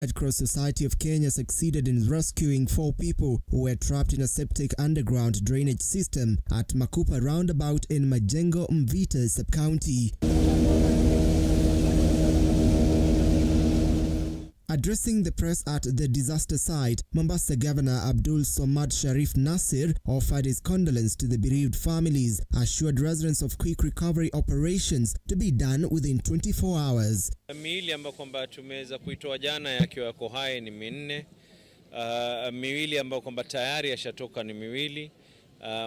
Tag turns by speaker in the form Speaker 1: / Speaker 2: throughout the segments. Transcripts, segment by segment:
Speaker 1: Red Cross Society of Kenya succeeded in rescuing 4 people who were trapped in a septic underground drainage system at Makupa roundabout in Majengo Mvita sub-county. Addressing the press at the disaster site, Mombasa Governor Abdul Somad Sharif Nasir offered his condolence to the bereaved families, assured residents of quick recovery operations to be done within 24 hours.
Speaker 2: Miili ambayo kwamba tumeweza kuitoa jana yakiwa yako hai ni 4. Miili ambayo kwamba tayari yashatoka ni 2.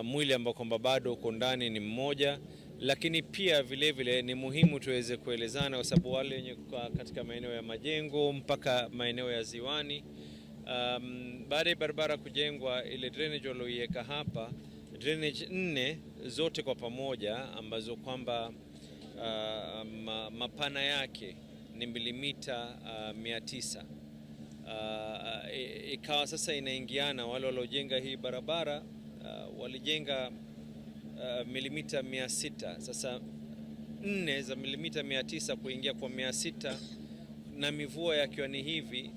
Speaker 2: Mwili ambao kwamba bado uko ndani ni 1. Lakini pia vile ni muhimu tuweze kuelezana kwa sababu wale wenye katika maeneo ya Majengo mpaka maeneo ya Ziwani, baada ya barabara kujengwa, ile drainage walioiweka hapa, drainage 4 zote kwa pamoja ambazo kwamba mapana yake ni milimita 900. Ikawa sasa inaingiana, wale waliojenga hii barabara walijenga milimita 600. Sasa 4 za milimita 900 kuingia kwa 600 na mivua yakiwa ni hivi,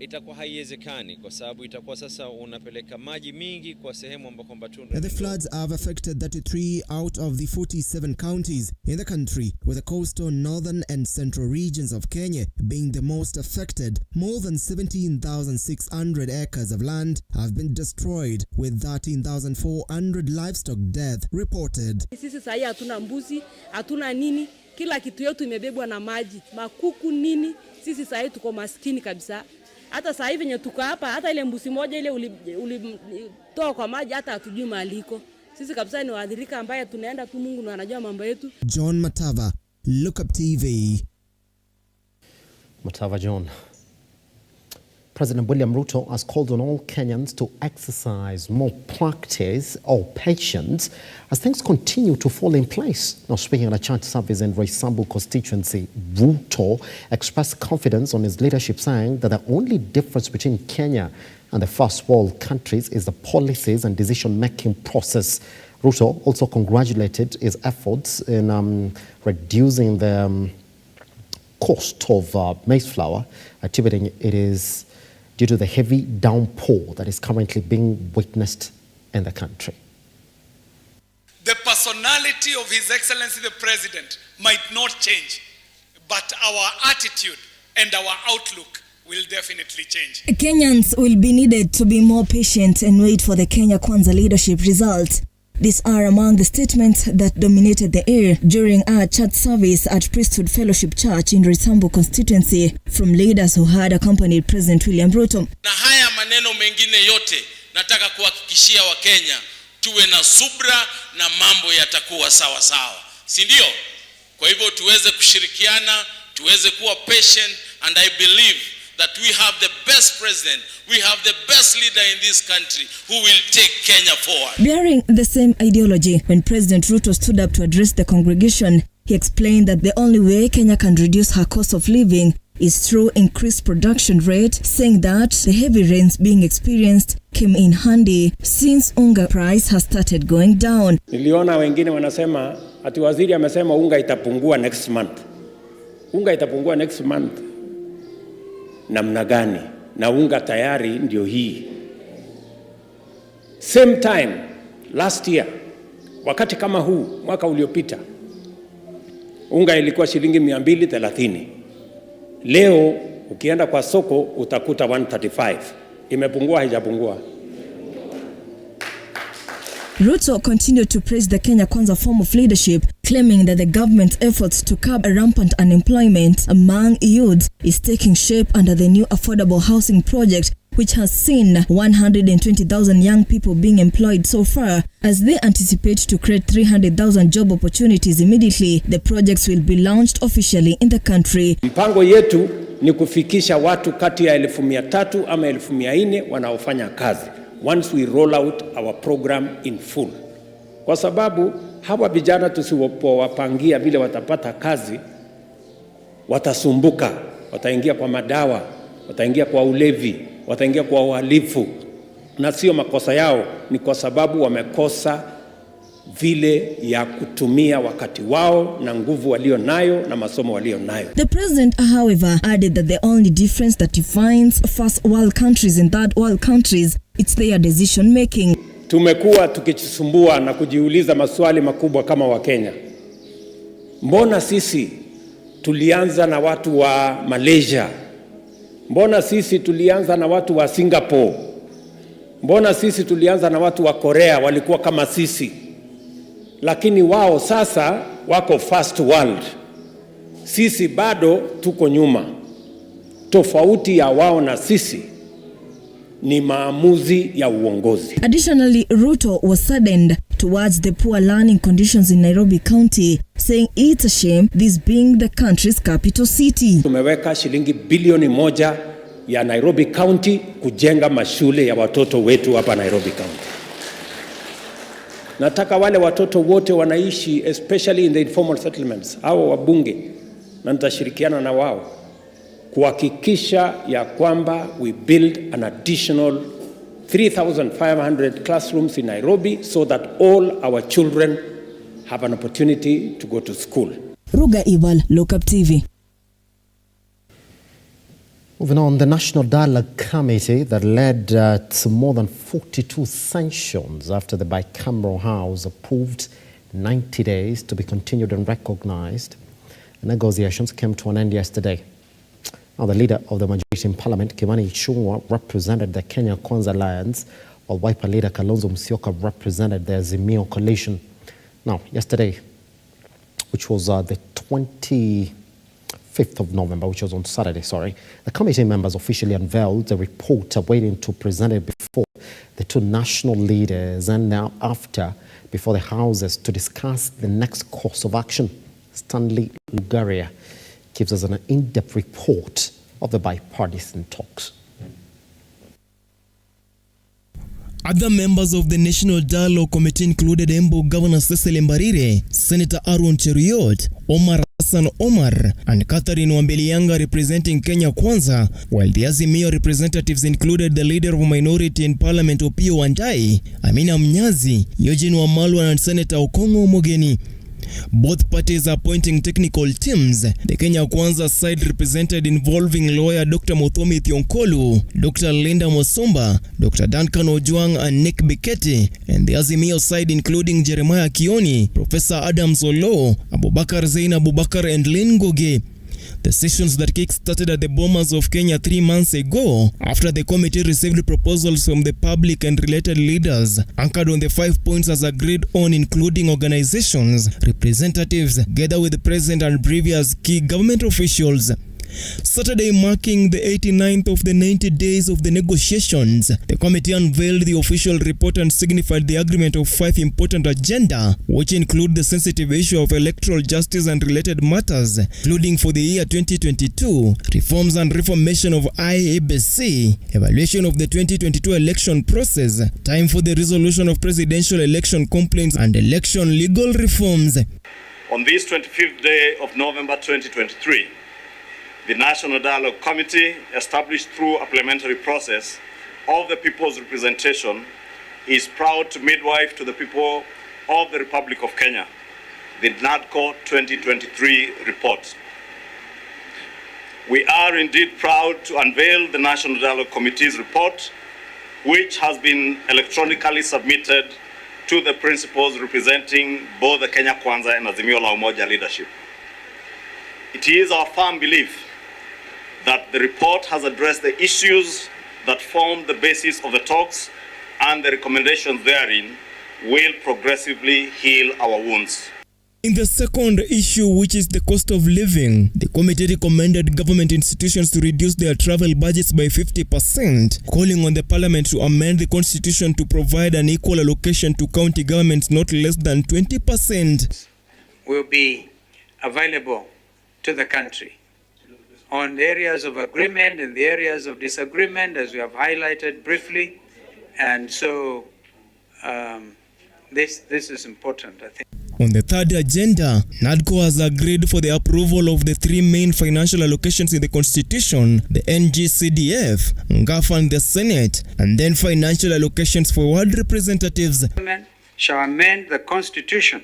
Speaker 2: itakuwa haiwezekani kwa sababu itakuwa sasa unapeleka maji mingi kwa sehemu ambako kwamba tunda.
Speaker 1: The floods have affected 33 out of the 47 counties in the country, with the coastal, northern and central regions of Kenya being the most affected. More than 17,600 acres of land have been destroyed, with 13,400 livestock death reported.
Speaker 3: Sisi sasa hatuna mbuzi, hatuna nini, kila kitu yetu imebebwa na maji, makuku nini, sisi sasa tuko maskini kabisa. Hata sasa hivi nye tuko hapa, hata ile mbuzi moja ile ulitoa kwa maji hata hatujui maliko. Sisi kabisa ni waathirika ambaye tunaenda tu, Mungu ndiye anajua mambo yetu.
Speaker 1: John Matava, Lookuptv.
Speaker 4: Matava John. President William RUTO has called on all Kenyans to exercise more practice or patience as things continue to fall in place. Now, speaking at a church service in Roysambu constituency, RUTO expressed confidence on his leadership, saying that the only difference between Kenya and the first world countries is the policies and decision-making process. RUTO also congratulated his efforts in reducing the cost of maize flour, attributing it is due to the heavy downpour that is currently being witnessed in the country.
Speaker 5: The personality of His Excellency the President might not change, but our attitude and our outlook will definitely change.
Speaker 6: Kenyans will be needed to be more patient and wait for the Kenya Kwanza leadership results. These are among the statements that dominated the air during our church service at Priesthood Fellowship Church in Roysambu constituency from leaders who had accompanied President William RUTO.
Speaker 5: Na haya maneno mengine yote nataka kuhakikishia Wakenya tuwe na subra na mambo yatakuwa sawa sawa, si ndio? Kwa hivyo tuweze kushirikiana, tuweze kuwa patient, and I believe that we have the best president, we have the best leader in this country who will take Kenya forward.
Speaker 6: Bearing the same ideology, when President RUTO stood up to address the congregation, he explained that the only way Kenya can reduce her cost of living is through increased production rate, saying that the heavy rains being experienced came in handy since unga price has started going down.
Speaker 7: Niliona wengine wanasema ati waziri amesema unga itapungua next month. Unga itapungua next month. Namna gani? Na unga tayari ndio hii. Same time last year, wakati kama huu mwaka uliopita, unga ilikuwa shilingi 230. Leo ukienda kwa soko utakuta 135. Imepungua haijapungua?
Speaker 6: RUTO continued to praise the Kenya Kwanza form of leadership, claiming that the government's efforts to curb rampant unemployment among youths is taking shape under the new affordable housing project, which has seen 120,000 young people being employed so far. As they anticipate to create 300,000 job opportunities immediately, the projects will be launched officially in the country.
Speaker 7: Mpango yetu ni kufikisha watu kati ya 1,300 ama 1,400 wanaofanya kazi once we roll out our program in full. Kwa sababu hawa vijana tusipowapangia vile watapata kazi, watasumbuka, wataingia kwa madawa, wataingia kwa ulevi, wataingia kwa uhalifu, na sio makosa yao, ni kwa sababu wamekosa vile ya kutumia wakati wao na nguvu walio nayo na masomo walio nayo.
Speaker 6: The president, however, added that the only difference that defines first world countries and third world countries, it's their decision making.
Speaker 7: Tumekuwa tukijisumbua na kujiuliza maswali makubwa kama Wakenya. Mbona sisi tulianza na watu wa Malaysia? Mbona sisi tulianza na watu wa Singapore? Mbona sisi tulianza na watu wa Korea walikuwa kama sisi? Lakini wao sasa wako first world. Sisi bado tuko nyuma. Tofauti ya wao na sisi ni maamuzi ya uongozi.
Speaker 6: Additionally, RUTO was saddened towards the poor learning conditions in Nairobi County, saying it's a shame, this being the country's capital city.
Speaker 7: Tumeweka shilingi bilioni 1 ya Nairobi County kujenga mashule ya watoto wetu hapa Nairobi County. Nataka wale watoto wote wanaishi especially in the informal settlements, hao wabunge, na nitashirikiana na wao kuhakikisha ya kwamba we build an additional 3,500 classrooms in Nairobi so that all our children have an opportunity to go to school.
Speaker 6: Ruga Ival, Lookuptv.
Speaker 4: Moving on, the National Dialogue Committee that led to more than 42 sanctions after the bicameral House approved 90 days to be continued and recognized. The negotiations came to an end yesterday. Now, the leader of the majority in Parliament, Kimani Ichung'wah, represented the Kenya Kwanza Alliance, while Wiper leader Kalonzo Musyoka represented the Azimio coalition. Now, yesterday, which was the 25th of November, which was on Saturday, the committee members officially unveiled the report awaiting to present it before the two national leaders and now after before the houses to discuss the next course of action. Stanley Lugaria gives us an in-depth report of the bipartisan talks.
Speaker 8: Other members of the National Dialogue Committee included Embu Governor Cecil Mbarire, Senator Aaron Cheruiyot, Omar Hassan Omar, and Catherine Wambelianga representing Kenya Kwanza, while the Azimio representatives included the leader of minority in Parliament Opiyo Wandayi, Amina Mnyazi, Eugene Wamalwa, and Senator Okongo Omogeni. Both parties are appointing technical teams. The Kenya Kwanza side represented involving lawyer Dr. Muthomi Thionkolu, Dr. Linda Mosomba, Dr. Duncan Ojwang and Nick Biketi, and the Azimio side including Jeremiah Kioni, Professor Adam Solo, Abubakar Zain Abubakar and Lynn Goge. The sessions that kick-started at the Bomas of Kenya 3 months ago after the committee received proposals from the public and related leaders anchored on the 5 points as agreed on, including organizations, representatives, together with the president and previous key government officials. Saturday, marking the 89th of the 90 days of the negotiations, the committee unveiled the official report and signified the agreement of 5 important agenda, which include the sensitive issue of electoral justice and related matters, including for the year 2022, reforms and reformation of IEBC, evaluation of the 2022 election process, time for the resolution of presidential election complaints, and election legal reforms.
Speaker 9: On this 25th day of November 2023, the National Dialogue Committee, established through a parliamentary process of the people's representation, is proud to midwife to the people of the Republic of Kenya the NADCO 2023 report. We are indeed proud to unveil the National Dialogue Committee's report, which has been electronically submitted to the principals representing both the Kenya Kwanza and Azimio la Umoja leadership. It is our firm belief that the report has addressed the issues that form the basis of the talks, and the recommendations therein will progressively heal our wounds.
Speaker 8: In the second issue, which is the cost of living, the committee recommended government institutions to reduce their travel budgets by 50%, calling on the parliament to amend the constitution to provide an equal allocation to county governments not less than 20%.
Speaker 10: Will be available to the country on the areas of agreement and the areas of disagreement, as we have highlighted briefly. And so this is important, I think.
Speaker 8: On the third agenda, NADCO has agreed for the approval of the 3 main financial allocations in the Constitution, the NGCDF, NGAF and the Senate, and then financial allocations for ward representatives.
Speaker 10: shall amend the Constitution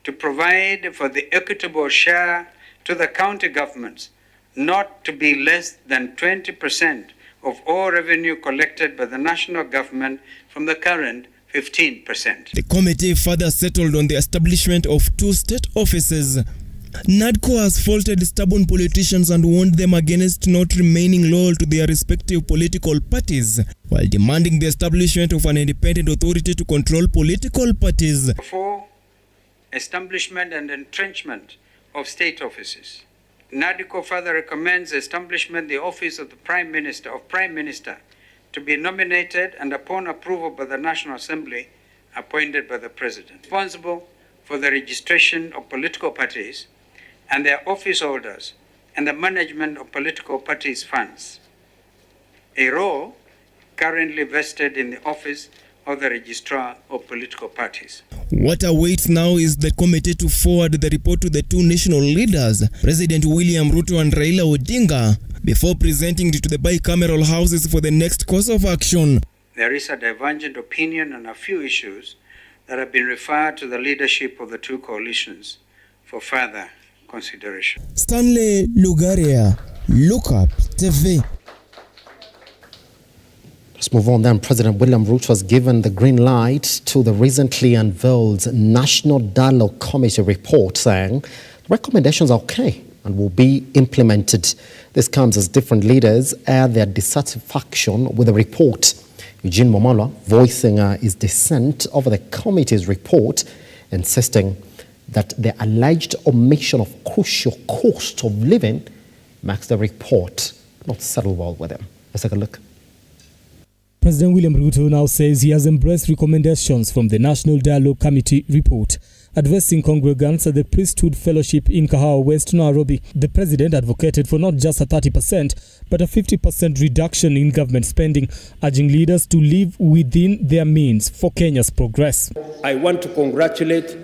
Speaker 10: to provide for the equitable share to the county governments not to be less than 20% of all revenue collected by the national government from the current 15%.
Speaker 8: The committee further settled on the establishment of 2 state offices. NADCO has faulted stubborn politicians and warned them against not remaining loyal to their respective political parties, while demanding the establishment of an independent authority to control political parties.
Speaker 10: 4. Establishment and entrenchment of state offices. NADCO further recommends the establishment of the office of the Prime Minister to be nominated and, upon approval by the National Assembly, appointed by the President, responsible for the registration of political parties and their office holders and the management of political parties' funds, a role currently vested in the office of the Registrar of Political Parties.
Speaker 8: What awaits now is the committee to forward the report to the 2 national leaders, President William RUTO and Raila Odinga, before presenting it to the bicameral houses for the next course of action.
Speaker 10: There is a divergent opinion on a few issues that have been referred to the leadership of the 2 coalitions for further consideration.
Speaker 8: Stanley Lugaria, Lookuptv.
Speaker 4: Let's move on then. President William Ruto has given the green light to the recently unveiled National Dialogue Committee report, saying the recommendations are okay and will be implemented. This comes as different leaders air their dissatisfaction with the report. Eugene Wamalwa voicing his dissent over the committee's report, insisting that the alleged omission of crucial cost of living makes the report not settle well with him. Let's take a look.
Speaker 11: President William Ruto now says he has embraced recommendations from the National Dialogue Committee report. Addressing congregants at the Priesthood Fellowship in Kahawa West, Nairobi, the president advocated for not just a 30% but a 50% reduction in government spending, urging leaders to live within their means for Kenya's progress.
Speaker 7: I want to congratulate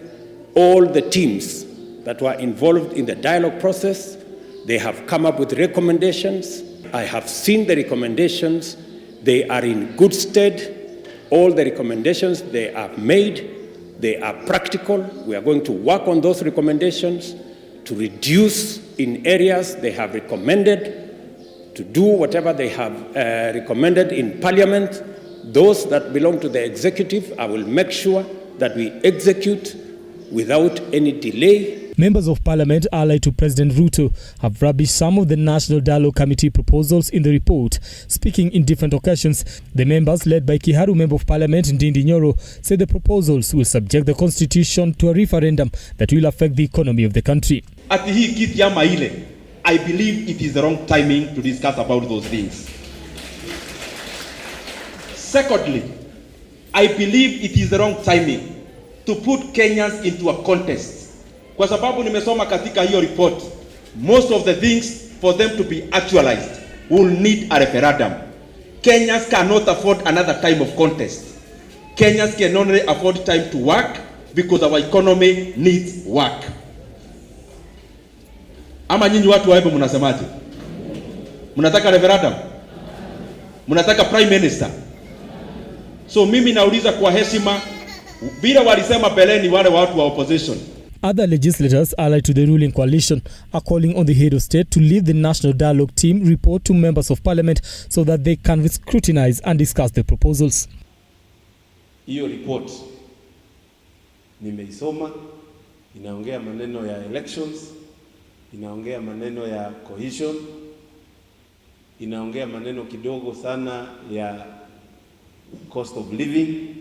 Speaker 7: all the teams that were involved in the dialogue process. They have come up with recommendations. I have seen the recommendations. They are in good stead. All the recommendations they have made, they are practical. We are going to work on those recommendations to reduce in areas they have recommended, to do whatever they have recommended in Parliament. Those that belong to the executive, I will make sure that we execute without any delay.
Speaker 11: Members of Parliament allied to President Ruto have rubbished some of the National Dialogue Committee proposals in the report. Speaking in different occasions, the members, led by Kiharu Member of Parliament Ndindi Nyoro, said the proposals will subject the constitution to a referendum that will affect the economy of the country.
Speaker 12: Ati hii kiti ama ile, I believe it is the wrong timing to discuss about those things. Secondly, I believe it is the wrong timing to put Kenyans into a contest. Kwa sababu nimesoma katika hiyo report, most of the things for them to be actualized will need a referendum. Kenyans cannot afford another time of contest. Kenyans can only afford time to work because our economy needs work. Ama nyinyi watu wa Embu mnasemaje? Mnataka referendum? Mnataka prime minister? So mimi nauliza kwa heshima, vile walisema beleni wale watu wa opposition.
Speaker 11: Other legislators allied to the ruling coalition are calling on the head of state to leave the National Dialogue team report to members of Parliament so that they can scrutinize and discuss the proposals.
Speaker 13: Hiyo report nimeisoma, inaongea maneno ya elections, inaongea maneno ya cohesion, inaongea maneno kidogo sana ya cost of living.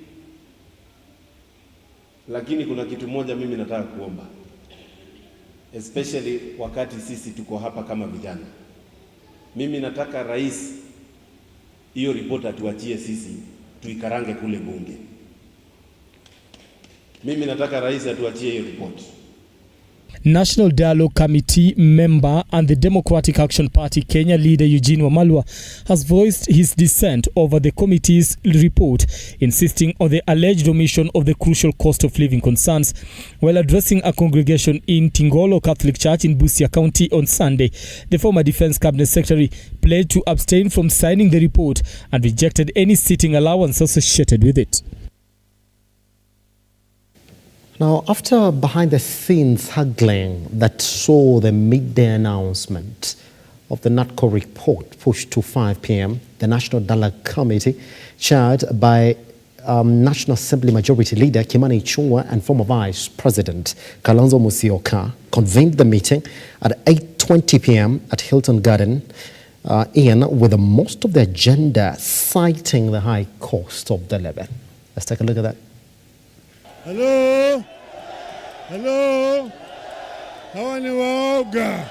Speaker 13: Lakini kuna kitu moja mimi nataka kuomba, especially wakati sisi tuko hapa kama vijana. Mimi nataka rais hiyo report atuachie sisi tuikarange kule bunge. Mimi nataka rais atuachie hiyo report.
Speaker 11: National Dialogue Committee member and the Democratic Action Party Kenya leader Eugene Wamalwa has voiced his dissent over the committee's report, insisting on the alleged omission of the crucial cost of living concerns. While addressing a congregation in Tingolo Catholic Church in Busia County on Sunday, the former Defense Cabinet Secretary pledged to abstain from signing the report and rejected any seating allowance associated with it.
Speaker 4: Now, after behind-the-scenes haggling that saw the midday announcement of the NATCO report pushed to 5 p.m., the National Dialogue Committee, chaired by National Assembly Majority Leader Kimani Ichung'wah and former Vice President Kalonzo Musyoka, convened the meeting at 8:20 p.m. at Hilton Garden Inn, with most of the agenda citing the high cost of the living. Let's take a look at that.
Speaker 14: Hello? Hello? Hawa ni waoga.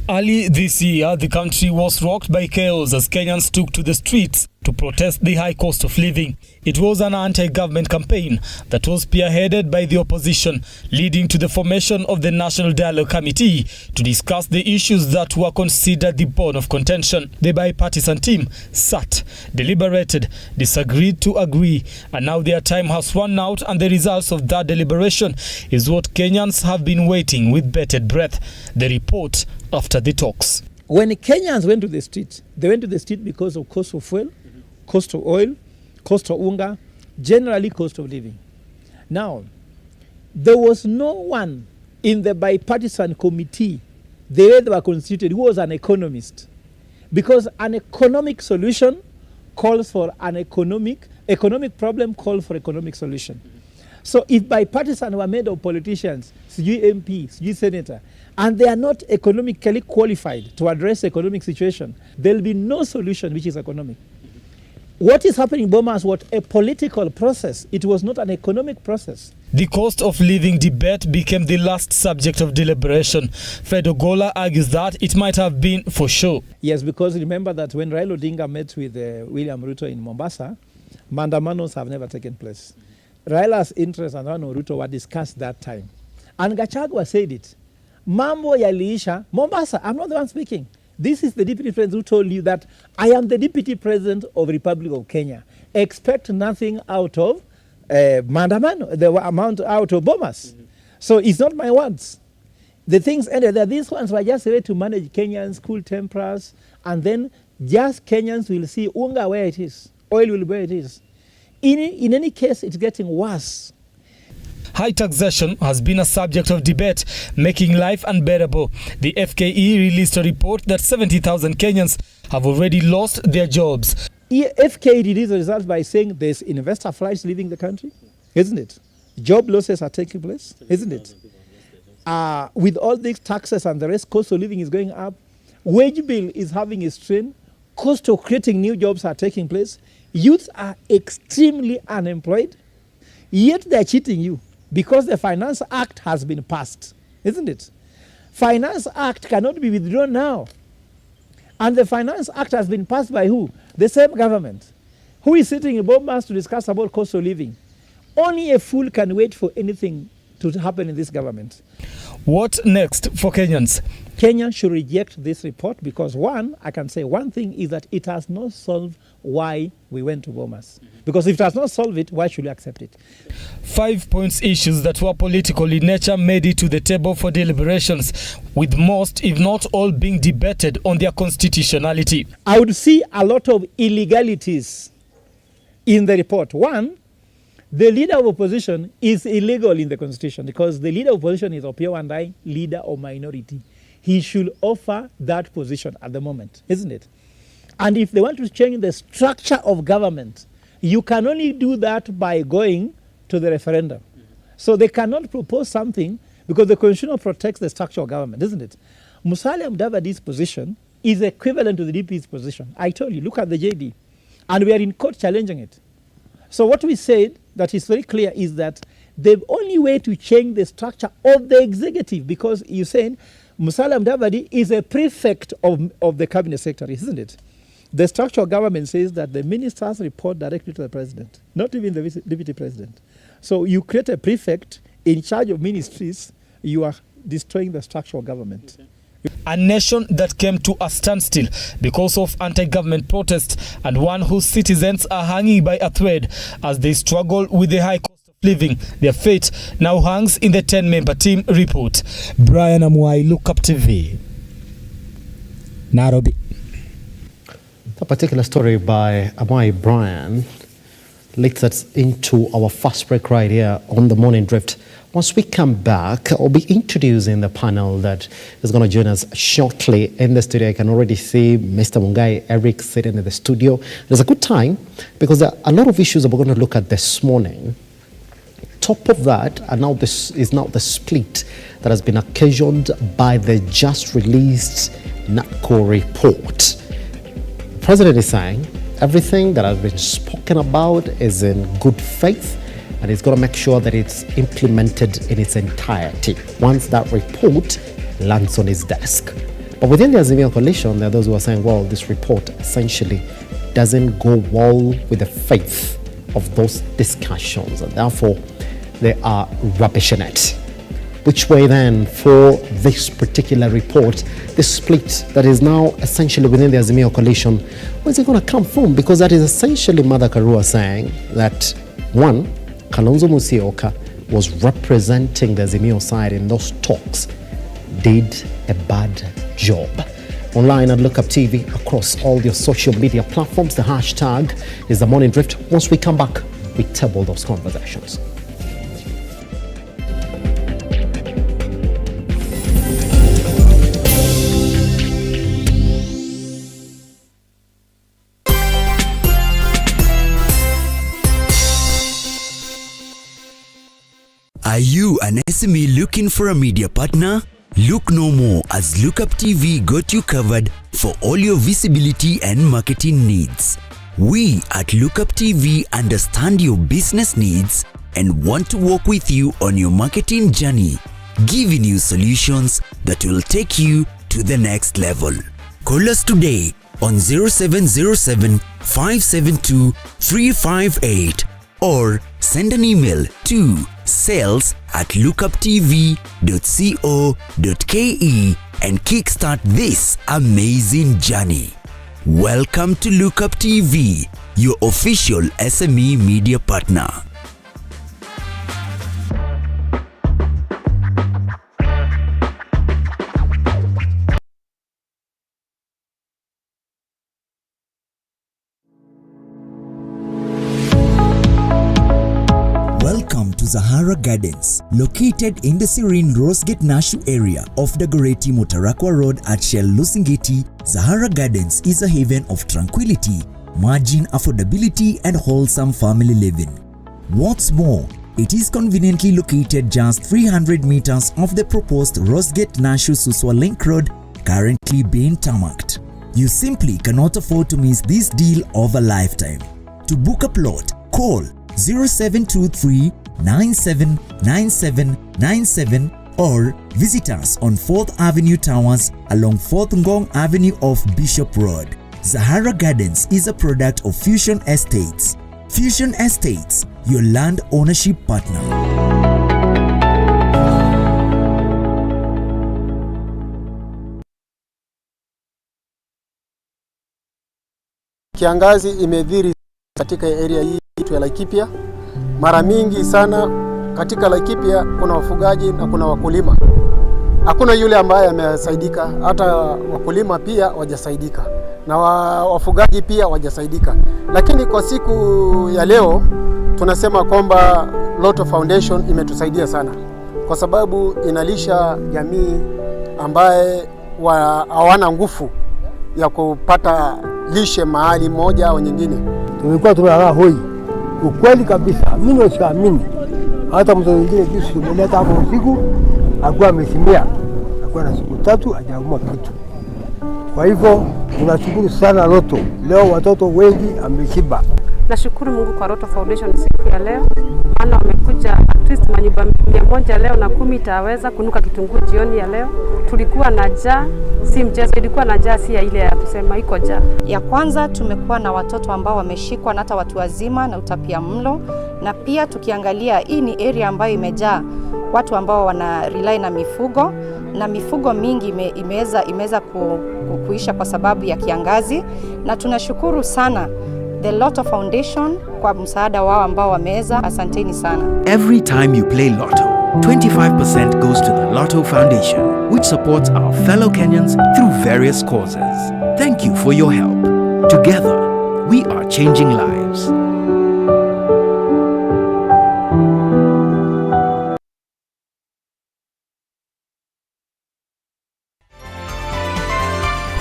Speaker 11: Early this year, the country was rocked by chaos as Kenyans took to the streets to protest the high cost of living. It was an anti-government campaign that was spearheaded by the opposition, leading to the formation of the National Dialogue Committee to discuss the issues that were considered the bone of contention. The bipartisan team sat, deliberated, disagreed to agree, and now their time has run out, and the results of that deliberation is what Kenyans have been waiting with bated breath. The report after the talks.
Speaker 15: When Kenyans went to the street, they went to the street because of cost of fuel, cost of oil, cost of unga, generally cost of living. Now, there was no one in the bipartisan committee, the way they were constituted, who was an economist. Because an economic solution calls for an economic problem calls for economic solution. So if bipartisan were made of politicians, MP, senator, and they are not economically qualified to address the economic situation, there will be no solution which is economic. What is happening in Bomas was a political process. It was not an economic process.
Speaker 11: The cost of living debate became the last subject of deliberation. Fred Ogola argues that it might have been for show.
Speaker 15: Yes, because remember that when Raila Odinga met with William RUTO in Mombasa, mandamanos have never taken place. Raila's interests and RUTO were discussed that time. And Gachagua said it. Mambo yaliisha, Mombasa, I'm not the one speaking. This is the deputy president who told you that I am the deputy president of the Republic of Kenya. Expect nothing out of Mandamano, the amount out of Bomas. So it's not my words. The things ended there. These ones were just a way to manage Kenyans, cool tempers, and then just Kenyans will see unga where it is, oil will be where it is. In any case, it's getting worse.
Speaker 11: High taxation has been a subject of debate, making life unbearable. The FKE released a report that 70,000 Kenyans have already lost their jobs.
Speaker 15: FKE released the results by saying there's investor flights leaving the country, isn't it? Job losses are taking place, isn't it? With all these taxes and the rest, cost of living is going up. Wage bill is having a strain. Cost of creating new jobs are taking place. Youths are extremely unemployed, yet they're cheating you. Because the Finance Act has been passed, isn't it? Finance Act cannot be withdrawn now. And the Finance Act has been passed by who? The same government. Who is sitting in Bomas to discuss about cost of living? Only a fool can wait for anything to happen in this government.
Speaker 11: What next for Kenyans?
Speaker 15: Kenya should reject this report because I can say one thing is that it has not solved why we went to Bomas. Because if it has not solved it, why should we accept it?
Speaker 11: 5 points issues that were political in nature made it to the table for deliberations, with most, if not all, being debated on their constitutionality.
Speaker 15: I would see a lot of illegalities in the report. One, the leader of opposition is illegal in the constitution because the leader of opposition is Opiyo Wandayi, leader of minority. He should offer that position at the moment, isn't it? And if they want to change the structure of government, you can only do that by going to the referendum. So they cannot propose something because the constitution protects the structure of government, isn't it? Musalia Mudavadi's position is equivalent to the DP's position. I told you, look at the JD. And we are in court challenging it. So what we said that is very clear is that the only way to change the structure of the executive, because you said Musalia Mudavadi is a prefect of the cabinet secretary, isn't it? The structure of government says that the ministers report directly to the president, not even the deputy president. So you create a prefect in charge of ministries, you are destroying the structure of government. Okay.
Speaker 11: A nation that came to a standstill because of anti-government protests, and one whose citizens are hanging by a thread as they struggle with the high cost of living. Their fate now hangs in the 10-member team report. Brian Amuai, Lookuptv, Nairobi.
Speaker 4: A particular story by Amuai Brian leads us into our first break right here on the Morning Drift. Once we come back, I'll be introducing the panel that is going to join us shortly in the studio. I can already see Mr. Mungai Eric sitting in the studio. There's a good time because there are a lot of issues that we're going to look at this morning. Top of that, and now this is now the split that has been occasioned by the just released NATCO report. The president is saying everything that has been spoken about is in good faith, and he's going to make sure that it's implemented in its entirety once that report lands on his desk. But within the Azimio coalition, there are those who are saying, well, this report essentially doesn't go well with the faith of those discussions, and therefore they are rubbishing it. Which way then for this particular report, this split that is now essentially within the Azimio coalition, where's it going to come from? Because that is essentially Mother Karua saying that, one, Kalonzo Musyoka was representing the Azimio side in those talks, did a bad job. Online at Lookuptv, across all your social media platforms, the hashtag is the Morning Drift. Once we come back, we table those conversations.
Speaker 16: Are you an SME looking for a media partner? Look no more, as Lookuptv got you covered for all your visibility and marketing needs. We at Lookuptv understand your business needs and want to work with you on your marketing journey, giving you solutions that will take you to the next level. Call us today on 0707 572 358 or send an email to sales@lookuptv.co.ke and kickstart this amazing journey. Welcome to Lookuptv, your official SME media partner. Welcome to Zahara Gardens, located in the serene Rosegate Nashu area of Dagoretti Motarakwa Road at Shell Lusingeti. Zahara Gardens is a haven of tranquility, margin affordability and wholesome family living. What's more, it is conveniently located just 300 meters off the proposed Rosegate Nashu Suswa Link Road, currently being tarmacked. You simply cannot afford to miss this deal of a lifetime. To book a plot, call 0723 979797 or visit us on 4th Avenue Towers along 4th Ngong Avenue off Bishop Road. Zahara Gardens is a product of Fusion Estates. Fusion Estates, your land ownership partner.
Speaker 17: Kiangazi imedhiri katika area hii ya Laikipia. Mara mingi sana katika Laikipia kuna wafugaji na kuna wakulima. Hakuna yule ambaye amesaidika, hata wakulima pia hawajasaidika na wafugaji pia hawajasaidika. Lakini kwa siku ya leo tunasema kwamba RUTO Foundation imetusaidia sana, kwa sababu inalisha jamii ambaye hawana nguvu ya kupata lishe mahali moja au nyingine.
Speaker 18: Tumekuwa tunalala hoi. Ukweli kabisa, mimi nasiamini. Hata mtu mwingine jinsi tumeleta hapo usiku, akuwa amesimia. Akuwa na siku 3 hajaumwa kitu. Kwa hivyo tunashukuru sana RUTO. Leo watoto wengi ameshiba.
Speaker 19: Nashukuru Mungu kwa RUTO Foundation siku ya leo. Maana wamekuja at least manyumba 100 leo na 10 itaweza kunuka kitunguu jioni ya leo. Tulikuwa na njaa, si mchezo, ilikuwa na njaa, si ya ile ya kusema iko njaa.
Speaker 20: Ya kwanza tumekuwa na watoto ambao wameshikwa na hata watu wazima na utapia mlo, na pia tukiangalia hii ni area ambayo imejaa watu ambao wana rely na mifugo, na mifugo mingi imeweza kuisha kwa sababu ya kiangazi, na tunashukuru sana the RUTO Foundation kwa msaada wao ambao wameweza. Asanteni sana.
Speaker 21: Every time you play Lotto, 25% goes to the RUTO Foundation, which supports our fellow Kenyans through various causes. Thank you for your help. Together, we are changing lives.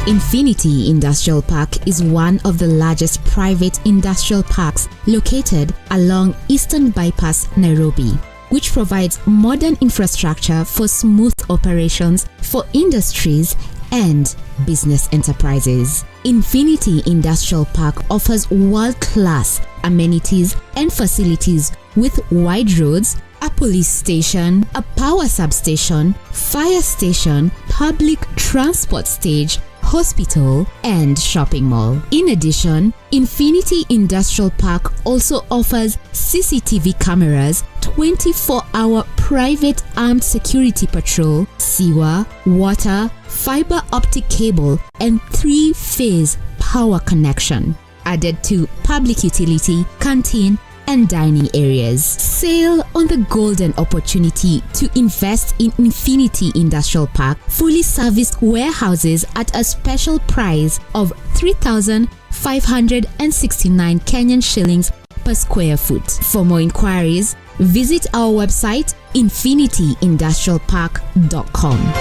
Speaker 2: Infinity Industrial Park is one of the largest private industrial parks located along Eastern Bypass, Nairobi, which provides modern infrastructure for smooth operations for industries and business enterprises. Infinity Industrial Park offers world-class amenities and facilities with wide roads, a police station, a power substation, fire station, public transport stage, hospital, and shopping mall. In addition, Infinity Industrial Park also offers CCTV cameras, 24-hour private armed security patrol, sewer, water, fiber optic cable, and 3-phase power connection, added to public utility, canteen, and dining areas. Sail on the golden opportunity to invest in Infinity Industrial Park fully serviced warehouses at a special price of 3,569 Kenyan shillings per square foot. For more inquiries, visit our website infinityindustrialpark.com.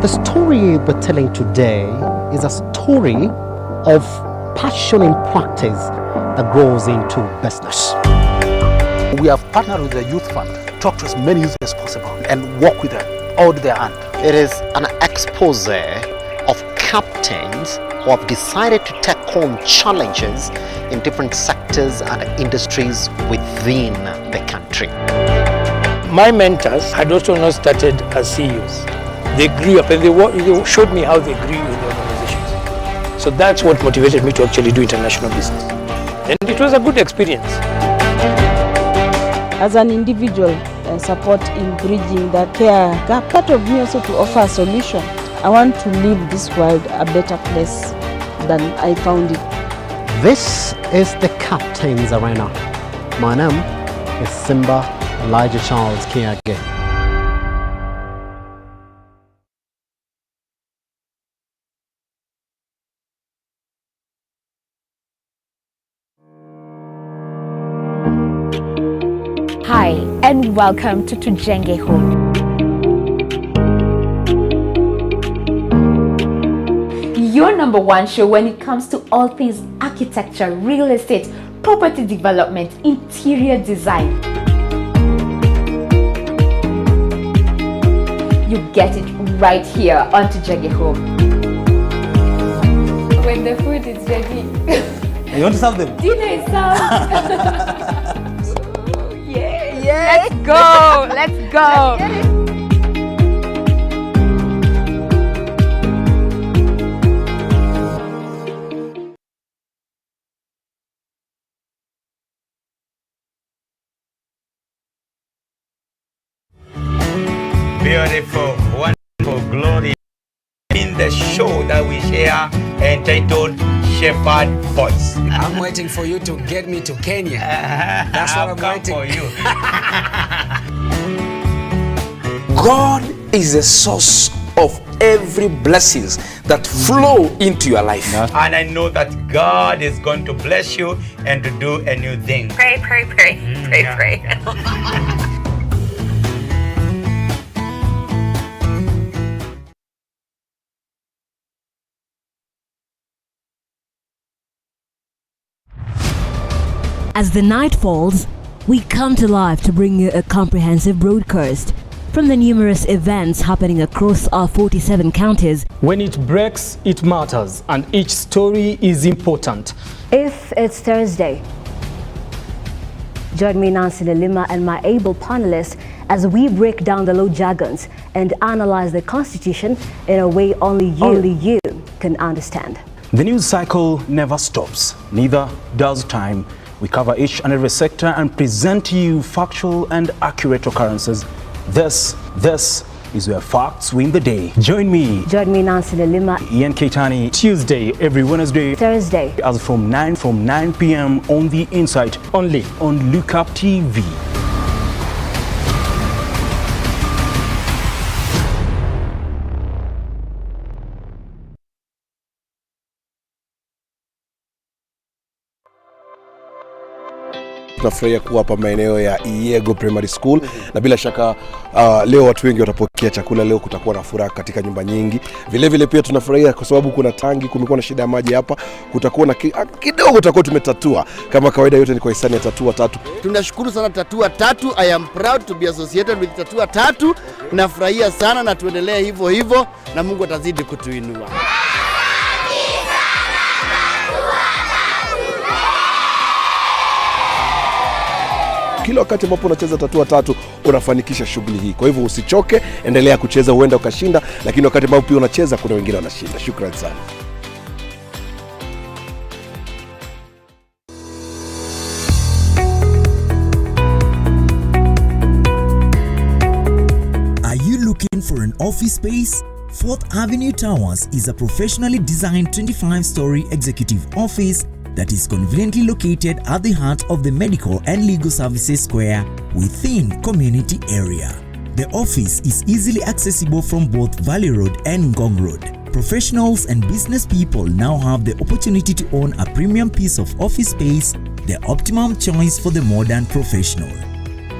Speaker 4: The story we're telling today is a story of passion in practice that grows into business.
Speaker 22: We have partnered with the Youth Fund, talk to as many youth as possible and work with them, hold their hand.
Speaker 4: It is an expose of captains who have decided to take on challenges in different sectors and industries within the country.
Speaker 15: My mentors had also not started as CEOs. They grew up and they showed me how they grew in the organizations. So that's what motivated me to actually do international business. And it was a good experience.
Speaker 23: As an individual, support in bridging the care gap. Part of me also to offer a solution. I want to leave this world a better place than I found it.
Speaker 4: This is the Captain's Arena. My name is Simba Kiage.
Speaker 24: Hi, and welcome to Tujenge Home. Your #1 show when it comes to all things architecture, real estate, property development, interior design. You get it right here on Tujenge Home. When the food is ready.
Speaker 25: You want to serve them?
Speaker 24: Dinner is served. Yeah. Let's go. Let's go.
Speaker 26: Beautiful, wonderful, glory in the show that we share entitled Shepherd Voice.
Speaker 27: I'm waiting for you to get me to Kenya. That's what I'm waiting
Speaker 26: for you.
Speaker 27: God is the source of every blessings that flow into your life.
Speaker 26: And I know that God is going to bless you and to do a new thing.
Speaker 24: Pray. Pray.
Speaker 28: As the night falls, we come to life to bring you a comprehensive broadcast from the numerous events happening across our 47 counties.
Speaker 11: When it breaks, it matters, and each story is important.
Speaker 28: If it's Thursday, join me, Nancy Lima, and my able panelists as we break down the law jargons and analyze the Constitution in a way only you can understand.
Speaker 29: The news cycle never stops, neither does time. We cover each and every sector and present to you factual and accurate occurrences. This is where facts win the day. Join me,
Speaker 28: Nancy Lima,
Speaker 29: Ian Keitani, Tuesday, every Wednesday,
Speaker 28: Thursday,
Speaker 29: as from 9 p.m. on The Insight, only on Lookuptv.
Speaker 1: tunafurahia kuwa hapa maeneo ya Iego Primary School na bila shaka leo watu wengi watapokea chakula. Leo kutakuwa na furaha katika nyumba nyingi. Vile vile pia tunafurahia kwa sababu kuna tangi, kumekuwa na shida ya maji hapa. Kutakuwa na kidogo tutakuwa tumetatua. Kama kawaida yote ni kwa hisani ya Tatua Tatu.
Speaker 3: Tunashukuru sana Tatua Tatu. I am proud to be associated with Tatua Tatu. Nafurahia sana na tuendelee hivyo hivyo na Mungu atazidi kutuinua.
Speaker 1: Kila wakati ambapo unacheza Tatua Tatu unafanikisha shughuli hii. Kwa hivyo usichoke, endelea kucheza, huenda ukashinda, lakini wakati ambapo pia unacheza kuna wengine wanashinda. Shukrani sana.
Speaker 16: Are you looking for an office space? 4th Avenue Towers is a professionally designed 25-story executive office that is conveniently located at the heart of the Medical and Legal Services Square within community area. The office is easily accessible from both Valley Road and Ngong Road. Professionals and business people now have the opportunity to own a premium piece of office space, the optimum choice for the modern professional.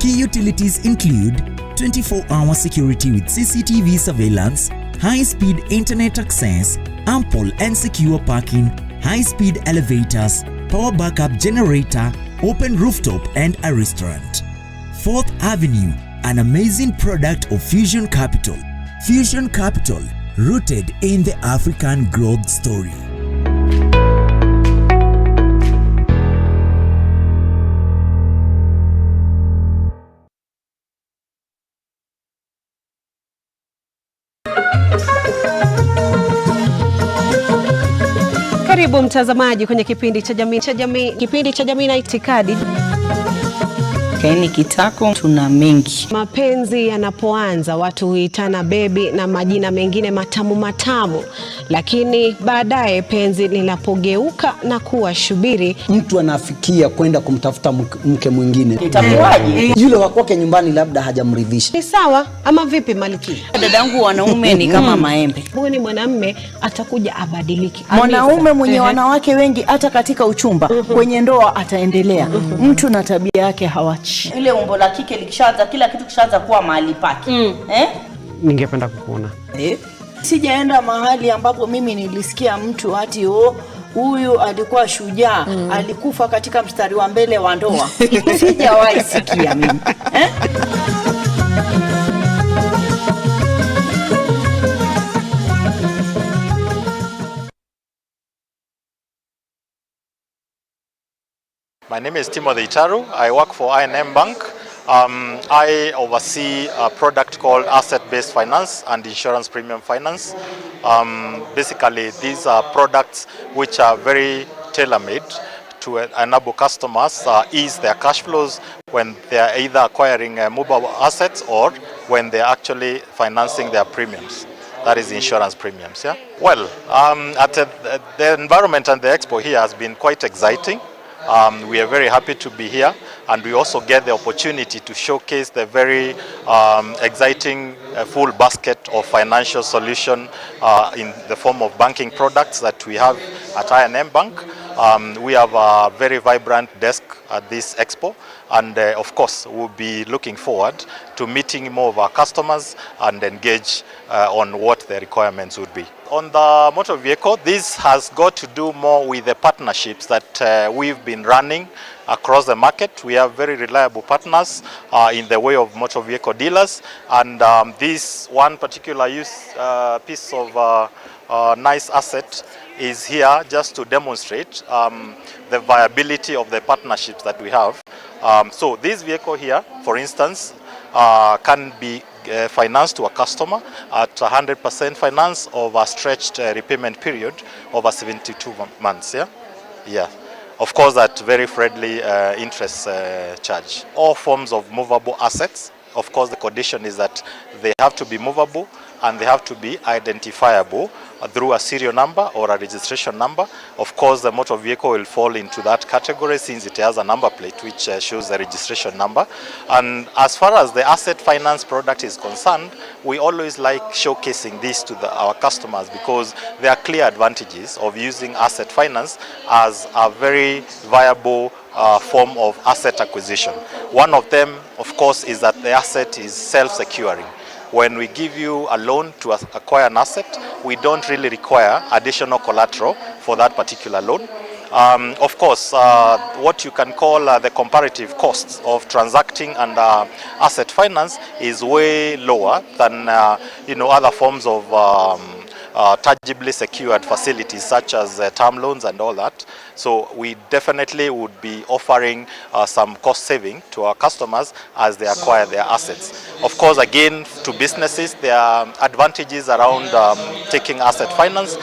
Speaker 16: Key utilities include 24-hour security with CCTV surveillance, high-speed internet access, ample and secure parking, high-speed elevators, power backup generator, open rooftop and a restaurant. 4th Avenue, an amazing product of Fusion Capital. Fusion Capital, rooted in the African growth story.
Speaker 5: Karibu mtazamaji kwenye kipindi cha jamii na itikadi.
Speaker 6: Kaini kitako tuna mengi.
Speaker 5: Mapenzi yanapoanza watu huitana bebi na majina mengine matamu, lakini baadaye penzi linapogeuka na kuwa shubiri,
Speaker 7: mtu anafikia kwenda kumtafuta mke mwingine.
Speaker 6: Itakuwaje?
Speaker 7: Yule wa kwake nyumbani labda hajamridhisha.
Speaker 5: Ni sawa ama vipi Malkia?
Speaker 6: Dadangu, wanaume ni kama maembe.
Speaker 5: Huyu ni mwanamume atakuja abadiliki.
Speaker 6: Mwanaume mwenye wanawake wengi hata katika uchumba, kwenye ndoa ataendelea. Mtu na tabia yake hawachi. Ile umbo la kike likishaanza, kila kitu kishaanza kuwa mahali pake.
Speaker 5: Ningependa kukuona.
Speaker 6: Sijaenda mahali ambapo mimi nilisikia mtu ati huyu alikuwa shujaa, alikufa katika mstari wa mbele wa ndoa. Sijawahi sikia mimi.
Speaker 8: My name is Timothy Charu. I work for I&M Bank. I oversee a product called asset-based finance and insurance premium finance. Basically, these are products which are very tailor-made to enable customers ease their cash flows when they are either acquiring mobile assets or when they are actually financing their premiums. That is insurance premiums. Yeah. Well, the environment and the expo here has been quite exciting. We are very happy to be here, and we also get the opportunity to showcase the very exciting full basket of financial solution in the form of banking products that we have at I&M Bank. We have a very vibrant desk at this expo, and of course we'll be looking forward to meeting more of our customers and engage on what the requirements would be. On the motor vehicle, this has got to do more with the partnerships that we've been running across the market. We have very reliable partners in the way of motor vehicle dealers, and this one particular piece of nice asset is here just to demonstrate the viability of the partnerships that we have. So this vehicle here, for instance, can be financed to a customer at 100% finance of a stretched repayment period over 72 months. Yeah. Of course, at very friendly interest charge. All forms of movable assets, of course, the condition is that they have to be movable and they have to be identifiable through a serial number or a registration number. Of course, the motor vehicle will fall into that category since it has a number plate which shows the registration number. And as far as the asset finance product is concerned, we always like showcasing this to our customers because there are clear advantages of using asset finance as a very viable form of asset acquisition. One of them, of course, is that the asset is self-securing. When we give you a loan to acquire an asset, we don't really require additional collateral for that particular loan. Of course, what you can call the comparative costs of transacting and asset finance is way lower than other forms of tangibly secured facilities such as term loans and all that. So we definitely would be offering some cost saving to our customers as they acquire their assets. Of course, again, to businesses, there are advantages around taking asset finance.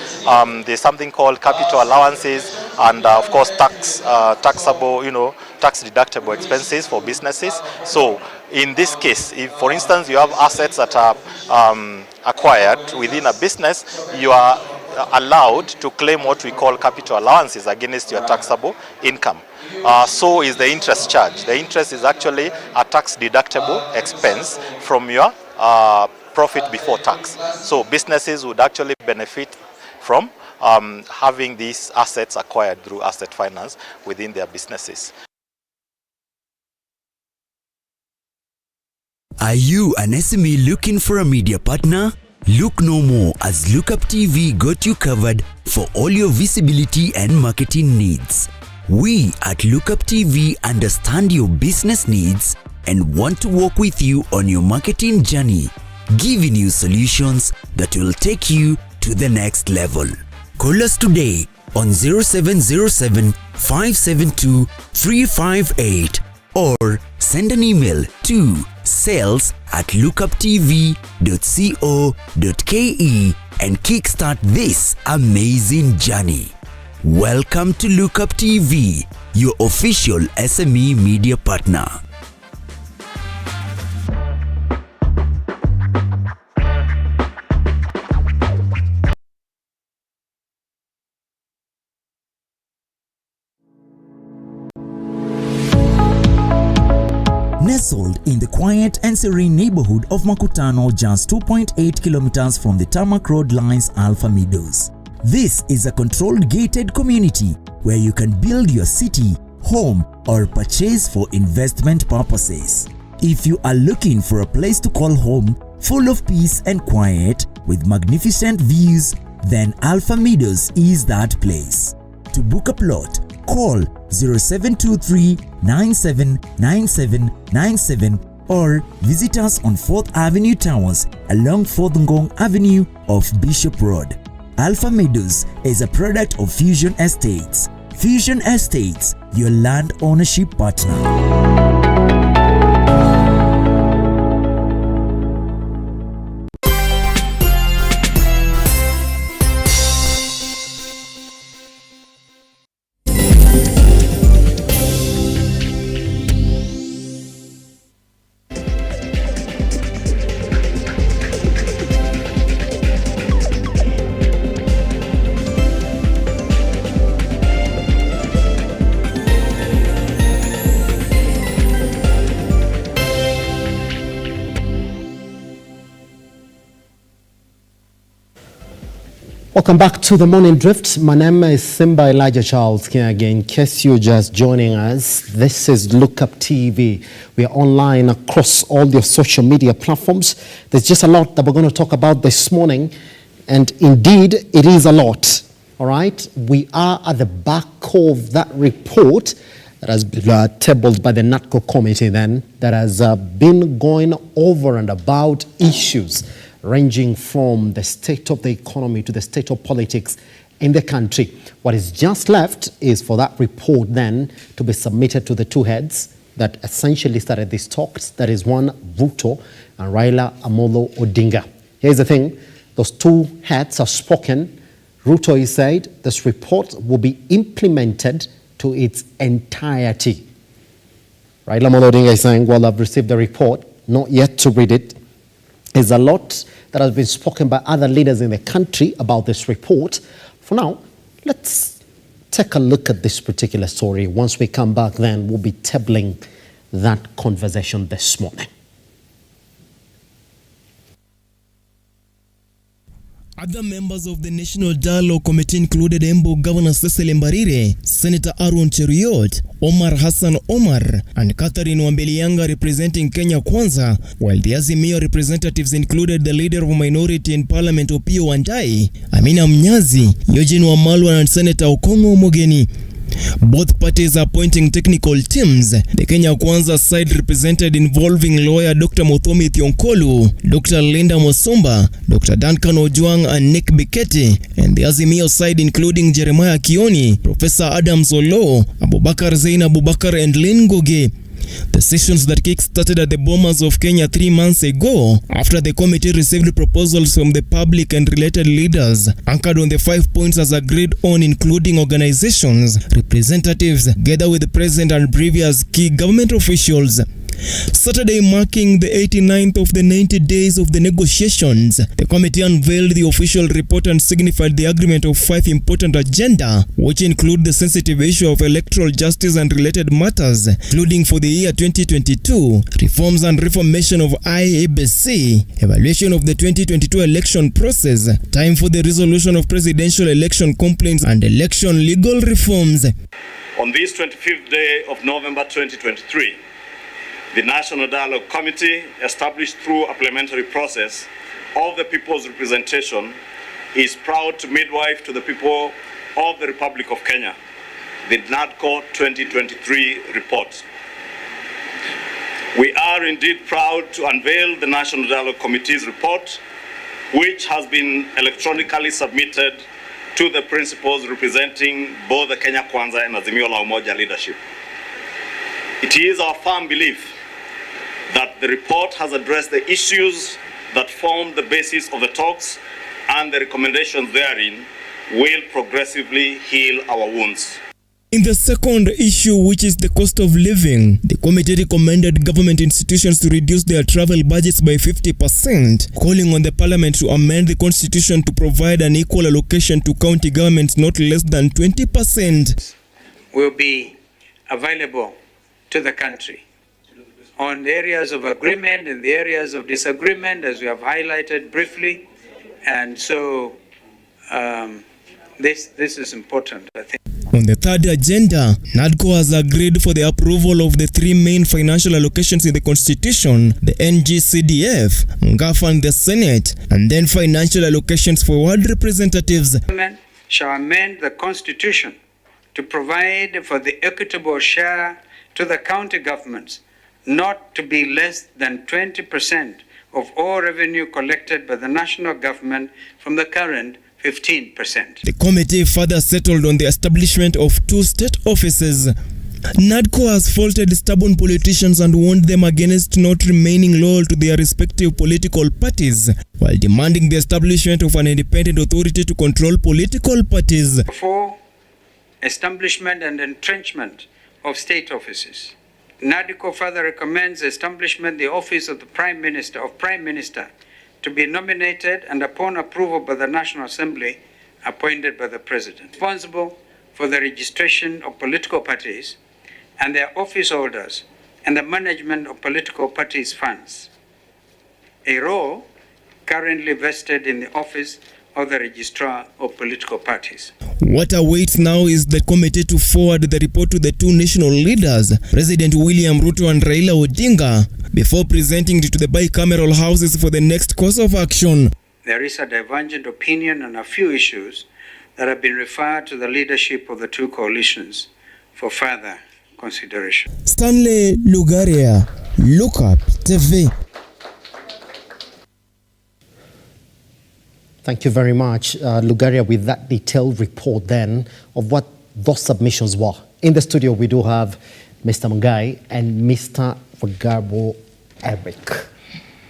Speaker 8: There's something called capital allowances and of course taxable, tax deductible expenses for businesses. So in this case, if for instance you have assets that are acquired within a business, you are allowed to claim what we call capital allowances against your taxable income. So is the interest charge. The interest is actually a tax deductible expense from your profit before tax. So businesses would actually benefit from having these assets acquired through asset finance within their businesses.
Speaker 16: Are you an SME looking for a media partner? Look no more, as Lookuptv got you covered for all your visibility and marketing needs. We at Lookuptv understand your business needs and want to work with you on your marketing journey, giving you solutions that will take you to the next level. Call us today on 0707 572 358 or send an email to sales@lookuptv.co.ke and kickstart this amazing journey. Welcome to Lookuptv, your official SME media partner. Nestled in the quiet and serene neighborhood of Makutano, just 2.8 kilometers from the Tarmac Road lies Alpha Meadows. This is a controlled gated community where you can build your city, home, or purchase for investment purposes. If you are looking for a place to call home, full of peace and quiet with magnificent views, then Alpha Meadows is that place. To book a plot, call 0723 979797 or visit us on 4th Avenue Towers along 4th Ngong Avenue off Bishop Road. Alpha Meadows is a product of Fusion Estates. Fusion Estates, your land ownership partner.
Speaker 4: Welcome back to the Morning Drift. My name is Simba Kiage. In case you're just joining us, this is Lookuptv. We are online across all your social media platforms. There's just a lot that we're going to talk about this morning, and indeed, it is a lot. All right, we are at the back of that report that has been tabled by the NATCO committee. Then that has been going over and about issues ranging from the state of the economy to the state of politics in the country. What is just left is for that report then to be submitted to the two heads that essentially started these talks. That is one, RUTO and Raila Amolo Odinga. Here's the thing, those two heads have spoken. RUTO has said this report will be implemented to its entirety. Raila Amolo Odinga is saying, well, I've received the report, not yet to read it. There's a lot that has been spoken by other leaders in the country about this report. For now, let's take a look at this particular story. Once we come back, then we'll be tabling that conversation this morning.
Speaker 9: Other members of the National Dialogue Committee included Embu Governor Cecil Mbarire, Senator Aaron Cheruiyot, Omar Hassan Omar, and Catherine Wambelianga representing Kenya Kwanza, while the Azimio representatives included the Leader of a Minority in Parliament Opiyo Wandayi, Amina Mnyazi, Eugene Wamalwa, and Senator Okongo Omogeni. Both parties are appointing technical teams. The Kenya Kwanza side represented involving lawyer Dr. Muthomi Thionkolu, Dr. Linda Mosomba, Dr. Duncan Ojwang and Nick Bikete, and the Azimio side including Jeremiah Kioni, Professor Adam Solo, Abubakar Zain Abubakar and Lynn Goge. The sessions that kick-started at the Bomas of Kenya 3 months ago after the committee received proposals from the public and related leaders anchored on the 5 points as agreed on, including organizations, representatives, together with the president and previous key government officials. Saturday marking the 89th of the 90 days of the negotiations, the committee unveiled the official report and signified the agreement of 5 important agenda, which include the sensitive issue of electoral justice and related matters, including for the year 2022, reforms and reformation of IEBC, evaluation of the 2022 election process, time for the resolution of presidential election complaints, and election legal reforms.
Speaker 10: On this 25th day of November 2023, the National Dialogue Committee, established through a parliamentary process of the people's representation, is proud to midwife to the people of the Republic of Kenya the NADCO 2023 report. We are indeed proud to unveil the National Dialogue Committee's report, which has been electronically submitted to the principals representing both the Kenya Kwanza and Azimio la Umoja leadership. It is our firm belief that the report has addressed the issues that form the basis of the talks, and the recommendations therein will progressively heal our wounds.
Speaker 9: In the second issue, which is the cost of living, the committee recommended government institutions to reduce their travel budgets by 50%, calling on the parliament to amend the constitution to provide an equal allocation to county governments not less than 20%.
Speaker 12: Will be available to the country on the areas of agreement and the areas of disagreement, as we have highlighted briefly. And so this is important, I think.
Speaker 9: On the third agenda, NADCO has agreed for the approval of the 3 main financial allocations in the Constitution, the NGCDF, NGAF and the Senate, and then financial allocations for ward representatives.
Speaker 12: Parliament shall amend the Constitution to provide for the equitable share to the county governments not to be less than 20% of all revenue collected by the national government from the current 15%.
Speaker 9: The committee further settled on the establishment of 2 state offices. NADCO has faulted stubborn politicians and warned them against not remaining loyal to their respective political parties, while demanding the establishment of an independent authority to control political parties.
Speaker 12: For establishment and entrenchment of state offices, NADCO further recommends the establishment of the office of the Prime Minister to be nominated and, upon approval by the National Assembly, appointed by the President, responsible for the registration of political parties and their office holders and the management of political parties' funds, a role currently vested in the office of the Registrar of Political Parties.
Speaker 9: What awaits now is the committee to forward the report to the 2 national leaders, President William RUTO and Raila Odinga, before presenting it to the bicameral houses for the next course of action.
Speaker 12: There is a divergent opinion on a few issues that have been referred to the leadership of the 2 coalitions for further consideration.
Speaker 9: Stanley Lugaria, Lookuptv.
Speaker 4: Thank you very much, Lugaria, with that detailed report then of what those submissions were. In the studio, we do have Mr. Mungai and Mr. Fagabo Eric.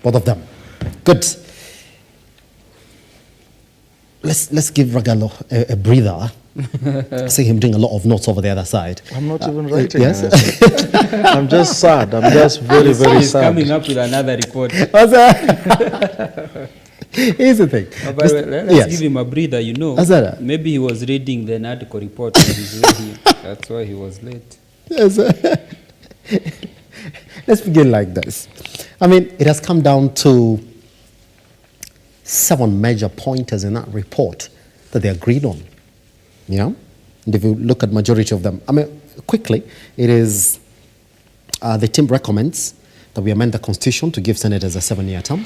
Speaker 4: Both of them. Good. Let's give Ragalo a breather. I see him doing a lot of notes over the other side.
Speaker 13: I'm not even writing.
Speaker 4: Yes.
Speaker 2: I'm just sad. I'm just very, very
Speaker 13: He's
Speaker 2: sad.
Speaker 13: coming up with another report.
Speaker 4: Here's the thing.
Speaker 13: But let's
Speaker 4: Yes.
Speaker 13: give him a breather, you know.
Speaker 4: Azara.
Speaker 13: Maybe he was reading the NADCO report on his way here. That's why he was late.
Speaker 4: Yes. Let's begin like this. I mean, it has come down to 7 major pointers in that report that they agreed on. You know? And if you look at majority of them, I mean, quickly, it is the team recommends that we amend the constitution to give senators a 7-year term.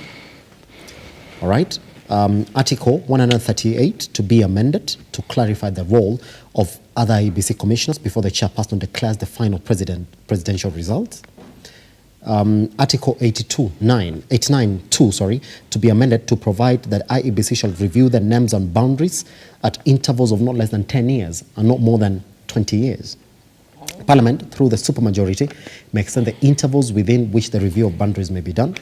Speaker 4: All right. Article 138 to be amended to clarify the role of other IEBC commissioners before the chairperson declares the final presidential results. Article 89(2) to be amended to provide that IEBC shall review the names and boundaries at intervals of not less than 10 years and not more than 20 years. Parliament, through the supermajority, may extend the intervals within which the review of boundaries may be done.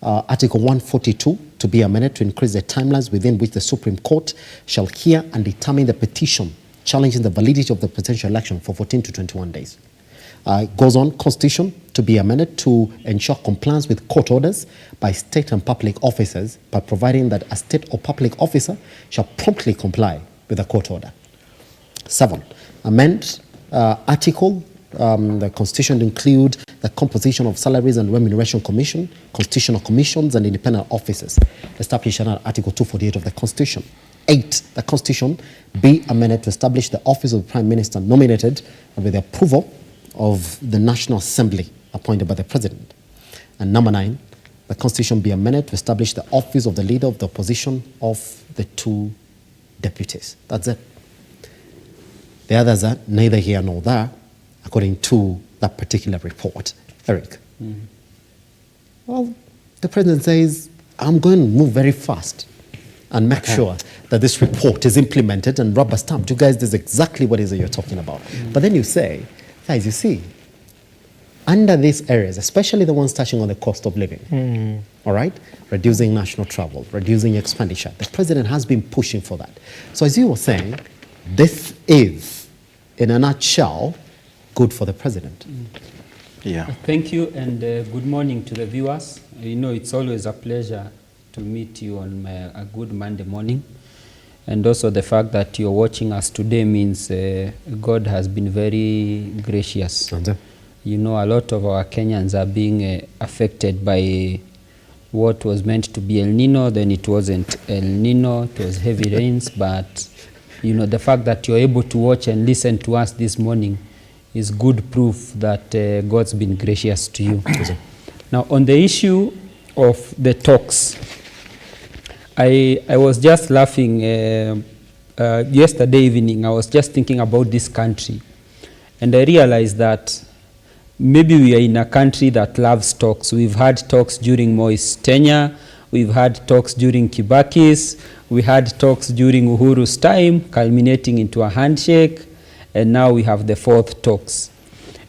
Speaker 4: Article 142 to be amended to increase the timelines within which the Supreme Court shall hear and determine the petition challenging the validity of the presidential election for 14 to 21 days. It goes on, Constitution to be amended to ensure compliance with court orders by state and public officers by providing that a state or public officer shall promptly comply with a court order. 7, amend article, the Constitution to include the composition of salaries and remuneration commission, constitutional commissions and independent officers established under Article 248 of the Constitution. 8, the Constitution be amended to establish the office of the Prime Minister nominated with the approval of the National Assembly appointed by the President. And number 9, the Constitution be amended to establish the office of the Leader of the Opposition of the 2 deputies. That's it. The others are neither here nor there, according to that particular report. Eric? Well, the President says, I'm going to move very fast and make sure that this report is implemented and rubber stamped. You guys, this is exactly what it is that you're talking about. But then you say, guys, you see, under these areas, especially the ones touching on the cost of living, all right, reducing national travel, reducing expenditure, the President has been pushing for that. So as you were saying, this is, in a nutshell, good for the President.
Speaker 2: Yeah.
Speaker 13: Thank you, and good morning to the viewers. You know, it's always a pleasure to meet you on a good Monday morning. And also the fact that you're watching us today means God has been very gracious. You know, a lot of our Kenyans are being affected by what was meant to be El Nino, then it wasn't El Nino, it was heavy rains, but you know, the fact that you're able to watch and listen to us this morning is good proof that God's been gracious to you. Now, on the issue of the talks, I was just laughing yesterday evening. I was just thinking about this country, and I realized that maybe we are in a country that loves talks. We've had talks during Moi's tenure, we've had talks during Kibaki's, we had talks during Uhuru's time, culminating into a handshake, and now we have the 4th talks.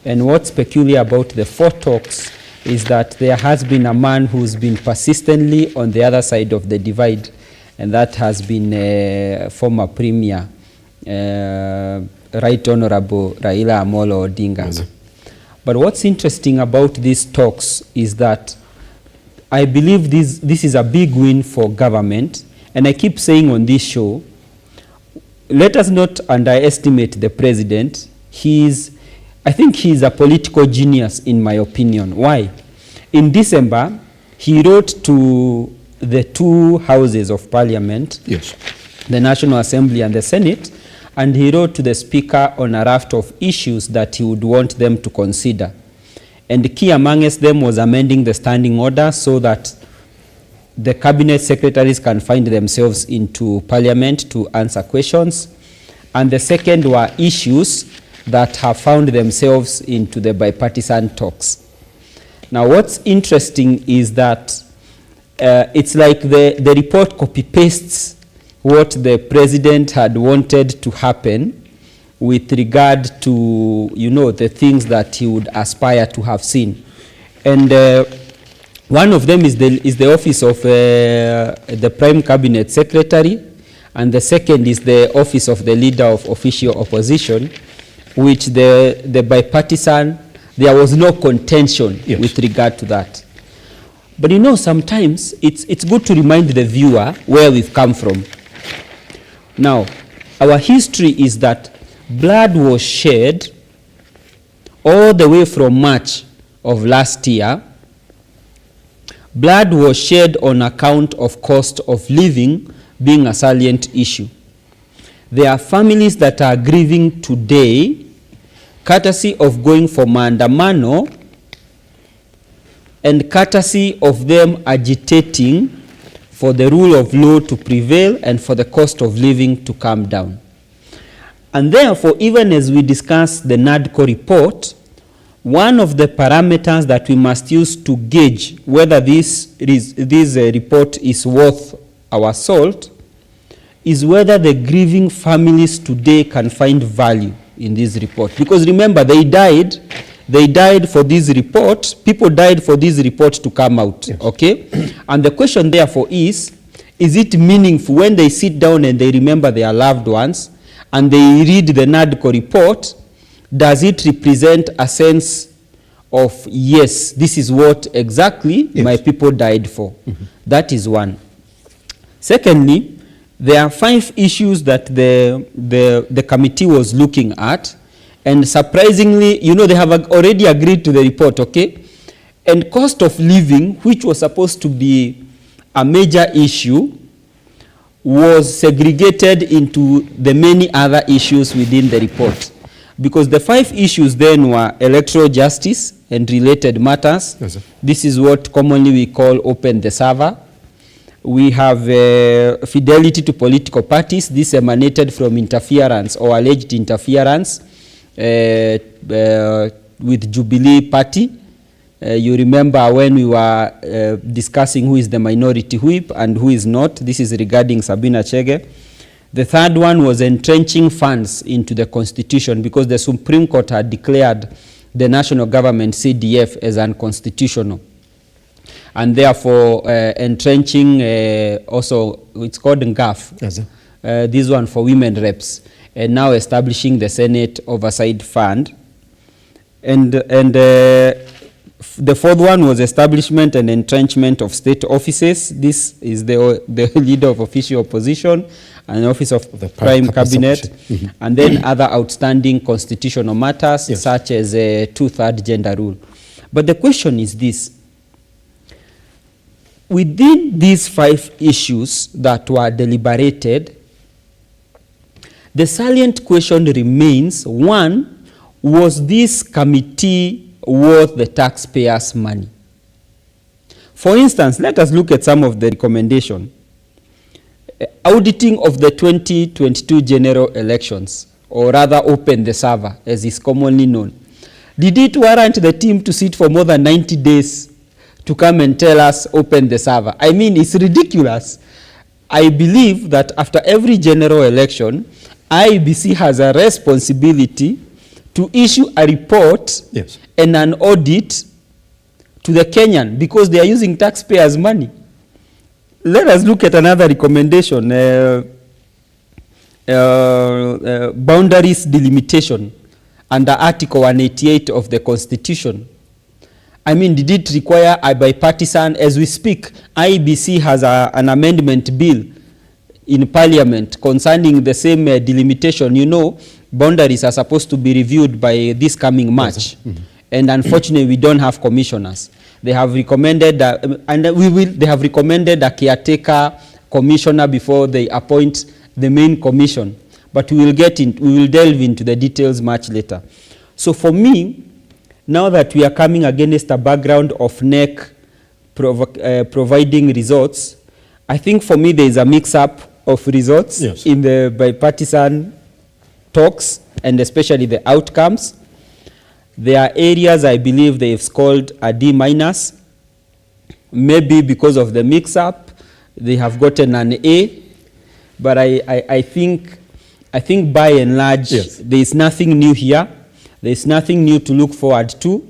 Speaker 13: And what's peculiar about the 4 talks is that there has been a man who's been persistently on the other side of the divide, and that has been former Premier, Right Honorable Raila Amolo Odinga. But what's interesting about these talks is that I believe this is a big win for government, and I keep saying on this show, let us not underestimate the President. I think he's a political genius, in my opinion. Why? In December, he wrote to the 2 houses of Parliament, the National Assembly and the Senate, and he wrote to the Speaker on a raft of issues that he would want them to consider. And key amongst them was amending the standing order so that the cabinet secretaries can find themselves into Parliament to answer questions. And the second were issues that have found themselves into the bipartisan talks. Now, what's interesting is that it's like the report copy-pastes what the President had wanted to happen with regard to, you know, the things that he would aspire to have seen. And one of them is the office of the Prime Cabinet Secretary, and the second is the office of the Leader of Official Opposition, which the bipartisan There was no contention with regard to that. But you know, sometimes it's good to remind the viewer where we've come from. Now, our history is that blood was shed all the way from March of last year. Blood was shed on account of cost of living being a salient issue. There are families that are grieving today, courtesy of going for maandamano and courtesy of them agitating for the rule of law to prevail and for the cost of living to come down. And therefore, even as we discuss the NADCO report, one of the parameters that we must use to gauge whether this report is worth our salt is whether the grieving families today can find value in this report. Because remember, they died for this report, people died for this report to come out, okay? And the question therefore is it meaningful when they sit down and they remember their loved ones and they read the NADCO report? Does it represent a sense of, yes, this is what exactly my people died for? That is one. Secondly, there are 5 issues that the committee was looking at, and surprisingly, you know, they have already agreed to the report, okay? And cost of living, which was supposed to be a major issue, was segregated into the many other issues within the report. Because the 5 issues then were electoral justice and related matters.
Speaker 1: Yes, sir.
Speaker 13: This is what commonly we call open the server. We have fidelity to political parties. This emanated from interference or alleged interference with Jubilee Party. You remember when we were discussing who is the minority whip and who is not. This is regarding Sabina Chege. The third one was entrenching funds into the constitution because the Supreme Court had declared the national government CDF as unconstitutional. And therefore entrenching also, it's called NGAF.
Speaker 1: Yes, sir.
Speaker 13: This one for women reps. And now establishing the Senate Oversight Fund. And the fourth one was establishment and entrenchment of state offices. This is the leader of official opposition and the office of the prime cabinet. And then other outstanding constitutional matters, such as a 2/3 gender rule. But the question is this. Within these 5 issues that were deliberated, the salient question remains, one, was this committee worth the taxpayers' money? For instance, let us look at some of the recommendations. Auditing of the 2022 general elections, or rather open the server, as is commonly known. Did it warrant the team to sit for more than 90 days to come and tell us open the server? I mean, it's ridiculous. I believe that after every general election, IEBC has a responsibility to issue a report and an audit to the Kenyan because they are using taxpayers' money. Let us look at another recommendation, boundaries delimitation under Article 188 of the Constitution. I mean, did it require a bipartisan? As we speak, IEBC has an amendment bill in Parliament concerning the same delimitation. You know, boundaries are supposed to be reviewed by this coming March. And unfortunately, we don't have commissioners. They have recommended, they have recommended a caretaker commissioner before they appoint the main commission. But we will delve into the details much later. So for me, now that we are coming against a background of NEC providing results, I think for me there is a mix-up of results in the bipartisan talks and especially the outcomes. There are areas I believe they've scored a D-. Maybe because of the mix-up, they have gotten an A. But I think by and large, there is nothing new here. There is nothing new to look forward to.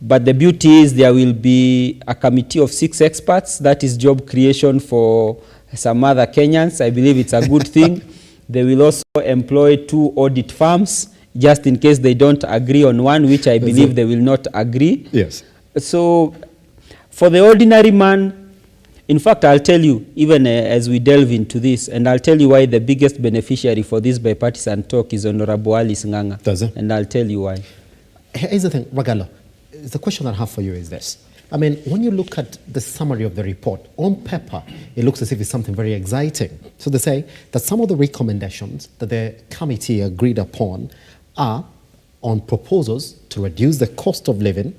Speaker 13: But the beauty is there will be a committee of 6 experts. That is job creation for some other Kenyans. I believe it's a good thing. They will also employ 2 audit firms just in case they don't agree on one, which I believe they will not agree.
Speaker 4: Yes.
Speaker 13: So for the ordinary man, in fact, I'll tell you, even as we delve into this, and I'll tell you why the biggest beneficiary for this bipartisan talk is Honorable Alice Ng'ang'a.
Speaker 4: Does it?
Speaker 13: And I'll tell you why.
Speaker 4: Here's the thing, Ragalo. The question I have for you is this. I mean, when you look at the summary of the report, on paper, it looks as if it's something very exciting. So they say that some of the recommendations that the committee agreed upon are on proposals to reduce the cost of living,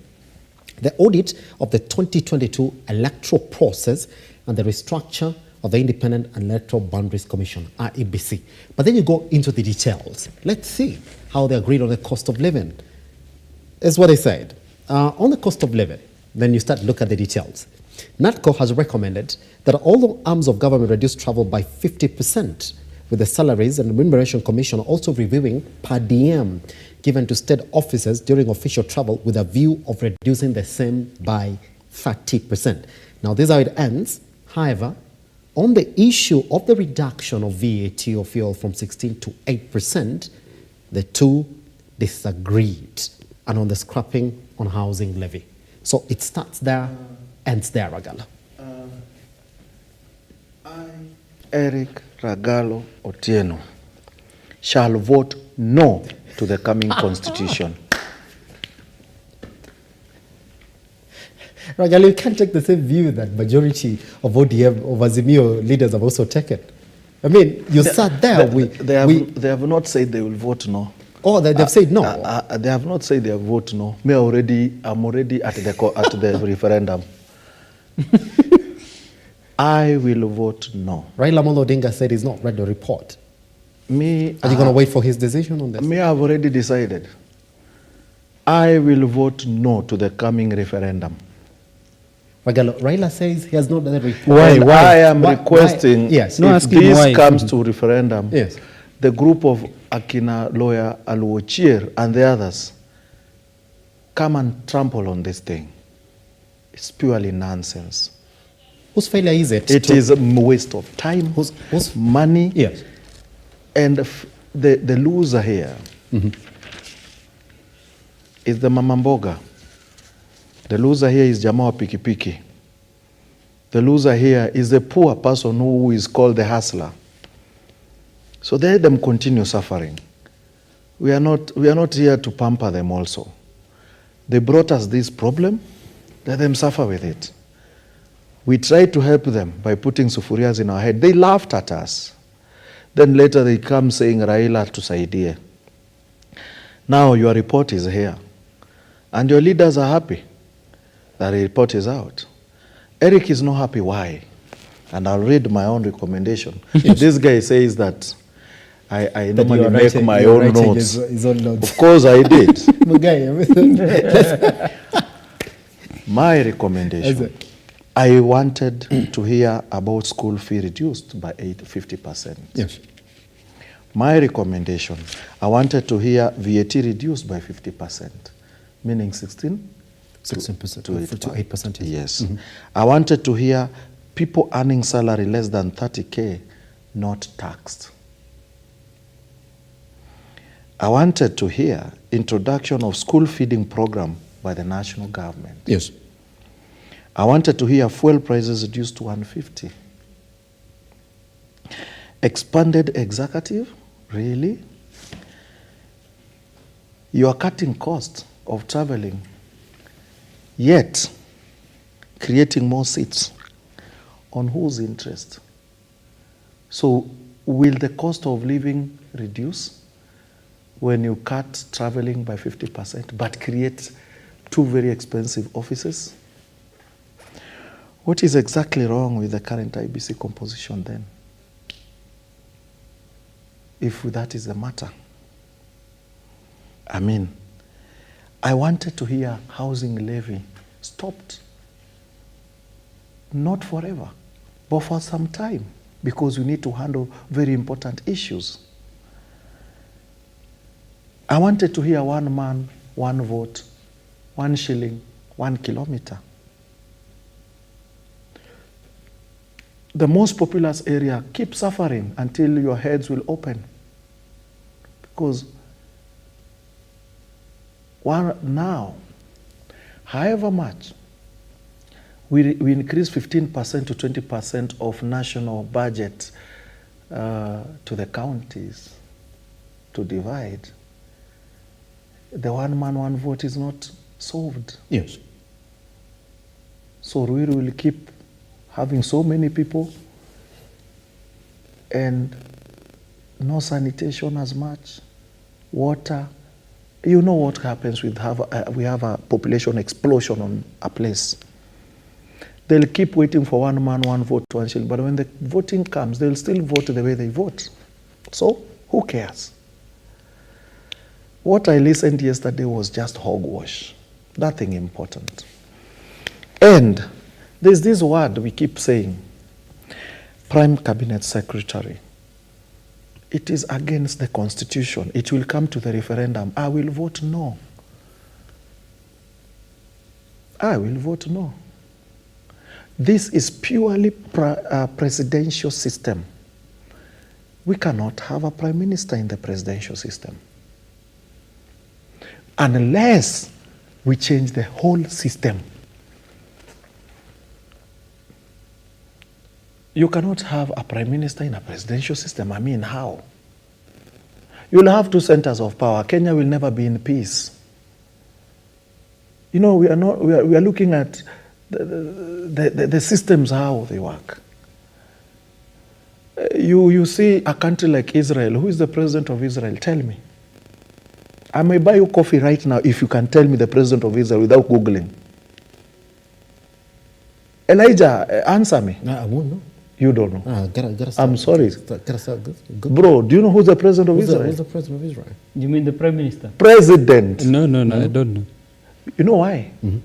Speaker 4: the audit of the 2022 electoral process, and the restructure of the Independent Electoral Boundaries Commission, IEBC. But then you go into the details. Let's see how they agreed on the cost of living. Is what they said. On the cost of living, then you start to look at the details. NATCO has recommended that all the arms of government reduce travel by 50%, with the Salaries and Remuneration Commission also reviewing per diem given to state officers during official travel with a view of reducing the same by 30%. Now, this is how it ends. However, on the issue of the reduction of VAT of fuel from 16 to 8%, the two disagreed. And on the scrapping on housing levy. So it starts there, ends there, Ragalo.
Speaker 2: I, Eric Ragalo Otieno, shall vote no to the coming constitution.
Speaker 4: Ragalo, you can't take the same view that majority of ODM, of azimio leaders have also taken. I mean, you sat there.
Speaker 2: They have not said they will vote no.
Speaker 4: Oh, they've said no.
Speaker 2: They have not said they have voted no. I'm already at the referendum. I will vote no.
Speaker 4: Raila Amolo Odinga said he's not read the report.
Speaker 2: Are
Speaker 4: you going to wait for his decision on this?
Speaker 2: I've already decided. I will vote no to the coming referendum.
Speaker 4: Raila says he has not done the report.
Speaker 2: Why? I am requesting,
Speaker 4: yes.
Speaker 2: If this comes to referendum,
Speaker 4: yes,
Speaker 2: the group of Akina lawyer Aluochier and the others come and trample on this thing. It's purely nonsense.
Speaker 4: Whose failure is it?
Speaker 2: It is a waste of time, money,
Speaker 4: yes,
Speaker 2: and the loser here is the Mamamboga. The loser here is Jamaa wa Pikipiki. The loser here is the poor person who is called the hustler. So they let them continue suffering. We are not here to pamper them also. They brought us this problem, let them suffer with it. We tried to help them by putting sufurias in our head. They laughed at us. Then later they come saying, Raila tusaidie. Now your report is here. And your leaders are happy that the report is out. Eric is not happy. Why? And I'll read my own recommendation. This guy says that I normally make my own notes.
Speaker 4: His own notes.
Speaker 2: Of course I did. My recommendation, I wanted to hear about school fee reduced by 50%.
Speaker 4: Yes.
Speaker 2: My recommendation, I wanted to hear VAT reduced by 50%, meaning 16% to
Speaker 4: 8%.
Speaker 2: Yes. I wanted to hear people earning salary less than 30K not taxed. I wanted to hear introduction of school feeding program by the national government.
Speaker 4: Yes.
Speaker 2: I wanted to hear fuel prices reduced to 150. Expanded executive, really? You are cutting costs of traveling, yet creating more seats. On whose interest? So will the cost of living reduce when you cut traveling by 50%, but create two very expensive offices? What is exactly wrong with the current IBC composition then? If that is the matter. I mean, I wanted to hear housing levy stopped. Not forever, but for some time, because we need to handle very important issues. I wanted to hear 1 man, 1 vote, 1 shilling, 1 kilometer. The most populous area keep suffering until your heads will open. Because Now, however much, we increase 15% to 20% of national budget to the counties to divide. The one man, one vote is not solved.
Speaker 4: Yes.
Speaker 2: So we will keep having so many people and no sanitation as much, water. You know what happens with we have a population explosion on a place. They'll keep waiting for one man, one vote, one shilling. But when the voting comes, they'll still vote the way they vote. So who cares? What I listened yesterday was just hogwash, nothing important. And there's this word we keep saying, Prime Cabinet Secretary. It is against the Constitution. It will come to the referendum. I will vote no. I will vote no. This is purely presidential system. We cannot have a prime minister in the presidential system unless we change the whole system. You cannot have a prime minister in a presidential system. I mean, how? You'll have two centers of power. Kenya will never be in peace. You know, we are looking at the systems, how they work. You see a country like Israel. Who is the president of Israel? Tell me. I may buy you coffee right now if you can tell me the president of Israel without Googling. Elijah, answer me.
Speaker 4: No, I won't know.
Speaker 2: You don't know. I'm sorry.
Speaker 4: Good.
Speaker 2: Bro, do you know who's the president of Israel?
Speaker 4: Who's the president of Israel?
Speaker 13: You mean the prime minister?
Speaker 2: President.
Speaker 13: No, I don't know.
Speaker 2: You know why? Mm-hmm.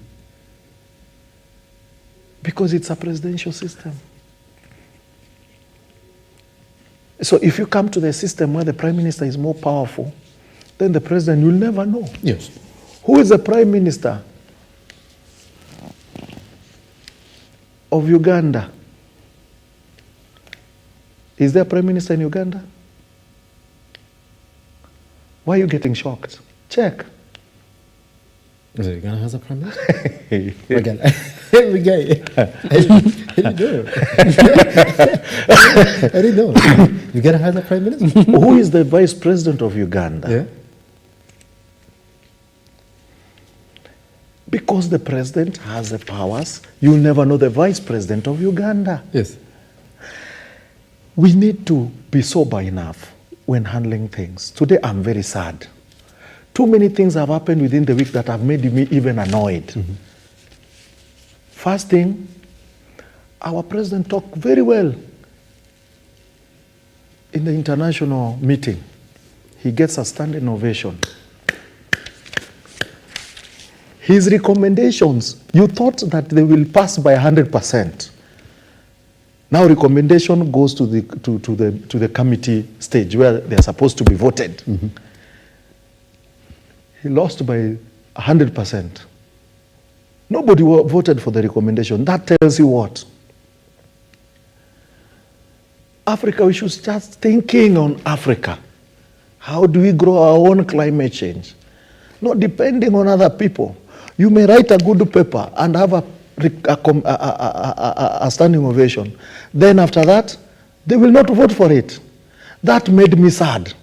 Speaker 2: Because it's a presidential system. So if you come to the system where the prime minister is more powerful, then the president will never know.
Speaker 4: Yes.
Speaker 2: Who is the prime minister of Uganda? Is there a prime minister in Uganda? Why are you getting shocked? Check.
Speaker 4: Is it Uganda has a prime minister? Again. Here we go. I didn't know. Uganda has a prime minister?
Speaker 2: Who is the vice president of Uganda?
Speaker 4: Yeah.
Speaker 2: Because the president has the powers, you'll never know the vice president of Uganda.
Speaker 4: Yes.
Speaker 2: We need to be sober enough when handling things. Today, I'm very sad. Too many things have happened within the week that have made me even annoyed. Mm-hmm. First thing, our president talked very well in the international meeting. He gets a standing ovation. His recommendations, you thought that they will pass by 100%. Now recommendation goes to the committee stage where they are supposed to be voted. Mm-hmm. He lost by 100%. Nobody voted for the recommendation. That tells you what? Africa, we should start thinking on Africa. How do we grow our own climate change? Not depending on other people. You may write a good paper and have a standing ovation. Then after that, they will not vote for it. That made me sad.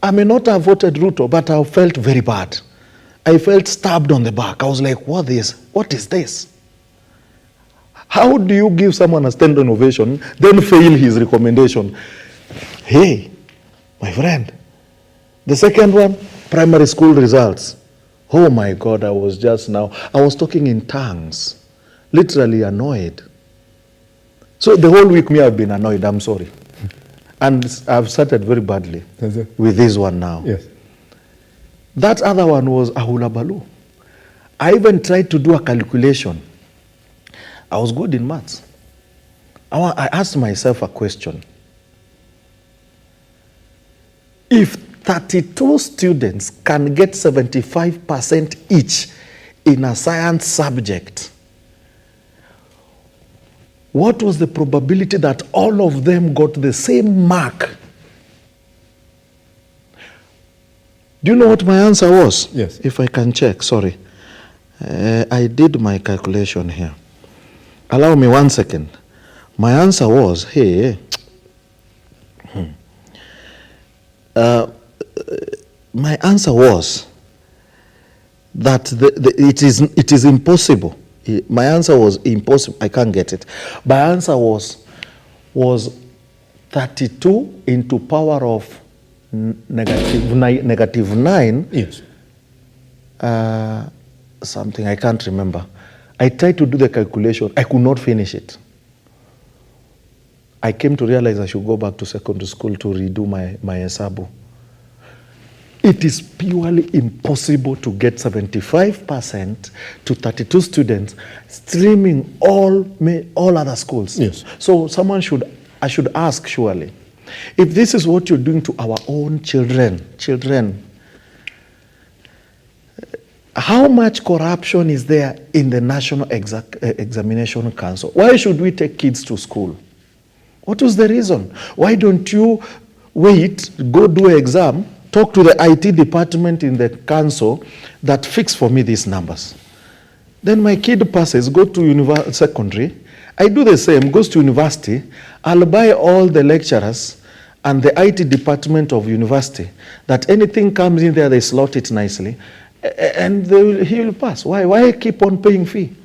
Speaker 2: I may not have voted RUTO, but I felt very bad. I felt stabbed on the back. I was like, what is this? How do you give someone a standing ovation, then fail his recommendation? Hey, my friend. The second one, primary school results. Oh my God, I was talking in tongues, literally annoyed. So the whole week I've been annoyed, I'm sorry. And I've started very badly with this one now.
Speaker 4: Yes.
Speaker 2: That other one was Ahulabalu. I even tried to do a calculation. I was good in maths. I asked myself a question. If 32 students can get 75% each in a science subject, what was the probability that all of them got the same mark? Do you know what my answer was?
Speaker 4: Yes.
Speaker 2: If I can check, sorry. I did my calculation here. Allow me 1 second. My answer was, hey, my answer was that it is impossible. My answer was impossible. I can't get it. My answer was 32 into power of negative 9.
Speaker 4: Yes.
Speaker 2: Something I can't remember. I tried to do the calculation. I could not finish it. I came to realize I should go back to secondary school to redo my hesabu. It is purely impossible to get 75% to 32 students streaming all other schools.
Speaker 4: Yes.
Speaker 2: So I should ask surely, if this is what you're doing to our own children, how much corruption is there in the National Examination Council? Why should we take kids to school? What is the reason? Why don't you wait, go do an exam, talk to the IT department in the council that fix for me these numbers? Then my kid passes, go to secondary. I do the same, goes to university. I'll buy all the lecturers and the IT department of university that anything comes in there, they slot it nicely, and he will pass. Why keep on paying fee?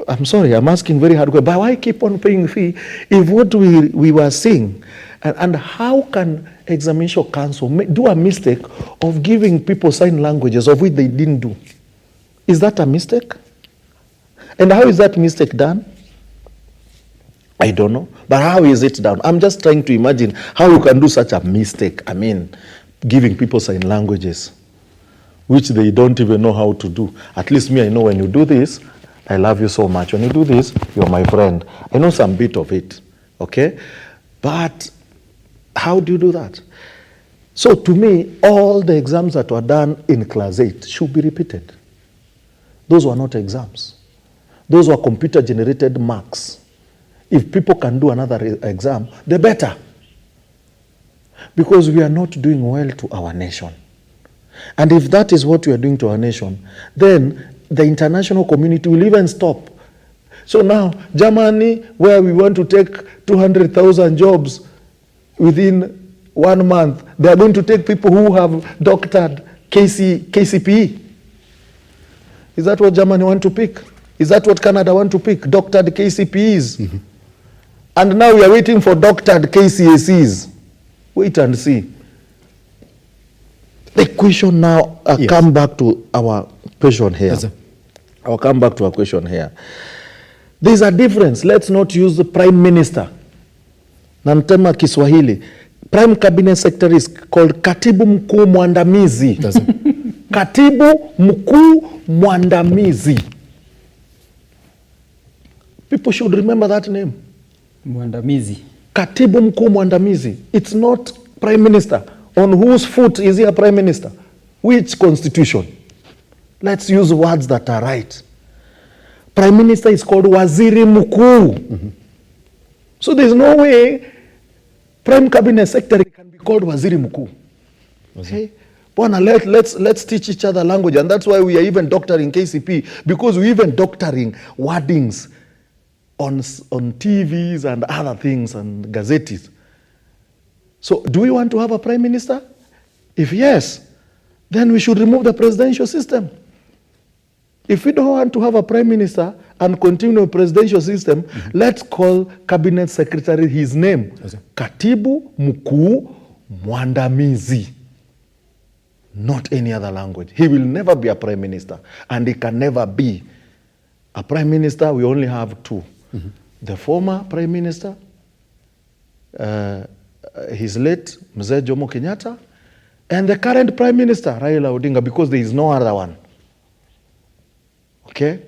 Speaker 2: I'm sorry, I'm asking very hard question, but why keep on paying fee if what we were seeing, and how can Examination Council do a mistake of giving people sign languages of which they didn't do? Is that a mistake? And how is that mistake done? I don't know, but how is it done? I'm just trying to imagine how you can do such a mistake. I mean, giving people sign languages, which they don't even know how to do. At least me, I know when you do this, I love you so much. When you do this, you're my friend. I know some bit of it, okay? But how do you do that? So to me, all the exams that were done in class 8 should be repeated. Those were not exams. Those were computer-generated marks. If people can do another exam, the better. Because we are not doing well to our nation. And if that is what we are doing to our nation, then the international community will even stop. So now, Germany, where we want to take 200,000 jobs within 1 month, they are going to take people who have doctored KCPE. Is that what Germany want to pick? Is that what Canada want to pick? Doctored KCPEs. Mm-hmm. And now we are waiting for doctored KCACs. Wait and see. The question now,
Speaker 4: Yes.
Speaker 2: come back to our question here.
Speaker 4: Yes,
Speaker 2: I'll come back to our question here. There's a difference. Let's not use the prime minister. Nantema Kiswahili. Prime cabinet secretary is called katibu mkuu mwandamizi. Katibu mkuu mwandamizi. People should remember that name.
Speaker 13: Mwandamizi.
Speaker 2: Katibu mkuu mwandamizi. It's not prime minister. On whose foot is he a prime minister? Which constitution? Let's use words that are right. Prime minister is called waziri mkuu. Mm-hmm. So there's no way prime cabinet secretary can be called waziri mkuu. Okay? Bwana, let's teach each other language, and that's why we are even doctoring KCP, because we're even doctoring wordings on TVs and other things and gazettes. So do we want to have a prime minister? If yes, then we should remove the presidential system. If we don't want to have a prime minister and continue a presidential system, mm-hmm. let's call cabinet secretary his name. Yes, Katibu mkuu mwandamizi. Not any other language. He will never be a prime minister, and he can never be. A prime minister, we only have two. Mm-hmm. The former prime minister, his late Mzee Jomo Kenyatta, and the current prime minister, Raila Odinga, because there is no other one. Okay?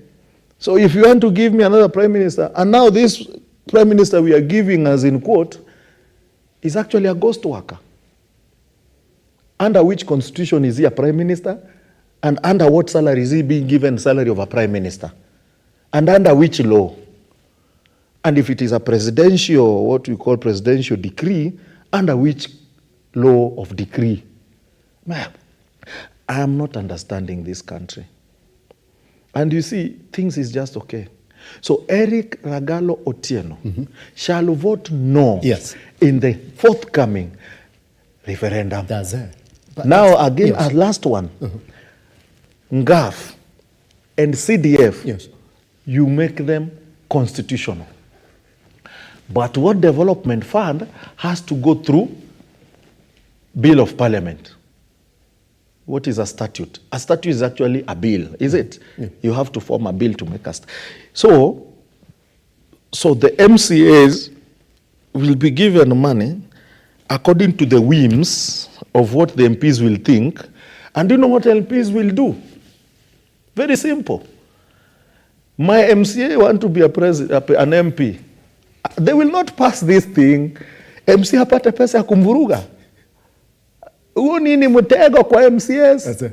Speaker 2: So if you want to give me another prime minister, and now this prime minister we are giving as in quote, is actually a ghost worker. Under which constitution is he a prime minister? And under what salary is he being given salary of a prime minister? And under which law? And if it is a presidential, what we call presidential decree, under which law of decree. Man, I am not understanding this country. And you see, things is just okay. So Eric Ragalo Otieno shall vote no in the forthcoming referendum.
Speaker 4: That's it. But
Speaker 2: now again, our last one, NGAF and CDF, you make them constitutional. But what development fund has to go through Bill of Parliament. What is a statute? A statute is actually a bill, is it? You have to form a bill to make a so the MCAs will be given money according to the whims of what the MPs will think. And you know what MPs will do? Very simple. My MCA want to be an MP. They will not pass this thing. MC hapate pesa ya kumvuruga. Huo nini mtego kwa MCAs?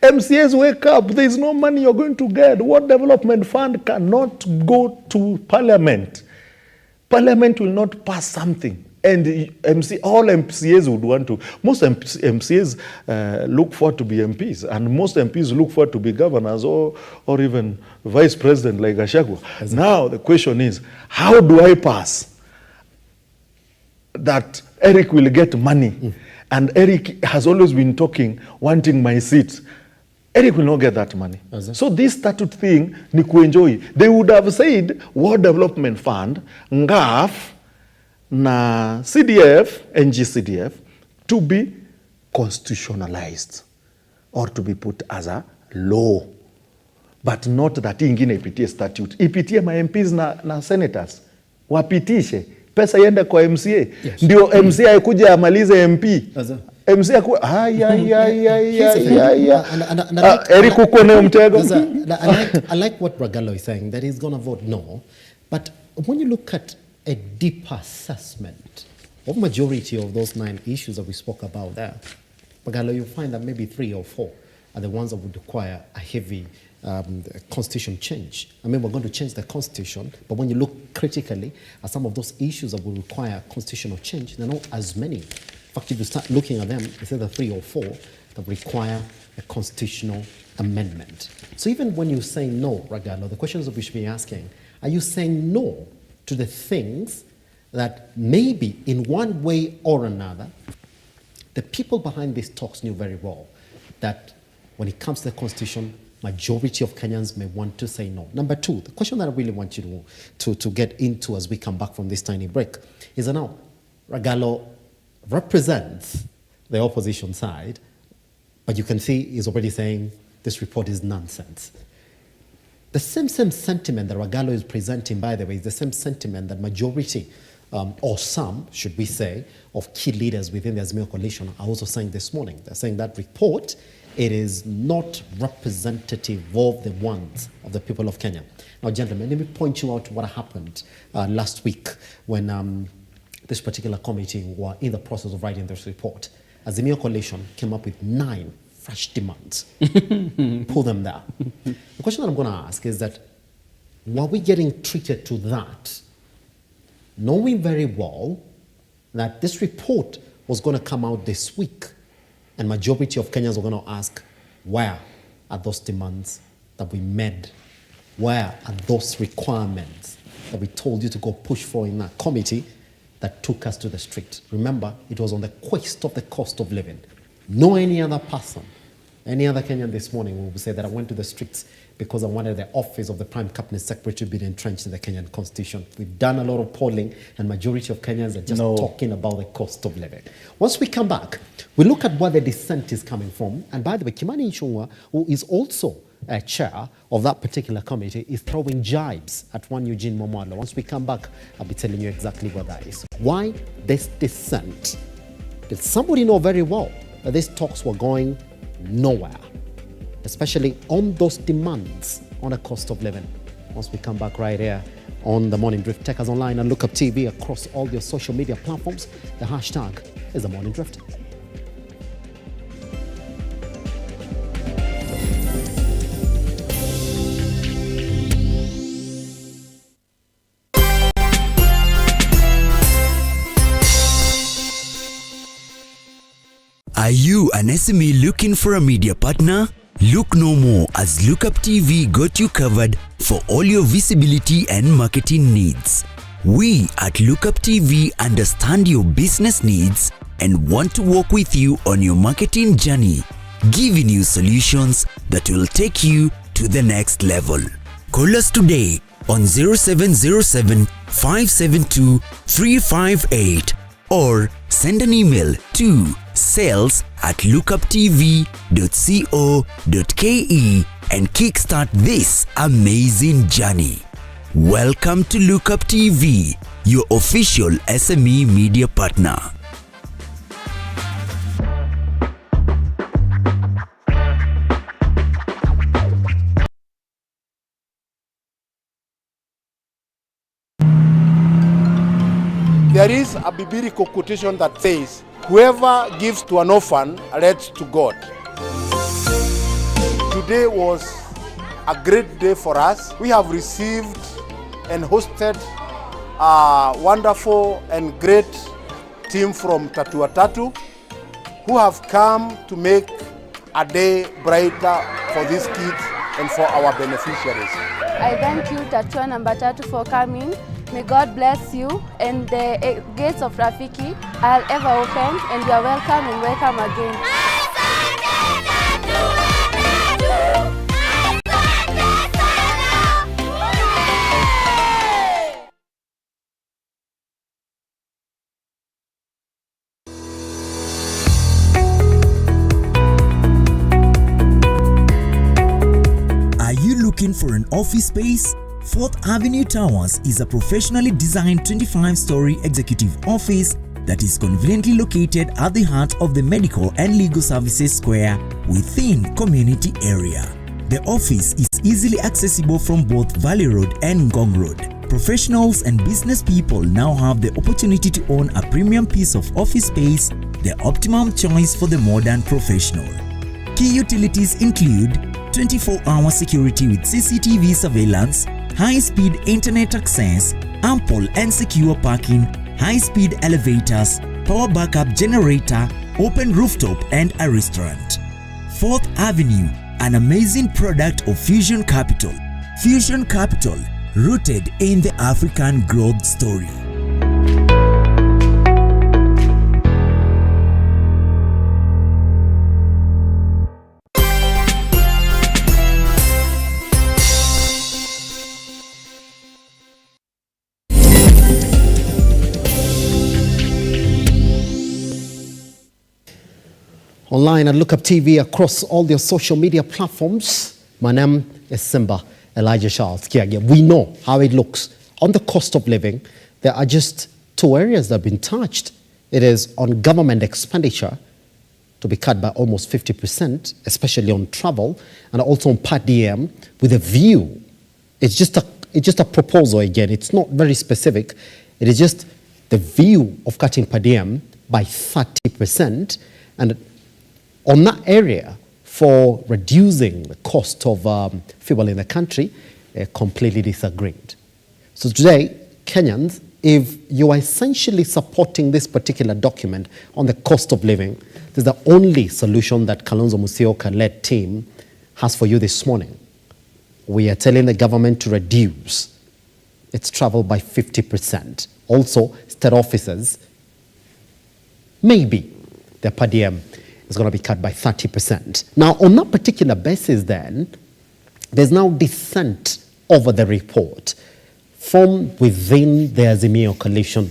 Speaker 2: MCAs wake up. There is no money you're going to get. What development fund cannot go to Parliament? Parliament will not pass something. And all MCAs would want to. Most MCAs look forward to be MPs, and most MPs look forward to be governors or even vice president like Gachagua. Now the question is, how do I pass that Eric will get money? And Eric has always been talking, wanting my seat. Eric will not get that money. So this statute thing, ni kuenjoy. They would have said, World Development Fund, NGAF, na CDF, NGCDF, to be constitutionalized or to be put as a law. But not that ingine ipitie statute. Ipitie ma MPs na senators. Wapitishe. Pesa iende kwa MCA. Ndio MCA kuja amalize MP. MCA ku Eric uko na mtego.
Speaker 4: I like what Ragalo is saying, that he's going to vote no. But when you look at a deeper assessment of majority of those 9 issues that we spoke about there, Ragalo, you'll find that maybe 3 or 4 are the ones that would require a heavy constitution change. I mean, we're going to change the constitution, but when you look critically at some of those issues that will require constitutional change, they're not as many. In fact, if you start looking at them, it's either 3 or 4 that require a constitutional amendment. So even when you say no, Ragalo, the questions that we should be asking, are you saying no to the things that maybe in one way or another, the people behind these talks knew very well that when it comes to the constitution, majority of Kenyans may want to say no. Number 2, the question that I really want you to get into as we come back from this tiny break is that now Ragalo represents the opposition side, but you can see he's already saying this report is nonsense. The same sentiment that Ragalo is presenting, by the way, is the same sentiment that majority, or some, should we say, of key leaders within the Azimio coalition are also saying this morning. They're saying that report, it is not representative of the wants of the people of Kenya. Now, gentlemen, let me point you out what happened last week when this particular committee were in the process of writing this report. Azimio coalition came up with 9 fresh demands. Pull them there. The question that I'm going to ask is that, were we getting treated to that, knowing very well that this report was going to come out this week, and majority of Kenyans were going to ask, where are those demands that we made? Where are those requirements that we told you to go push for in that committee that took us to the street? Remember, it was on the quest of the cost of living. No any other person, any other Kenyan this morning will say that I went to the streets because I wanted the office of the Prime Cabinet Secretary to be entrenched in the Kenyan Constitution. We've done a lot of polling, and majority of Kenyans are just talking about the cost of living. Once we come back, we look at where the dissent is coming from. And by the way, Kimani Ichung'wah, who is also a chair of that particular committee, is throwing jibes at one Eugene Wamalwa. Once we come back, I'll be telling you exactly what that is. Why this dissent? Did somebody know very well that these talks were going nowhere, especially on those demands on the cost of living? Once we come back right here on The Morning Drift. Take us online and Lookuptv across all your social media platforms. The hashtag is The Morning Drift.
Speaker 16: an SME looking for a media partner? Look no more, as Lookuptv got you covered for all your visibility and marketing needs. We at Lookuptv understand your business needs and want to work with you on your marketing journey, giving you solutions that will take you to the next level. Call us today on 0707 572 358 or send an email to sales@lookuptv.co.ke and kickstart this amazing journey. Welcome to Lookuptv, your official SME media partner.
Speaker 14: There is a biblical quotation that says, whoever gives to an orphan lends to God. Today was a great day for us. We have received and hosted a wonderful and great team from Tatua Tatu who have come to make a day brighter for these kids and for our beneficiaries.
Speaker 15: I thank you, Tatua number 3, for coming. May God bless you, and the gates of Rafiki are ever open, and you are welcome and welcome again.
Speaker 16: Are you looking for an office space? 4th Avenue Towers is a professionally designed 25-story executive office that is conveniently located at the heart of the Medical and Legal Services Square within community area. The office is easily accessible from both Valley Road and Ngong Road. Professionals and business people now have the opportunity to own a premium piece of office space, the optimum choice for the modern professional. Key utilities include 24-hour security with CCTV surveillance, high-speed internet access, ample and secure parking, high-speed elevators, power backup generator, open rooftop, and a restaurant. 4th Avenue, an amazing product of Fusion Capital. Fusion Capital, rooted in the African growth story.
Speaker 4: Online at Lookuptv across all their social media platforms. My name is Simba Kiage. We know how it looks. On the cost of living, there are just 2 areas that have been touched. It is on government expenditure to be cut by almost 50%, especially on travel, and also on per diem with a view. It's just a proposal again. It's not very specific. It is just the view of cutting per diem by 30%. And on that area, for reducing the cost of fuel in the country, completely disagreed. So today, Kenyans, if you are essentially supporting this particular document on the cost of living, this is the only solution that Kalonzo Musyoka-led team has for you this morning. We are telling the government to reduce its travel by 50%. Also, state officers, maybe their per diem is going to be cut by 30%. Now, on that particular basis then, there's now dissent over the report from within the Azimio coalition.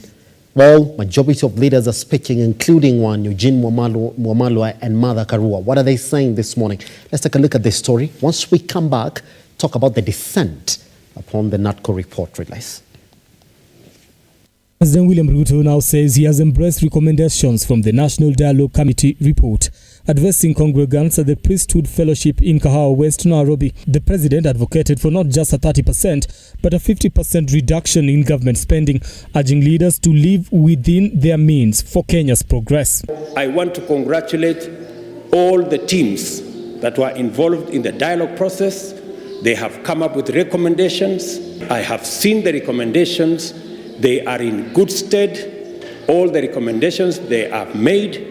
Speaker 4: Well, majority of leaders are speaking, including one, Eugene Wamalwa and Martha Karua. What are they saying this morning? Let's take a look at this story. Once we come back, talk about the dissent upon the NATCO report release.
Speaker 11: President William RUTO now says he has embraced recommendations from the National Dialogue Committee report. Addressing congregants at the Priesthood Fellowship in Kahawa, West Nairobi, the president advocated for not just a 30% but a 50% reduction in government spending, urging leaders to live within their means for Kenya's progress.
Speaker 17: I want to congratulate all the teams that were involved in the dialogue process. They have come up with recommendations. I have seen the recommendations. They are in good stead. All the recommendations they have made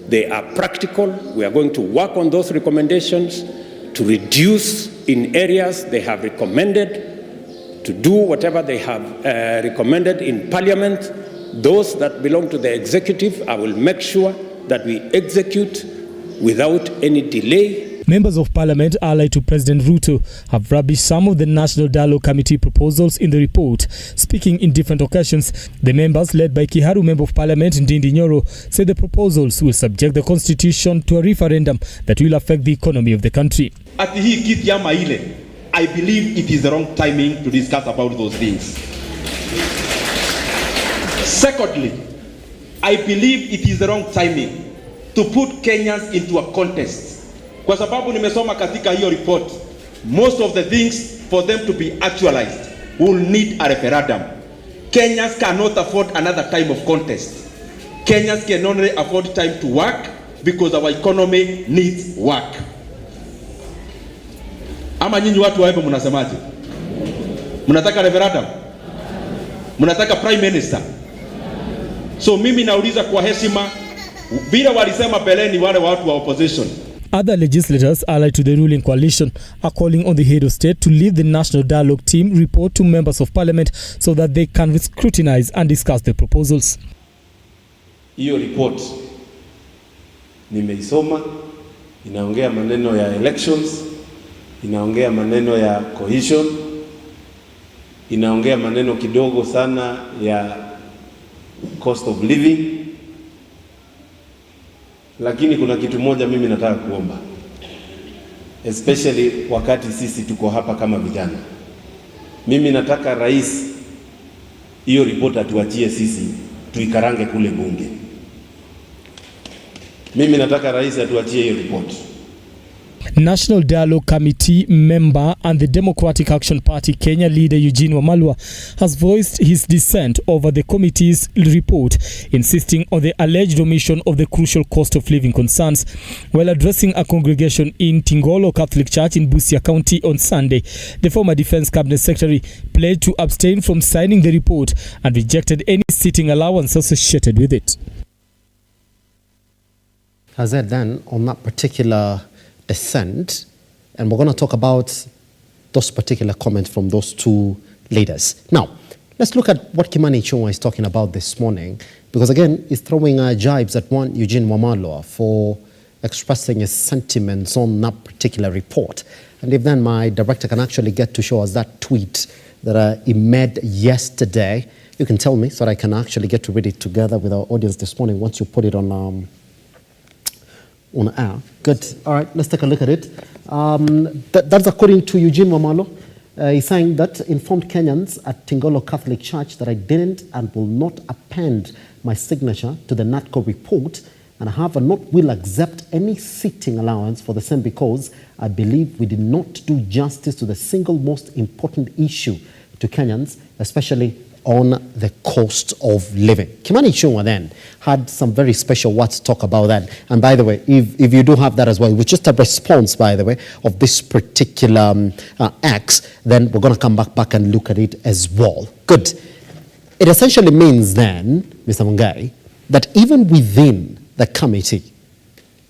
Speaker 17: They are practical. We are going to work on those recommendations to reduce in areas they have recommended, to do whatever they have recommended in Parliament. Those that belong to the executive, I will make sure that we execute without any delay.
Speaker 11: Members of Parliament allied to President Ruto have rubbished some of the National Dialogue Committee proposals in the report. Speaking in different occasions, the members, led by Kiharu Member of Parliament Ndindi Nyoro, said the proposals will subject the constitution to a referendum that will affect the economy of the country.
Speaker 18: Ati hii kiti ama ile, I believe it is the wrong timing to discuss about those things. Secondly, I believe it is the wrong timing to put Kenyans into a contest. Kwa sababu nimesoma katika hiyo report, most of the things for them to be actualized will need a referendum. Kenyans cannot afford another time of contest. Kenyans can only afford time to work because our economy needs work. Ama nyinyi watu wa hapa mnasemaje? Mnataka referendum? Mnataka prime minister? So mimi nauliza kwa heshima, bila walisema beleni wale watu wa opposition.
Speaker 11: Other legislators allied to the ruling coalition are calling on the head of state to leave the National Dialogue team report to members of Parliament so that they can scrutinize and discuss the proposals.
Speaker 18: Hiyo report nimeisoma, inaongea maneno ya elections, inaongea maneno ya cohesion, inaongea maneno kidogo sana ya cost of living. Lakini kuna kitu moja mimi nataka kuomba, especially wakati sisi tuko hapa kama vijana. Mimi nataka rais hiyo report atuachie sisi tuikarange kule bunge. Mimi nataka rais atuachie hiyo report.
Speaker 11: National Dialogue Committee member and the Democratic Action Party Kenya leader Eugene Wamalwa has voiced his dissent over the committee's report, insisting on the alleged omission of the crucial cost of living concerns. While addressing a congregation in Tingolo Catholic Church in Busia County on Sunday, the former Defense Cabinet Secretary pledged to abstain from signing the report and rejected any seating allowance associated with it.
Speaker 4: As said then, on that particular dissent, and we're going to talk about those particular comments from those two leaders. Now, let's look at what Kimani Ichung'wah is talking about this morning, because again, he's throwing jibes at one Eugene Wamalwa for expressing his sentiments on that particular report. And if then my director can actually get to show us that tweet that he made yesterday, you can tell me so that I can actually get to read it together with our audience this morning once you put it on air. Good. All right, let's take a look at it. That's according to Eugene Wamalwa. He's saying that informed Kenyans at Tingolo Catholic Church that I didn't and will not append my signature to the NATCO report, and however not will accept any seating allowance for the same because I believe we did not do justice to the single most important issue to Kenyans, especially on the cost of living. Kimani Ichung'wah then had some very special words to talk about that. And by the way, if you do have that as well, which is just a response, by the way, of this particular acts, then we're going to come back and look at it as well. Good. It essentially means then, Mr. Mungai, that even within the committee,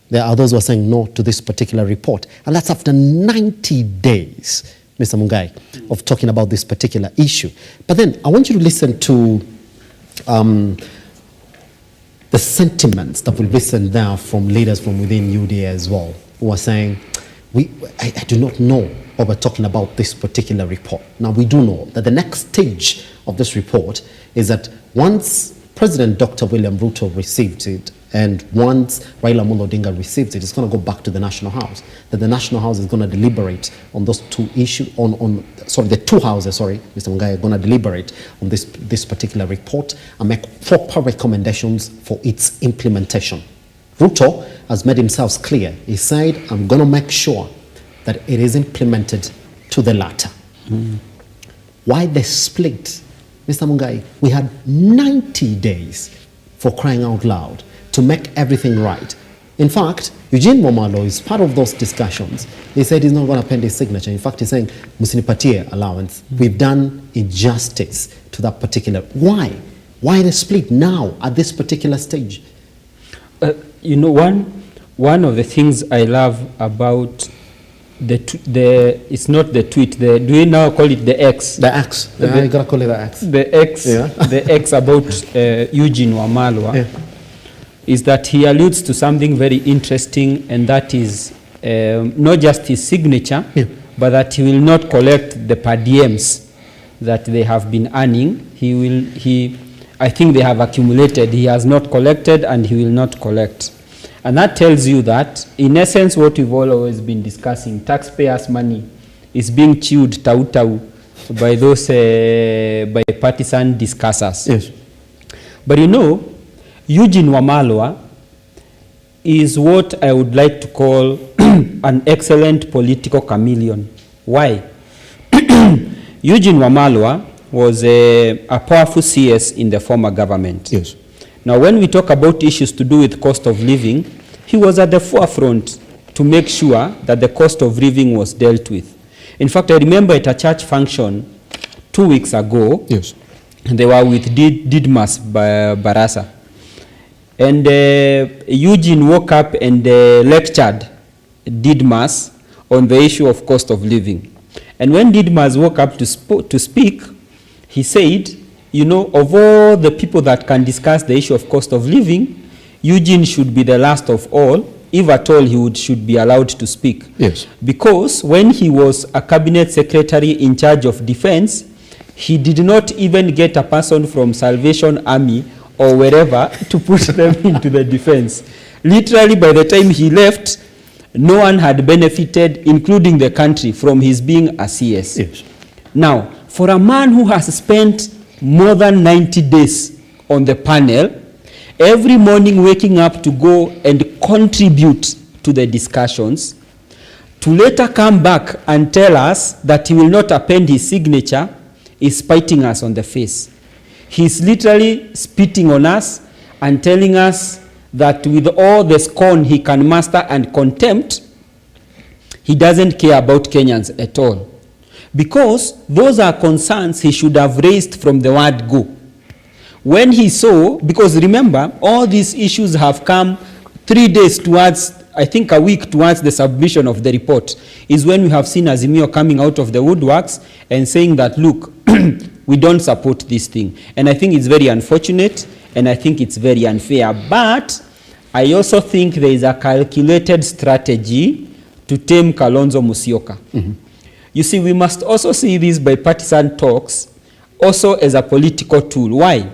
Speaker 4: there are those who are saying no to this particular report. And that's after 90 days, Mr. Mungai, of talking about this particular issue. But then I want you to listen to the sentiments that we listen there from leaders from within UDA as well, who are saying, I do not know what we're talking about this particular report. Now, we do know that the next stage of this report is that once President Dr. William Ruto received it, and once Raila Amolo Odinga receives it, it's going to go back to the National House. That the National House is going to deliberate on those two issues, the two houses, Mr. Mungai, are going to deliberate on this particular report and make proper recommendations for its implementation. Ruto has made himself clear. He said, I'm going to make sure that it is implemented to the latter. Why the split? Mr. Mungai, we had 90 days, for crying out loud, to make everything right. In fact, Eugene Wamalwa is part of those discussions. He said he's not going to append his signature. In fact, he's saying, Musinipatie allowance. We've done injustice to that particular. Why? Why the split now at this particular stage?
Speaker 13: you know, one of the things I love about it's not the tweet, do we now call it the X?
Speaker 4: The X. You gotta call it the X.
Speaker 13: The X, yeah. The X about Eugene Wamalwa, yeah, is that he alludes to something very interesting, and that is not just his signature, yeah, but that he will not collect the per diems that they have been earning. I think they have accumulated. He has not collected, and he will not collect. And that tells you that, in essence, what we've always been discussing, taxpayers' money is being chewed tau-tau by those by partisan discussers. Yes. But you know, Eugene Wamalwa is what I would like to call an excellent political chameleon. Why? Eugene Wamalwa was a powerful CS in the former government. Yes. Now, when we talk about issues to do with cost of living, he was at the forefront to make sure that the cost of living was dealt with. In fact, I remember at a church function 2 weeks ago, yes, they were with Didmas Barasa. And Eugene woke up and lectured Didmas on the issue of cost of living. And when Didmas woke up to speak, he said, you know, of all the people that can discuss the issue of cost of living, Eugene should be the last of all. If at all he should be allowed to speak. Yes. Because when he was a cabinet secretary in charge of defense, he did not even get a person from Salvation Army or wherever to put them into the defense. Literally, by the time he left, no one had benefited, including the country, from his being a CS. Yes. Now, for a man who has spent more than 90 days on the panel, every morning waking up to go and contribute to the discussions, to later come back and tell us that he will not append his signature, is spiting us on the face. He's literally spitting on us and telling us that with all the scorn he can muster and contempt, he doesn't care about Kenyans at all. Because those are concerns he should have raised from the word go. When he saw, because remember, all these issues have come 3 days towards, I think a week towards the submission of the report, is when we have seen Azimio coming out of the woodworks and saying that, look, we don't support this thing. And I think it's very unfortunate, and I think it's very unfair. But I also think there is a calculated strategy to tame Kalonzo Musyoka. Mm-hmm. You see, we must also see these bipartisan talks also as a political tool. Why?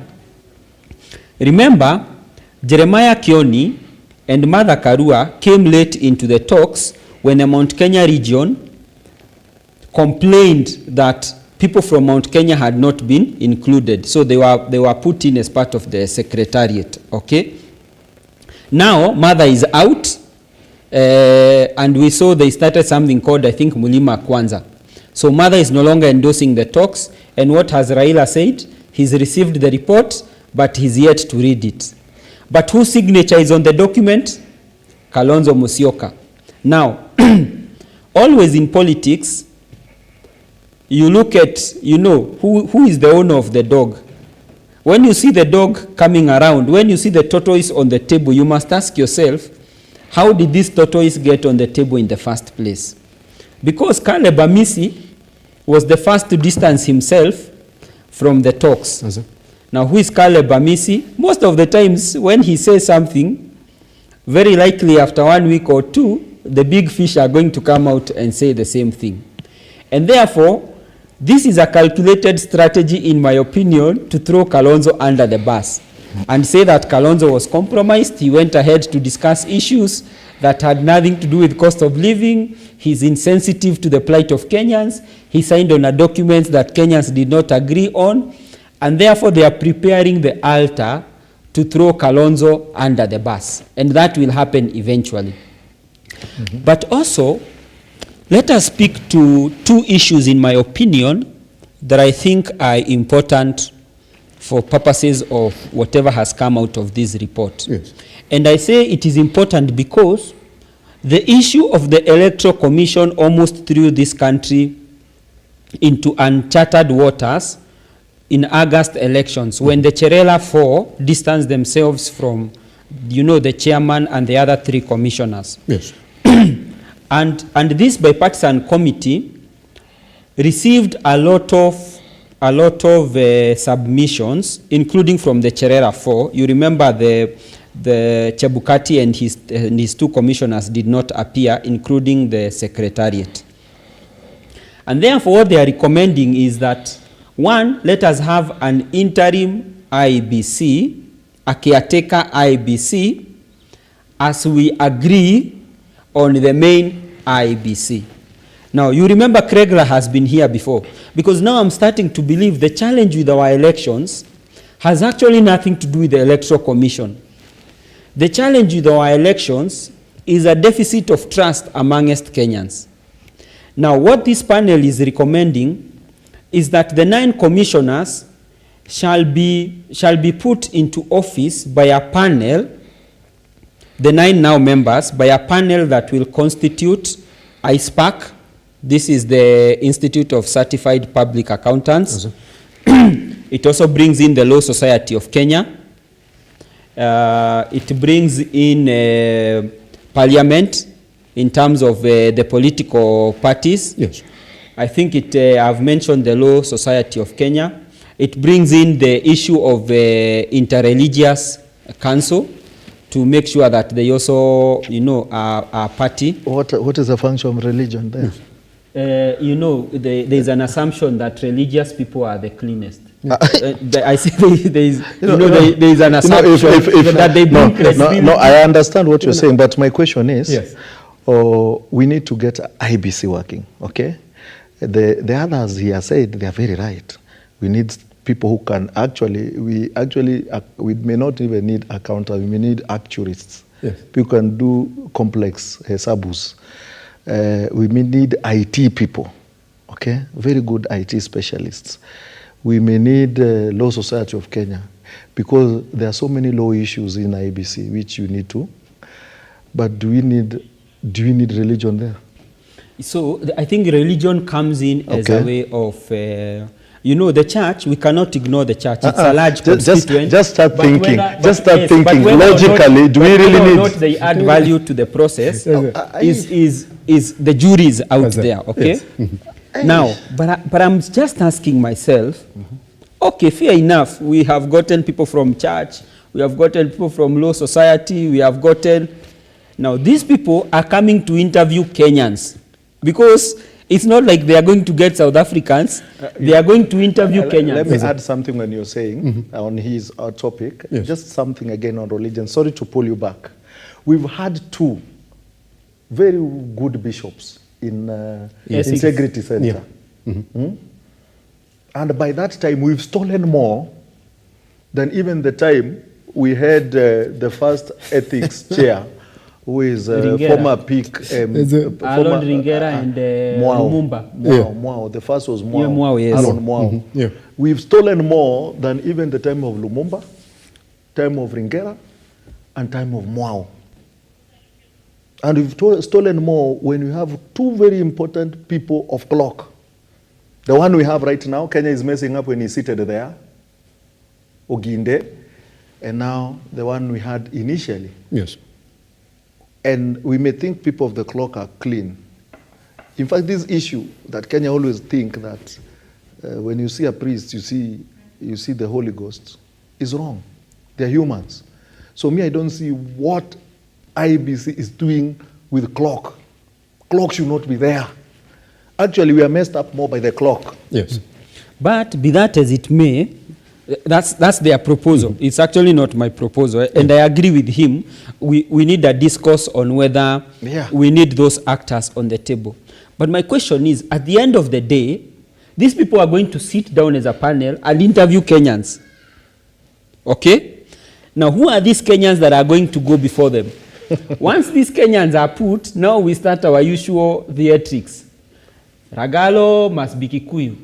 Speaker 13: Remember, Jeremiah Kioni and Martha Karua came late into the talks when the Mount Kenya region complained that people from Mount Kenya had not been included. So they were put in as part of the secretariat, okay? Now, Martha is out, and we saw they started something called, I think, Mulima Kwanza. So Martha is no longer endorsing the talks, and what has Raila said? He's received the report, but he's yet to read it. But whose signature is on the document? Kalonzo Musyoka. Now, always in politics, you look at, you know, who is the owner of the dog. When you see the dog coming around, when you see the tortoise on the table, you must ask yourself, how did this tortoise get on the table in the first place? Because Caleb Amisi was the first to distance himself from the talks. Yes, now, who is Caleb Amisi? Most of the times when he says something, very likely after 1 week or two, the big fish are going to come out and say the same thing. And therefore, this is a calculated strategy, in my opinion, to throw Kalonzo under the bus and say that Kalonzo was compromised. He went ahead to discuss issues that had nothing to do with cost of living. He's insensitive to the plight of Kenyans. He signed on a document that Kenyans did not agree on. And therefore, they are preparing the altar to throw Kalonzo under the bus. And that will happen eventually. Mm-hmm. But also, let us speak to two issues, in my opinion, that I think are important for purposes of whatever has come out of this report. Yes. And I say it is important because the issue of the Electoral Commission almost threw this country into uncharted waters in August elections, when the Cherela 4 distanced themselves from you know, the chairman and the other 3 commissioners.
Speaker 4: Yes.
Speaker 13: And this bipartisan committee received a lot of submissions, including from the Cherera 4. You remember the Chebukati and his 2 commissioners did not appear, including the secretariat. And therefore, what they are recommending is that, 1, let us have an interim IBC, a caretaker IBC, as we agree on the main IBC. Now, you remember Kregra has been here before, because now I'm starting to believe the challenge with our elections has actually nothing to do with the Electoral Commission. The challenge with our elections is a deficit of trust amongst Kenyans. Now, what this panel is recommending is that the 9 commissioners shall be put into office by a panel, the 9 now members, by a panel that will constitute ISPAC. This is the Institute of Certified Public Accountants. It also brings in the Law Society of Kenya. It brings in Parliament in terms of the political parties.
Speaker 4: Yes.
Speaker 13: I think I've mentioned the Law Society of Kenya. It brings in the issue of interreligious council to make sure that they also, you know, are party.
Speaker 2: What is the function of religion there?
Speaker 13: You know, there's an assumption that religious people are the cleanest. I see there is an assumption that they bring credibility.
Speaker 2: No, I understand what you're saying, but my question is, yes. We need to get IBC working, okay? The others here said they are very right. We need people who can we may not even need accountants, we may need actuaries. Yes. People can do complex sabus. We may need IT people, okay? Very good IT specialists. We may need Law Society of Kenya, because there are so many law issues in IBC which you need to. But do we need religion there?
Speaker 13: So I think religion comes in as a way of, you know, the church. We cannot ignore the church. It's a large constituent.
Speaker 2: Just start thinking. Logically. Do we really need?
Speaker 13: Not they add value to the process. Is the juries out there? Okay. Yes. Now, but I'm just asking myself. Okay, fair enough. We have gotten people from church. We have gotten people from law society. We have gotten. Now, these people are coming to interview Kenyans, because it's not like they are going to get South Africans. They are going to interview Kenyans.
Speaker 2: Let me add something when you're saying on his topic. Yes. Just something again on religion. Sorry to pull you back. We've had 2 very good bishops in Integrity Center. Yeah. And by that time, we've stolen more than even the time we had the first ethics chair, who is former peak.
Speaker 13: Aaron Ringera and Lumumba.
Speaker 2: Mwao. The first was Mwao.
Speaker 13: Yeah, Mwao, yes.
Speaker 2: Aaron Mwao. Yeah. We've stolen more than even the time of Lumumba, time of Ringera, and time of Mwao. And we've stolen more when you have 2 very important people of clock. The one we have right now, Kenya is messing up when he's seated there, Oginde, and now the one we had initially.
Speaker 4: Yes.
Speaker 2: And we may think people of the clock are clean. In fact, this issue that Kenya always think that when you see a priest, you see the Holy Ghost, is wrong. They're humans. So me, I don't see what IBC is doing with clock. Clock should not be there. Actually, we are messed up more by the clock.
Speaker 4: Yes.
Speaker 13: But be that as it may, that's their proposal. It's actually not my proposal. And I agree with him. We need a discourse on whether we need those actors on the table. But my question is, at the end of the day, these people are going to sit down as a panel and interview Kenyans. Okay? Now, who are these Kenyans that are going to go before them? Once these Kenyans are put, now we start our usual theatrics. Ragalo must be Kikuyu.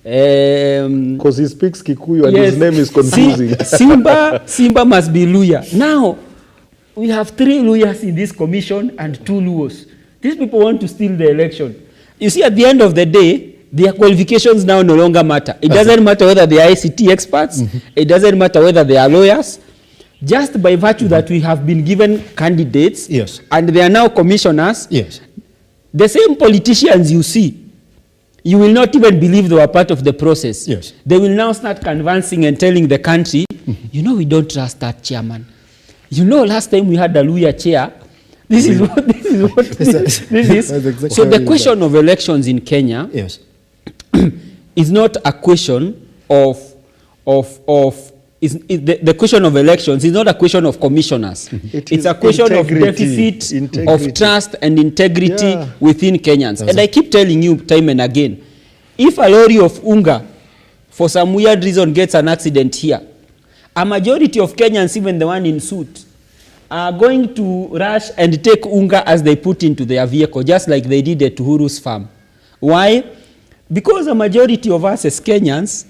Speaker 2: Because he speaks Kikuyu and his name is confusing.
Speaker 13: Simba must be Luya. Now, we have 3 Luyas in this commission and 2 Luos. These people want to steal the election. You see, at the end of the day, their qualifications now no longer matter. It doesn't matter whether they are ICT experts. It doesn't matter whether they are lawyers. just by virtue that we have been given candidates,
Speaker 4: yes,
Speaker 13: and they are now commissioners,
Speaker 4: yes,
Speaker 13: the same politicians you see, you will not even believe they were part of the process.
Speaker 4: Yes.
Speaker 13: They will now start canvassing and telling the country, you know, we don't trust that chairman. You know, last time we had a Luya chair. This is what this is.
Speaker 4: Exactly
Speaker 13: so the question of elections in Kenya,
Speaker 4: yes,
Speaker 13: is not a question of the question of elections is not a question of commissioners. It's a question of deficit of trust and integrity within Kenyans. And I keep telling you time and again, if a lorry of unga for some weird reason gets an accident here, a majority of Kenyans, even the one in suit, are going to rush and take unga as they put into their vehicle, just like they did at Uhuru's farm. Why? Because a majority of us as Kenyans,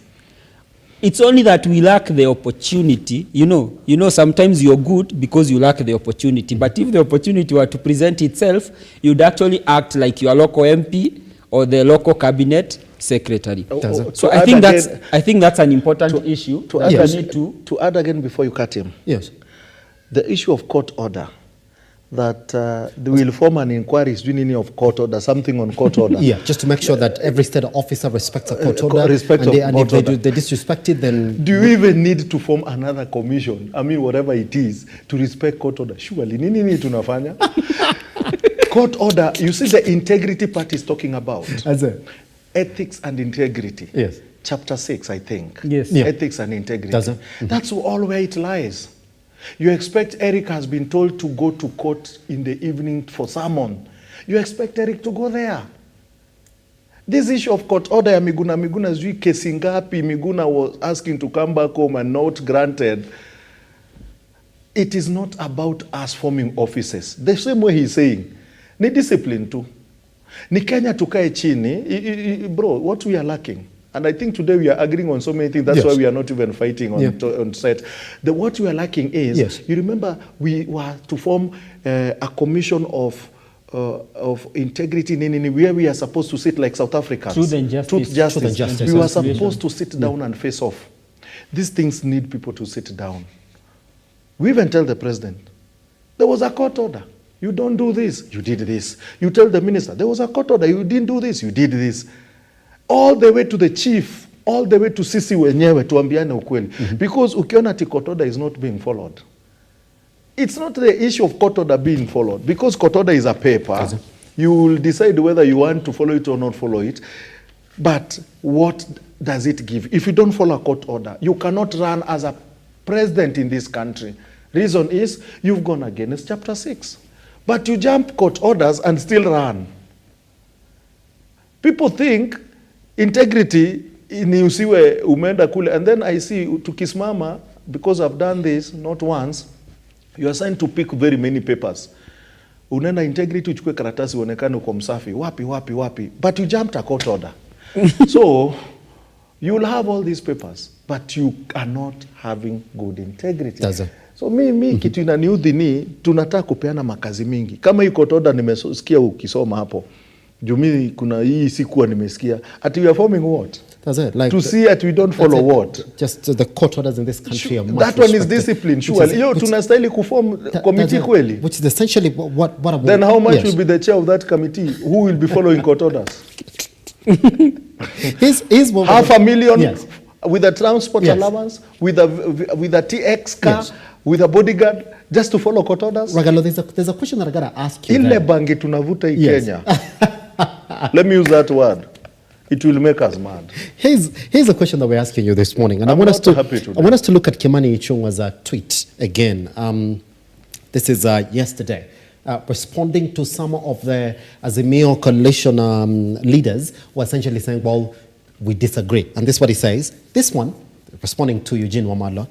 Speaker 13: it's only that we lack the opportunity. You know, sometimes you're good because you lack the opportunity. But if the opportunity were to present itself, you'd actually act like your local MP or the local cabinet secretary. So I think that's an important issue.
Speaker 2: To add again before you cut him.
Speaker 4: Yes.
Speaker 2: The issue of court order, that they will form an inquiry doing any of court order, something on court order.
Speaker 4: Yeah, just to make sure that every state officer respects a court order. And if they disrespect it, then...
Speaker 2: Do you even need to form another commission? I mean, whatever it is, to respect court order. Surely, nini tunafanya? Court order, you see the integrity part is talking about. Ethics and integrity.
Speaker 4: Yes.
Speaker 2: Chapter 6, I think.
Speaker 13: Yes.
Speaker 4: Yeah.
Speaker 2: Ethics and integrity. That's all where it lies. You expect Eric has been told to go to court in the evening for sermon. You expect Eric to go there. This issue of court order ya Miguna zui kesi ngapi Miguna was asking to come back home and not granted. It is not about us forming offices. The same way he's saying, ni discipline too. Ni Kenya tukae chini, bro, what we are lacking. And I think today we are agreeing on so many things. That's why we are not even fighting on set. What we are lacking is, you remember we were to form a commission of integrity where we are supposed to sit like South Africans.
Speaker 13: Truth and justice.
Speaker 2: We were supposed to sit down and face off. These things need people to sit down. We even tell the president, there was a court order. You don't do this. You did this. You tell the minister, there was a court order. You didn't do this. You did this. All the way to the chief, all the way to sisi wenyewe tuambiane ukweli. Because ukiona ati court order is not being followed. It's not the issue of court order being followed. Because court order is a paper. You will decide whether you want to follow it or not follow it. But what does it give? If you don't follow a court order, you cannot run as a president in this country. Reason is, you've gone against chapter 6. But you jump court orders and still run. People think integrity ni usiwe umeenda kule, and then I see tukisimama, because I've done this not once, you are assigned to pick very many papers. Unaenda integrity uchukue karatasi uonekane uko msafi, wapi, but you jumped a court order. So you'll have all these papers, but you are not having good integrity. So mi kitu inaniudhi ni tunataka kupeana makazi mingi. Kama hii court order nimesikia ukisoma hapo, Jumi kuna hii sikuwa nimesikia. At we are forming what?
Speaker 4: That's it. Like
Speaker 2: to see that we don't follow what?
Speaker 4: Just the court orders in this country are much
Speaker 2: that one is discipline. Surely. Yo, tunastahili kuform committee kweli.
Speaker 4: Which is essentially what
Speaker 2: then how much will be the chair of that committee? Who will be following court orders?
Speaker 4: Here's
Speaker 2: $500,000 with a transport allowance, with a TX car, with a bodyguard, just to follow court orders?
Speaker 4: Ragalo, there's a question that I gotta ask you.
Speaker 2: Ile bangi tunavuta hii Kenya. Let me use that word. It will make us mad.
Speaker 4: Here's a question that we're asking you this morning, and I want us to look at Kimani Ichung'wa's tweet again. This is yesterday, responding to some of the Azimio coalition leaders who are essentially saying, well, we disagree. And this is what he says. This one, responding to Eugene Wamalwa,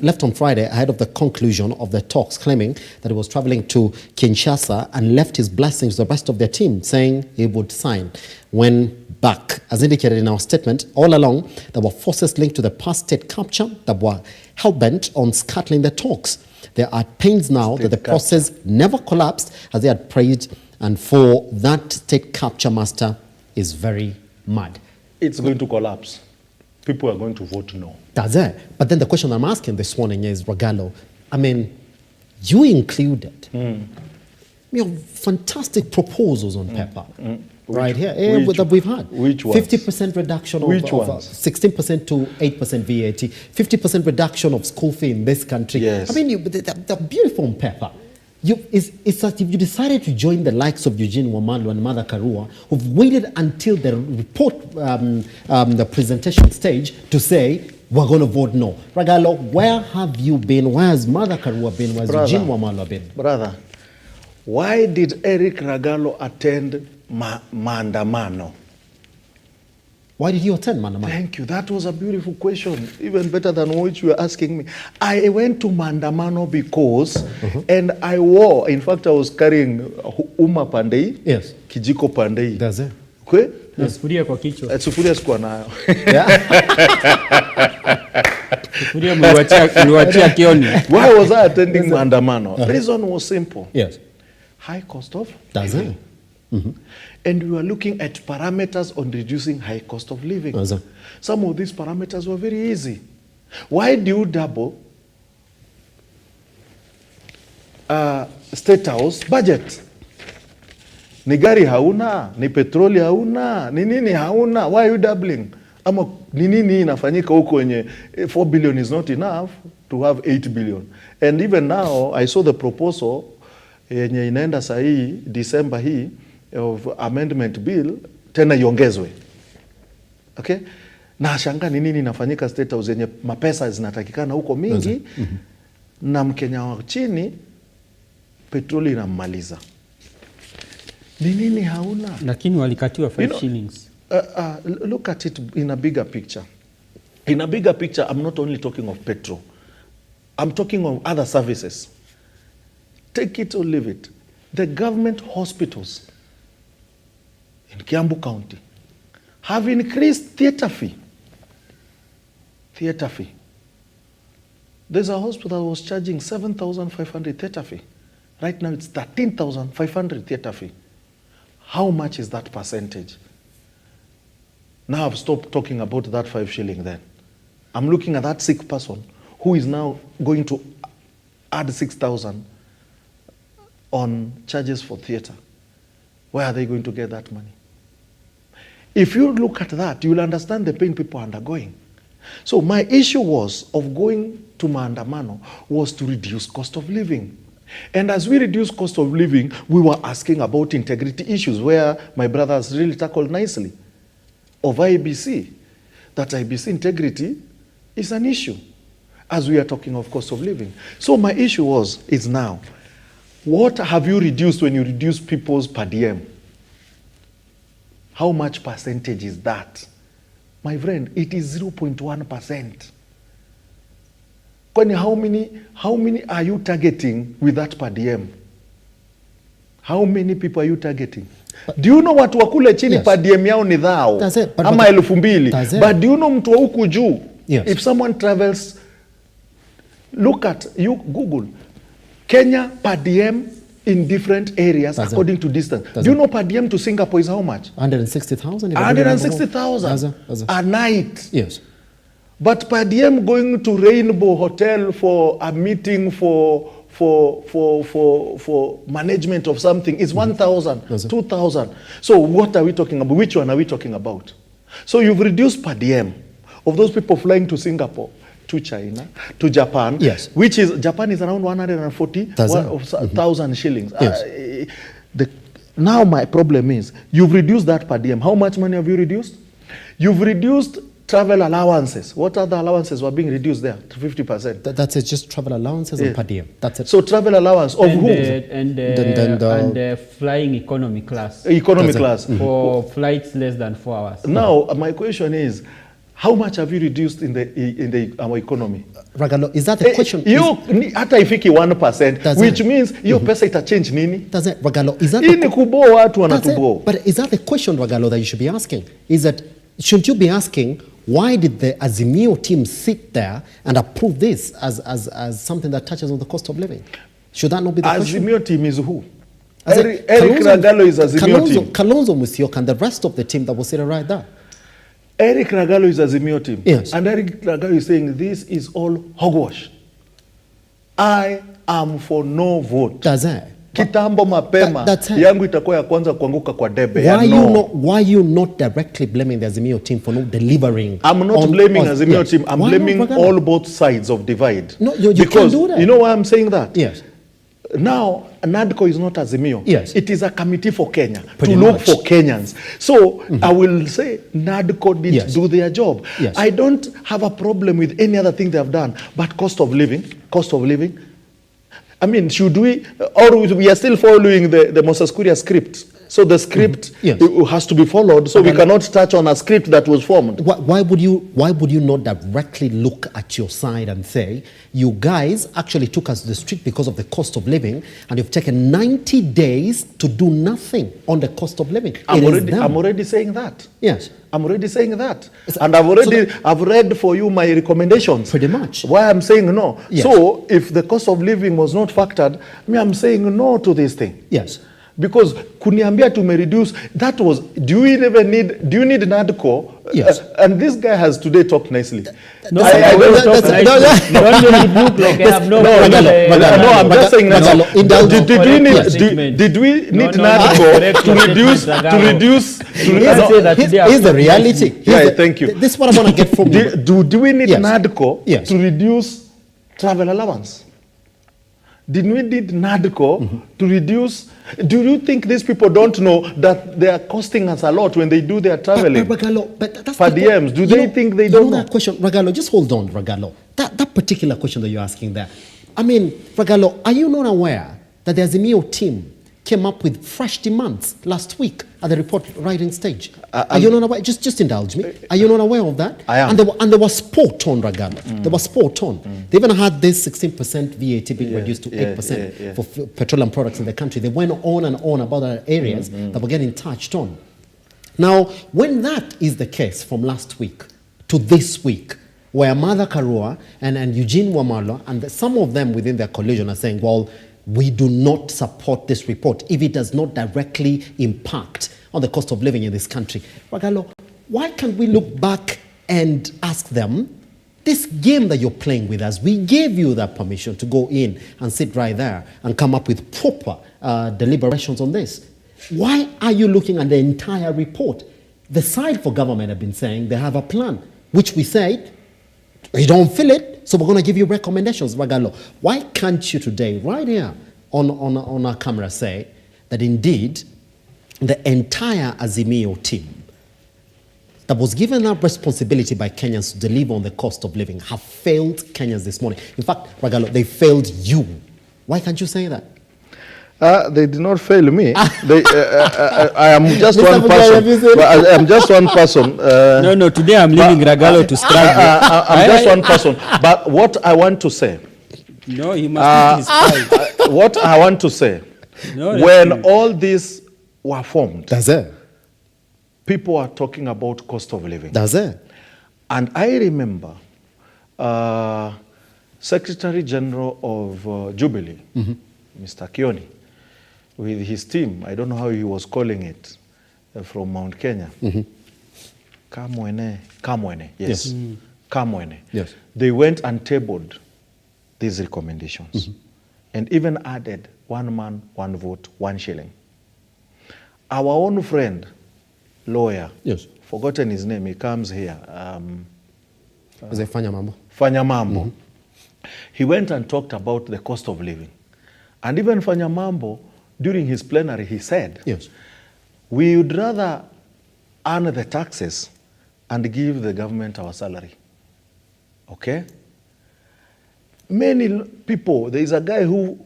Speaker 4: left on Friday ahead of the conclusion of the talks, claiming that he was traveling to Kinshasa and left his blessings to the rest of their team, saying he would sign when back. As indicated in our statement, all along, there were forces linked to the past state capture that were hell-bent on scuttling the talks. There are pains now that the process never collapsed as they had prayed, and for that state capture master is very mad.
Speaker 2: It's going to collapse. people are going to vote no.
Speaker 4: That's it. But then the question I'm asking this morning is, Ragalo, I mean, you included fantastic proposals on paper. Right here, that we've had.
Speaker 2: Which ones?
Speaker 4: 50% reduction of 16% to 8% VAT, 50% reduction of school fee in this country.
Speaker 2: Yes.
Speaker 4: I mean, they're beautiful on paper. It's that if you decided to join the likes of Eugene Wamalwa and Mother Karua, who've waited until the report, the presentation stage to say, we're going to vote no. Ragalo, where have you been? Where has Mother Karua been? Where has Eugene Wamalwa been?
Speaker 2: Brother, why did Eric Ragalo attend maandamano?
Speaker 4: Why did you attend maandamano?
Speaker 2: Thank you. That was a beautiful question, even better than what you were asking me. I went to maandamano because, and I wore, in fact, I was carrying uma pandei,
Speaker 4: yes,
Speaker 2: kijiko pandei.
Speaker 4: That's it.
Speaker 2: Okay?
Speaker 11: Sufuria kwa kichwa.
Speaker 2: Sufuria sikuwa nayo.
Speaker 13: Sufuria mliwachia kioni.
Speaker 2: Why was I attending maandamano? The reason was simple.
Speaker 4: Yes.
Speaker 2: High cost of
Speaker 4: That's
Speaker 2: living.
Speaker 4: it.
Speaker 2: And we were looking at parameters on reducing high cost of living. Some of these parameters were very easy. Why do you double State House budget? Ni gari hauna, ni petroli hauna, ni nini hauna, why are you doubling? Ama ni nini inafanyika huko wenye 4 billion is not enough to have 8 billion. And even now, I saw the proposal yenye inaenda sahi December hii of amendment bill tena iongezwe. Okay? Na shanga ni nini inafanyika State House yenye mapesa zinatakikana huko mingi na Mkenya wa chini petroli inammaliza. Ni nini hauna?
Speaker 13: Lakini walikatiwa 5 shillings.
Speaker 2: Look at it in a bigger picture. In a bigger picture, I'm not only talking of petrol. I'm talking of other services. Take it or leave it. The government hospitals in Kiambu County have increased theatre fee. Theatre fee. There's a hospital that was charging 7,500 theatre fee. Right now it's 13,500 theatre fee. How much is that percentage? Now I've stopped talking about that 5 shilling then. I'm looking at that sick person who is now going to add 6,000 on charges for theatre. Where are they going to get that money? If you look at that, you'll understand the pain people are undergoing. So my issue was of going to maandamano was to reduce cost of living. And as we reduce cost of living, we were asking about integrity issues where my brothers really tackled nicely. Of IBC, that IBC integrity is an issue as we are talking of cost of living. So my issue is now, what have you reduced when you reduce people's per diem? How much percentage is that? My friend, it is 0.1%. Kwani how many are you targeting with that per diem? How many people are you targeting? Do you know watu wa kule chini per diem yao ni dhao ama 2,000? But do you know mtu wa huku juu? If someone travels, look at, you Google, Kenya per diem in different areas according to distance. Do you know per diem to Singapore is how much?
Speaker 4: 160,000.
Speaker 2: 160,000 a night.
Speaker 4: Yes.
Speaker 2: But per diem going to Rainbow Hotel for a meeting for management of something is 1,000, 2,000. So what are we talking about? Which one are we talking about? So you've reduced per diem of those people flying to Singapore, to China, to Japan, which is, Japan is around 140,000 shillings.
Speaker 4: Yes.
Speaker 2: Now my problem is, you've reduced that per diem. How much money have you reduced? You've reduced travel allowances. What other allowances were being reduced there to 50%?
Speaker 4: That's it, just travel allowances and per diem. That's it.
Speaker 2: So travel allowance of who?
Speaker 13: And flying economy class.
Speaker 2: Economy class.
Speaker 13: For flights less than 4 hours.
Speaker 2: Now, my question is, how much have you reduced in our economy?
Speaker 4: Ragalo, is that the question?
Speaker 2: Hata ifiki 1%, which means your pesa ita change nini?
Speaker 4: Does it, Ragalo, is that
Speaker 2: the kuboa watu wanatuboa.
Speaker 4: But is that the question, Ragalo, that you should be asking? Is that, shouldn't you be asking, why did the Azimio team sit there and approve this as something that touches on the cost of living? Should that not be the question?
Speaker 2: Azimio team is who? Eric Ragalo is Azimio team.
Speaker 4: Kalonzo Musyoka and the rest of the team that was sitting right there.
Speaker 2: Eric Ragalo is Azimio team.
Speaker 4: Yes.
Speaker 2: And Eric Ragalo is saying this is all hogwash. I am for no vote.
Speaker 4: Does it?
Speaker 2: Kitambo mapema yangu itakuwa ya kwanza kuanguka kwa debe.
Speaker 4: Why you not directly blaming the Azimio team for not delivering?
Speaker 2: I'm not blaming Azimio team. I'm blaming all both sides of divide.
Speaker 4: No, you
Speaker 2: because
Speaker 4: can't do that.
Speaker 2: You know why I'm saying that?
Speaker 4: Yes.
Speaker 2: Now, NADCO is not Azimio.
Speaker 4: Yes.
Speaker 2: It is a committee for Kenya,
Speaker 4: Pretty
Speaker 2: to look
Speaker 4: much.
Speaker 2: for Kenyans. So, I will say NADCO did do their job.
Speaker 4: Yes.
Speaker 2: I don't have a problem with any other thing they have done, but cost of living. I mean, should we, or we are still following the Moses Kuria script? So the script has to be followed. So we cannot touch on a script that was formed.
Speaker 4: Why would you not directly look at your side and say, you guys actually took us to the street because of the cost of living, and you've taken 90 days to do nothing on the cost of living?
Speaker 2: I'm already saying that.
Speaker 4: Yes.
Speaker 2: I'm already saying that. And I've read for you my recommendations.
Speaker 4: Pretty much.
Speaker 2: Why I'm saying no.
Speaker 4: Yes.
Speaker 2: So if the cost of living was not factored, I'm saying no to this thing.
Speaker 4: Yes.
Speaker 2: Because kuniambia to reduce, that was, do you need NADCO?
Speaker 4: Yes.
Speaker 2: And this guy has today talked nicely.
Speaker 13: I'm
Speaker 2: just saying did we need NADCO to reduce?
Speaker 4: Here's the reality.
Speaker 2: Thank you.
Speaker 4: This is what I want to get from you.
Speaker 2: Do we need NADCO to reduce travel allowance? Did we need NADCO to reduce? Do you think these people don't know that they are costing us a lot when they do their traveling?
Speaker 4: But that's
Speaker 2: per diems. Do they think they don't know?
Speaker 4: That question, Ragalo, just hold on, Ragalo. That particular question that you're asking there. I mean, Ragalo, are you not aware that the Azimio team came up with fresh demands last week at the report writing stage? Are you not aware? Just indulge me. Are you not aware of that?
Speaker 2: I am.
Speaker 4: And they were spot on, Ragalo. They were spot on. They even had this 16% VAT being reduced to 8% for petroleum products in the country. They went on and on about other areas that were getting touched on. Now, when that is the case from last week to this week, where Martha Karua and Eugene Wamalwa and some of them within their coalition are saying, well, we do not support this report if it does not directly impact on the cost of living in this country. Ragalo, why can't we look back and ask them, this game that you're playing with us, we gave you that permission to go in and sit right there and come up with proper deliberations on this. Why are you looking at the entire report? The side for government have been saying they have a plan, which we said, we don't feel it, so we're going to give you recommendations, Ragalo. Why can't you today, right here on our camera, say that indeed the entire Azimio team that was given up responsibility by Kenyans to deliver on the cost of living have failed Kenyans this morning? In fact, Ragalo, they failed you. Why can't you say that?
Speaker 2: They did not fail me. I am just one person. I am just one person.
Speaker 13: No, today I'm leaving Ragalo to struggle.
Speaker 2: I'm just one person. But what I want to say.
Speaker 13: No, he must be his
Speaker 2: what I want to say. When all these were formed, people are talking about cost of living. And I remember Secretary General of Jubilee, Mr. Kioni, with his team, I don't know how he was calling it, from Mount Kenya. Kamwene, yes. Kamwene.
Speaker 4: Yes.
Speaker 2: They went and tabled these recommendations and even added 1 man, 1 vote, 1 shilling. Our own friend, lawyer, forgotten his name, he comes here. Fanyamambo. He went and talked about the cost of living. And even Fanyamambo, during his plenary, he said, we would rather earn the taxes and give the government our salary. Okay? Many people, there is a guy who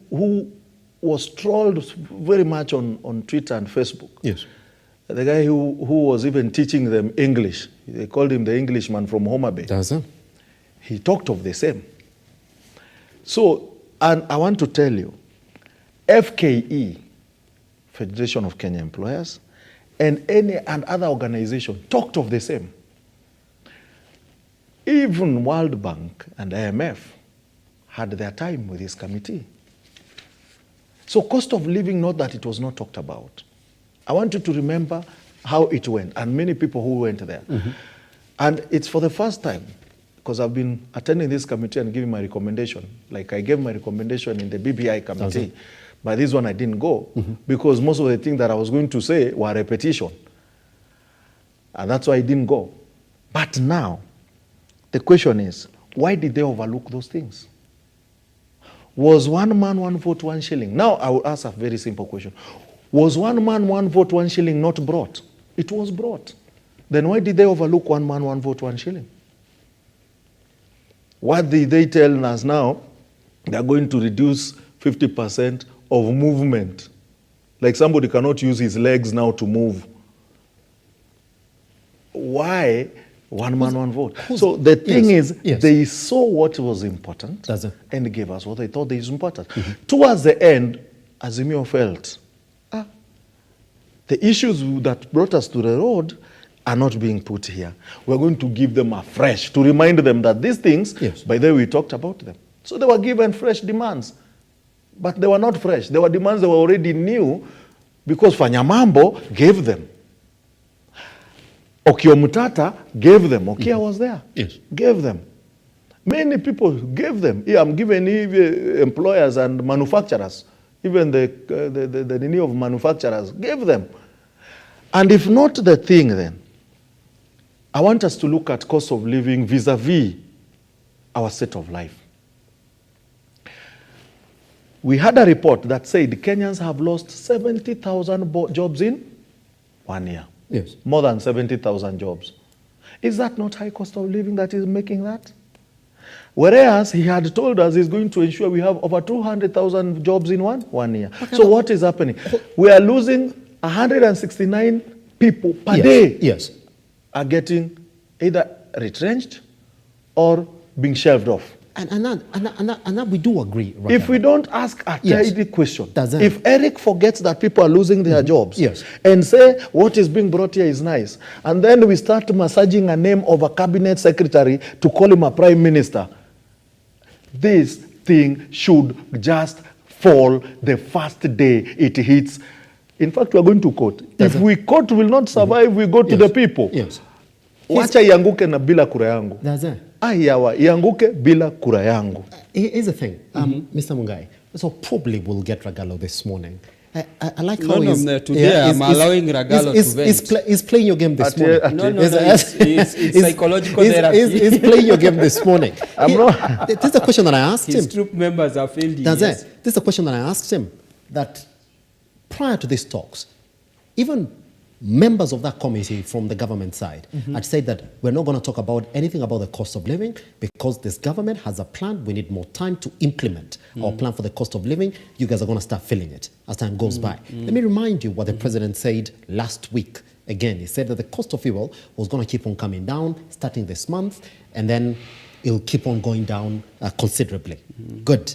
Speaker 2: was trolled very much on Twitter and Facebook. The guy who was even teaching them English. They called him the Englishman from Homa Bay. He talked of the same. So, and I want to tell you, FKE, Federation of Kenya Employers, and any and other organization talked of the same. Even World Bank and IMF had their time with this committee. So cost of living, not that it was not talked about. I want you to remember how it went, and many people who went there. And it's for the first time, because I've been attending this committee and giving my recommendation. Like I gave my recommendation in the BBI committee, but this one I didn't go because most of the things that I was going to say were repetition. And that's why I didn't go. But now, the question is, why did they overlook those things? Was one man, one vote, one shilling? Now I will ask a very simple question. Was one man, one vote, one shilling not brought? It was brought. Then why did they overlook one man, one vote, one shilling? What did they tell us now? They're going to reduce 50% of movement. Like somebody cannot use his legs now to move. Why one man, one vote? So the thing is, they saw what was important and gave us what they thought is important. Towards the end, Azimio felt, the issues that brought us to the road are not being put here. We're going to give them afresh to remind them that these things, by the way, we talked about them. So they were given fresh demands. But they were not fresh. They were demands they were already new because Fanyamambo gave them. Okio Mutata gave them. Okia was there. Gave them. Many people gave them. Yeah, I'm giving employers and manufacturers, even the need of manufacturers, gave them. And if not the thing then, I want us to look at cost of living vis-a-vis our state of life. We had a report that said Kenyans have lost 70,000 jobs in 1 year.
Speaker 4: Yes.
Speaker 2: More than 70,000 jobs. Is that not high cost of living that is making that? Whereas he had told us he's going to ensure we have over 200,000 jobs in one year. Okay. So what is happening? We are losing 169 people per day.
Speaker 4: Yes.
Speaker 2: Are getting either retrenched or being shelved off.
Speaker 4: And that we do agree. Right
Speaker 2: if we don't ask a tidy question, if Eric forgets that people are losing their jobs and say what is being brought here is nice, and then we start massaging a name of a cabinet secretary to call him a prime minister, this thing should just fall the first day it hits. In fact, we are going to court. If we court will not survive, we go to the people. Wacha ianguke na bila kura yangu. Ayawa ianguke bila kura yangu.
Speaker 4: Here's the thing, Mr. Mungai. So probably we'll get Ragalo this morning. I like how
Speaker 13: I'm allowing Ragalo to vent.
Speaker 4: He's playing your game this morning.
Speaker 13: It's psychological therapy.
Speaker 4: He's playing your game this morning. This is a question that I asked him.
Speaker 13: His troop members are failed.
Speaker 4: This is a question that I asked him, that prior to these talks, even members of that committee from the government side had said that we're not going to talk about anything about the cost of living because this government has a plan. We need more time to implement our plan for the cost of living. You guys are going to start feeling it as time goes by. Let me remind you what the president said last week. Again, he said that the cost of fuel was going to keep on coming down starting this month, and then it'll keep on going down considerably. Good.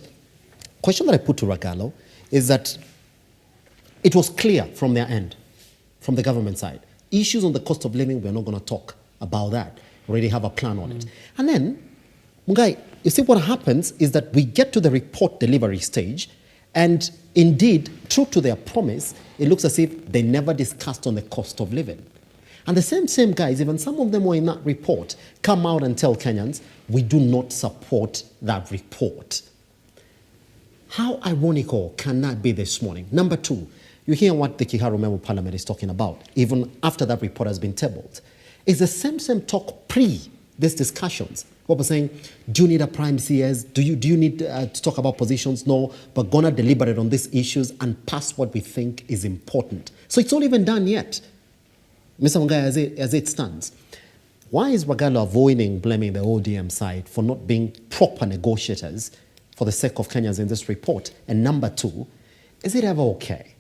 Speaker 4: Question that I put to Ragalo is that it was clear from their end, from the government side, issues on the cost of living, we're not going to talk about that. We already have a plan on it. And then, Mungai, you see what happens is that we get to the report delivery stage, and indeed, true to their promise, it looks as if they never discussed on the cost of living. And the same guys, even some of them were in that report, come out and tell Kenyans, we do not support that report. How ironical can that be this morning? Number two, you hear what the Kiharu Member Parliament is talking about, even after that report has been tabled. It's the same talk pre these discussions. What we're saying, do you need a prime CS? Do you need to talk about positions? No, but gonna deliberate on these issues and pass what we think is important. So it's not even done yet. Mr. Mungai, as it stands, why is Wagalo avoiding blaming the ODM side for not being proper negotiators for the sake of Kenyans in this report? And number two, is it ever okay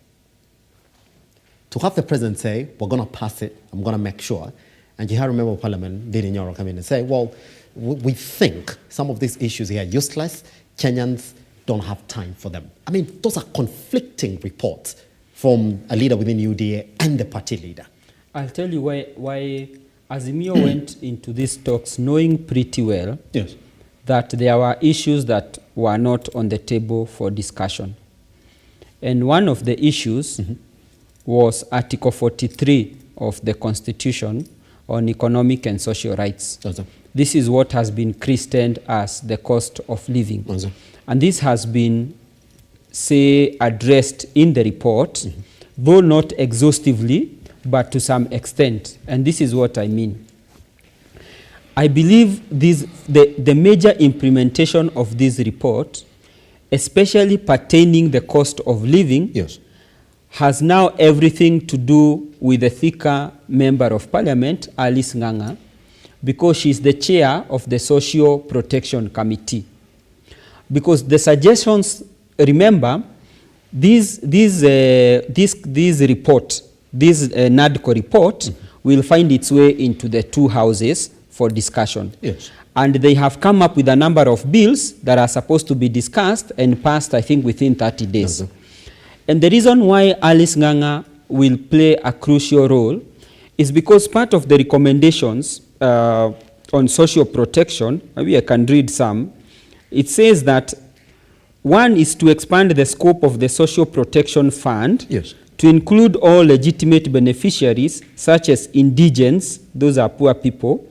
Speaker 4: to have the president say, we're going to pass it, I'm going to make sure, and you have a member of parliament, Didi Nyoro, come in and say, well, we think some of these issues here are useless, Kenyans don't have time for them. I mean, those are conflicting reports from a leader within UDA and the party leader.
Speaker 13: I'll tell you why Azimio went into these talks knowing pretty well that there were issues that were not on the table for discussion. And one of the issues was Article 43 of the Constitution, on economic and social rights. This is what has been christened as the cost of living. And this has been, say, addressed in the report, though not exhaustively, but to some extent. And this is what I mean. I believe the major implementation of this report, especially pertaining the cost of living, has now everything to do with the Thika Member of Parliament, Alice Ng'ang'a, because she's the chair of the Social Protection Committee. Because the suggestions, remember, this report, this NADCO report, will find its way into the two houses for discussion. And they have come up with a number of bills that are supposed to be discussed and passed, I think, within 30 days. And the reason why Alice Ng'ang'a will play a crucial role is because part of the recommendations on social protection, maybe I can read some, it says that one is to expand the scope of the Social Protection Fund to include all legitimate beneficiaries, such as indigents, those are poor people,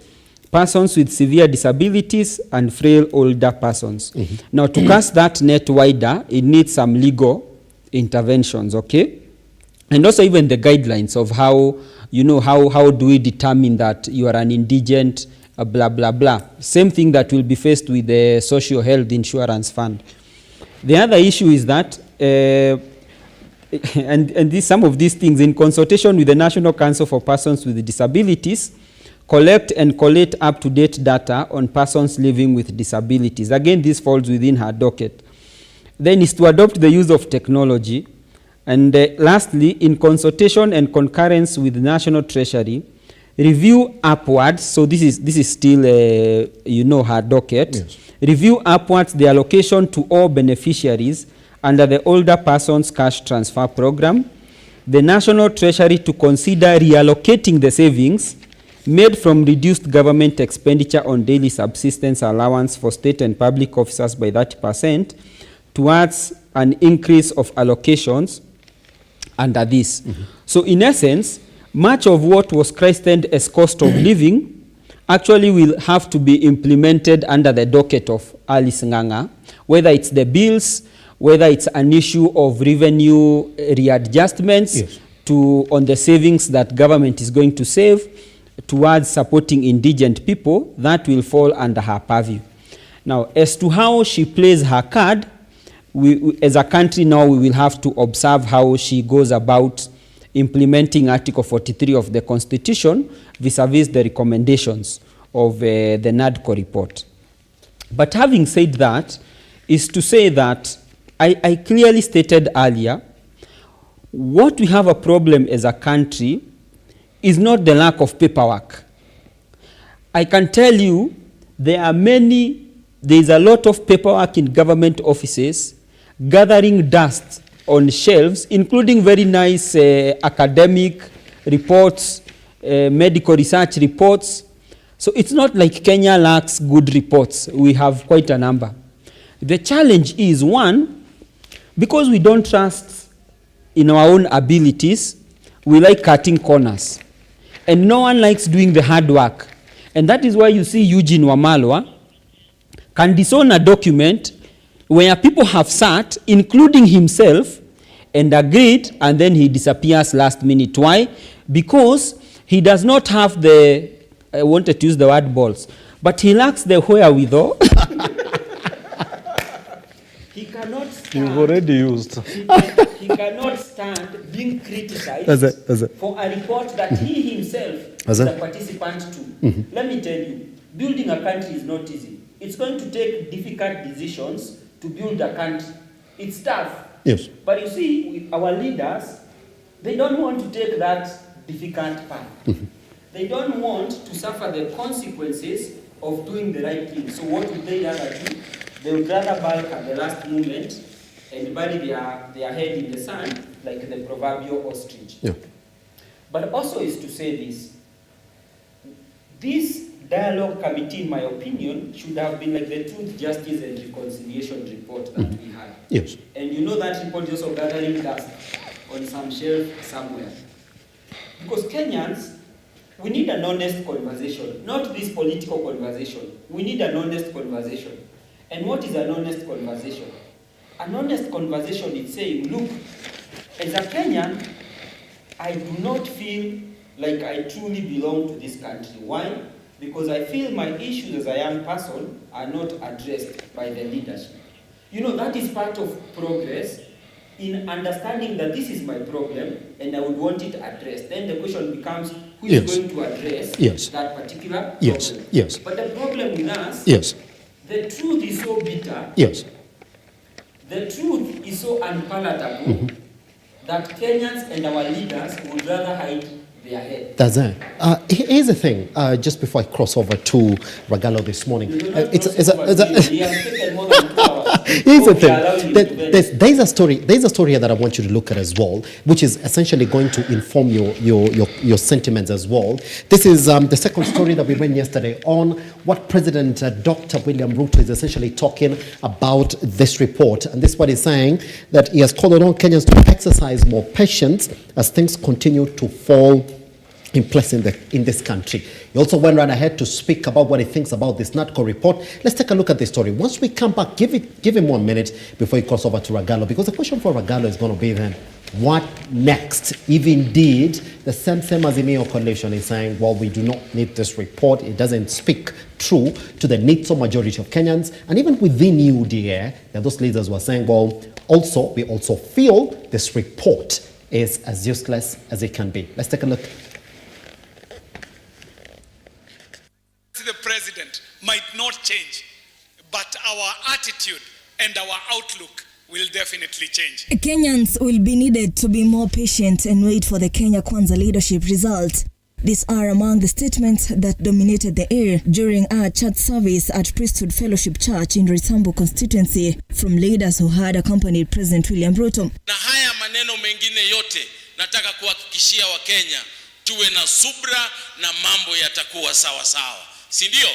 Speaker 13: persons with severe disabilities, and frail older persons. Now, to cast that net wider, it needs some legal interventions, okay? And also even the guidelines of how, you know, how do we determine that you are an indigent, blah, blah, blah. Same thing that will be faced with the Social Health Insurance Fund. The other issue is that, some of these things, in consultation with the National Council for Persons with Disabilities, collect and collate up-to-date data on persons living with disabilities. Again, this falls within her docket. Then is to adopt the use of technology. And lastly, in consultation and concurrence with the National Treasury, review upwards, so this is still, you know, her docket, review upwards the allocation to all beneficiaries under the Older Persons Cash Transfer Program, the National Treasury to consider reallocating the savings made from reduced government expenditure on daily subsistence allowance for state and public officers by 30% towards an increase of allocations under this. So in essence, much of what was christened as cost of living actually will have to be implemented under the docket of Alice Ng'ang'a, whether it's the bills, whether it's an issue of revenue readjustments on the savings that government is going to save towards supporting indigent people, that will fall under her purview. Now, as to how she plays her card, we as a country now, we will have to observe how she goes about implementing Article 43 of the Constitution vis-a-vis the recommendations of the NADCO report. But having said that, is to say that I clearly stated earlier, what we have a problem as a country is not the lack of paperwork. I can tell you there is a lot of paperwork in government offices gathering dust on shelves, including very nice academic reports, medical research reports. So it's not like Kenya lacks good reports. We have quite a number. The challenge is, one, because we don't trust in our own abilities, we like cutting corners. And no one likes doing the hard work. And that is why you see Eugene Wamalwa can disown a document where people have sat, including himself, and agreed, and then he disappears last minute. Why? Because he does not have the, I wanted to use the word balls, but he lacks the wherewithal. He cannot stand.
Speaker 2: You've already used.
Speaker 13: He cannot stand being criticized for a report that he himself is a participant to. Let me tell you, building a country is not easy. It's going to take difficult decisions to build a country. It's tough.
Speaker 2: Yes.
Speaker 13: But you see, our leaders, they don't want to take that difficult path. They don't want to suffer the consequences of doing the right thing. So what would they rather do? They would rather balk at the last moment and bury their head in the sand like the proverbial ostrich. But also is to say this dialogue committee, in my opinion, should have been like the Truth, Justice and Reconciliation report that we had.
Speaker 2: Yes.
Speaker 13: And you know that report is also gathering dust on some shelf somewhere. Because Kenyans
Speaker 19: We need an honest conversation, not this political conversation. We need an honest conversation. And what is an honest conversation? An honest conversation is saying, look, as a Kenyan, I do not feel like I truly belong to this country. Why? Because I feel my issues as a young person are not addressed by the leadership. You know, that is part of progress in understanding that this is my problem and I would want it addressed. Then the question becomes, who is going to address that particular problem?
Speaker 4: Yes.
Speaker 19: But the problem with us, the truth is so bitter. The truth is so unpalatable that Kenyans and our leaders would rather hide their head.
Speaker 4: That's it. Here's the thing, just before I cross over to Ragalo this morning. Here's the thing. There's a story here that I want you to look at as well, which is essentially going to inform your sentiments as well. This is the second story that we read yesterday on what President Dr. William RUTO is essentially talking about this report. And this is what he's saying, that he has called on Kenyans to exercise more patience as things continue to fall in place in this country. He also went right ahead to speak about what he thinks about this NADCO report. Let's take a look at this story. Once we come back, give him 1 minute before he cross over to Ragalo, because the question for Ragalo is going to be then, what next? If indeed the same azimio coalition is saying, well, we do not need this report, it doesn't speak true to the needs of majority of Kenyans, and even within UDA, those leaders were saying, well, we also feel this report is as useless as it can be. Let's take a look.
Speaker 20: The president might not change, but our attitude and our outlook will definitely change.
Speaker 21: Kenyans will be needed to be more patient and wait for the Kenya Kwanza leadership results. These are among the statements that dominated the air during our church service at Priesthood Fellowship Church in Roysambu constituency from leaders who had accompanied President William RUTO.
Speaker 20: Na haya maneno mengine yote nataka kuhakikishia Wakenya tuwe na subra na mambo yatakuwa sawa sawa. Si ndio?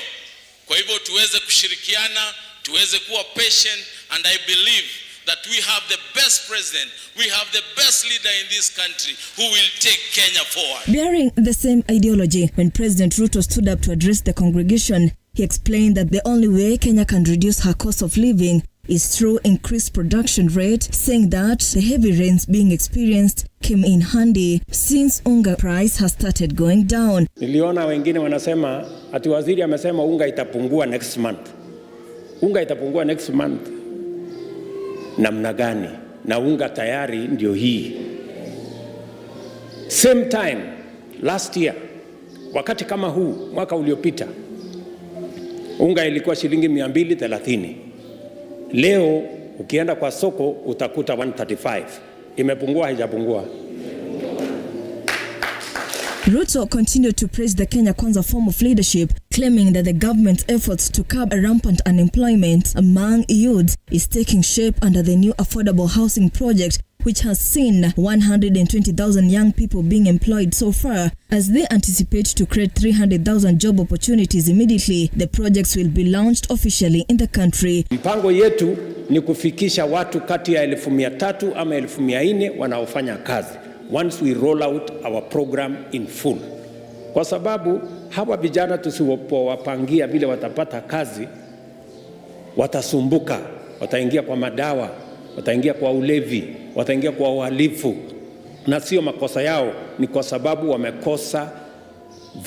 Speaker 20: Kwa hivyo tuweze kushirikiana, tuweze kuwa patient, and I believe that we have the best president, we have the best leader in this country who will take Kenya forward.
Speaker 21: Bearing the same ideology, when President RUTO stood up to address the congregation, he explained that the only way Kenya can reduce her cost of living is through increased production rate, saying that the heavy rains being experienced came in handy since unga price has started going down.
Speaker 17: Niliona wengine wanasema ati waziri amesema unga itapungua next month. Unga itapungua next month. Namna gani? Na unga tayari ndio hii. Same time last year, wakati kama huu mwaka uliopita, unga ilikuwa shilingi 230. Leo ukienda kwa soko utakuta 135. Imepungua haijapungua?
Speaker 21: RUTO continued to praise the Kenya Kwanza form of leadership, claiming that the government's efforts to curb rampant unemployment among youths is taking shape under the new affordable housing project, which has seen 120,000 young people being employed so far. As they anticipate to create 300,000 job opportunities immediately, the projects will be launched officially in the country.
Speaker 17: Mpango yetu ni kufikisha watu kati ya 300 ama 400 wanaofanya kazi once we roll out our program in full. Kwa sababu hawa vijana tusipowapangia vile watapata kazi, watasumbuka, wataingia kwa madawa, wataingia kwa ulevi, wataingia kwa uhalifu, na sio makosa yao, ni kwa sababu wamekosa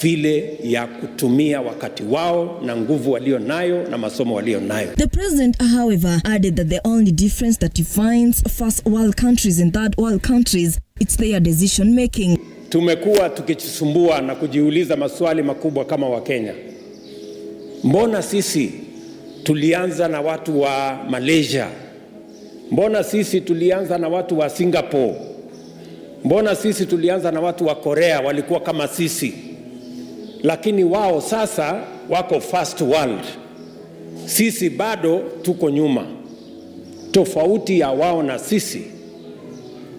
Speaker 17: vile ya kutumia wakati wao na nguvu walio nayo na masomo walio nayo.
Speaker 21: The president, however, added that the only difference that defines first world countries and third world countries, it's their decision making.
Speaker 17: Tumekuwa tukijisumbua na kujiuliza maswali makubwa kama wa Kenya. Mbona sisi tulianza na watu wa Malaysia? Mbona sisi tulianza na watu wa Singapore? Mbona sisi tulianza na watu wa Korea walikuwa kama sisi? Lakini wao sasa wako first world. Sisi bado tuko nyuma. Tofauti ya wao na sisi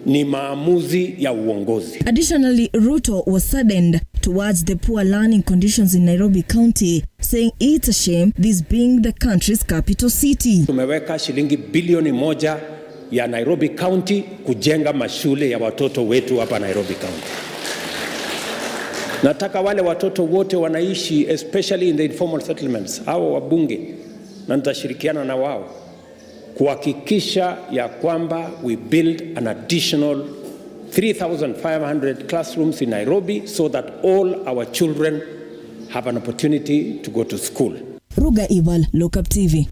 Speaker 17: ni maamuzi ya uongozi.
Speaker 21: Additionally, RUTO was saddened towards the poor learning conditions in Nairobi County, saying it's a shame this being the country's capital city.
Speaker 17: Tumeweka shilingi bilioni 1 ya Nairobi County kujenga mashule ya watoto wetu hapa Nairobi County. Nataka wale watoto wote wanaishi especially in the informal settlements, hao wabunge, na nitashirikiana na wao kuhakikisha ya kwamba we build an additional 3,500 classrooms in Nairobi so that all our children have an opportunity to go to school.
Speaker 21: Ruga Ival, Lookuptv.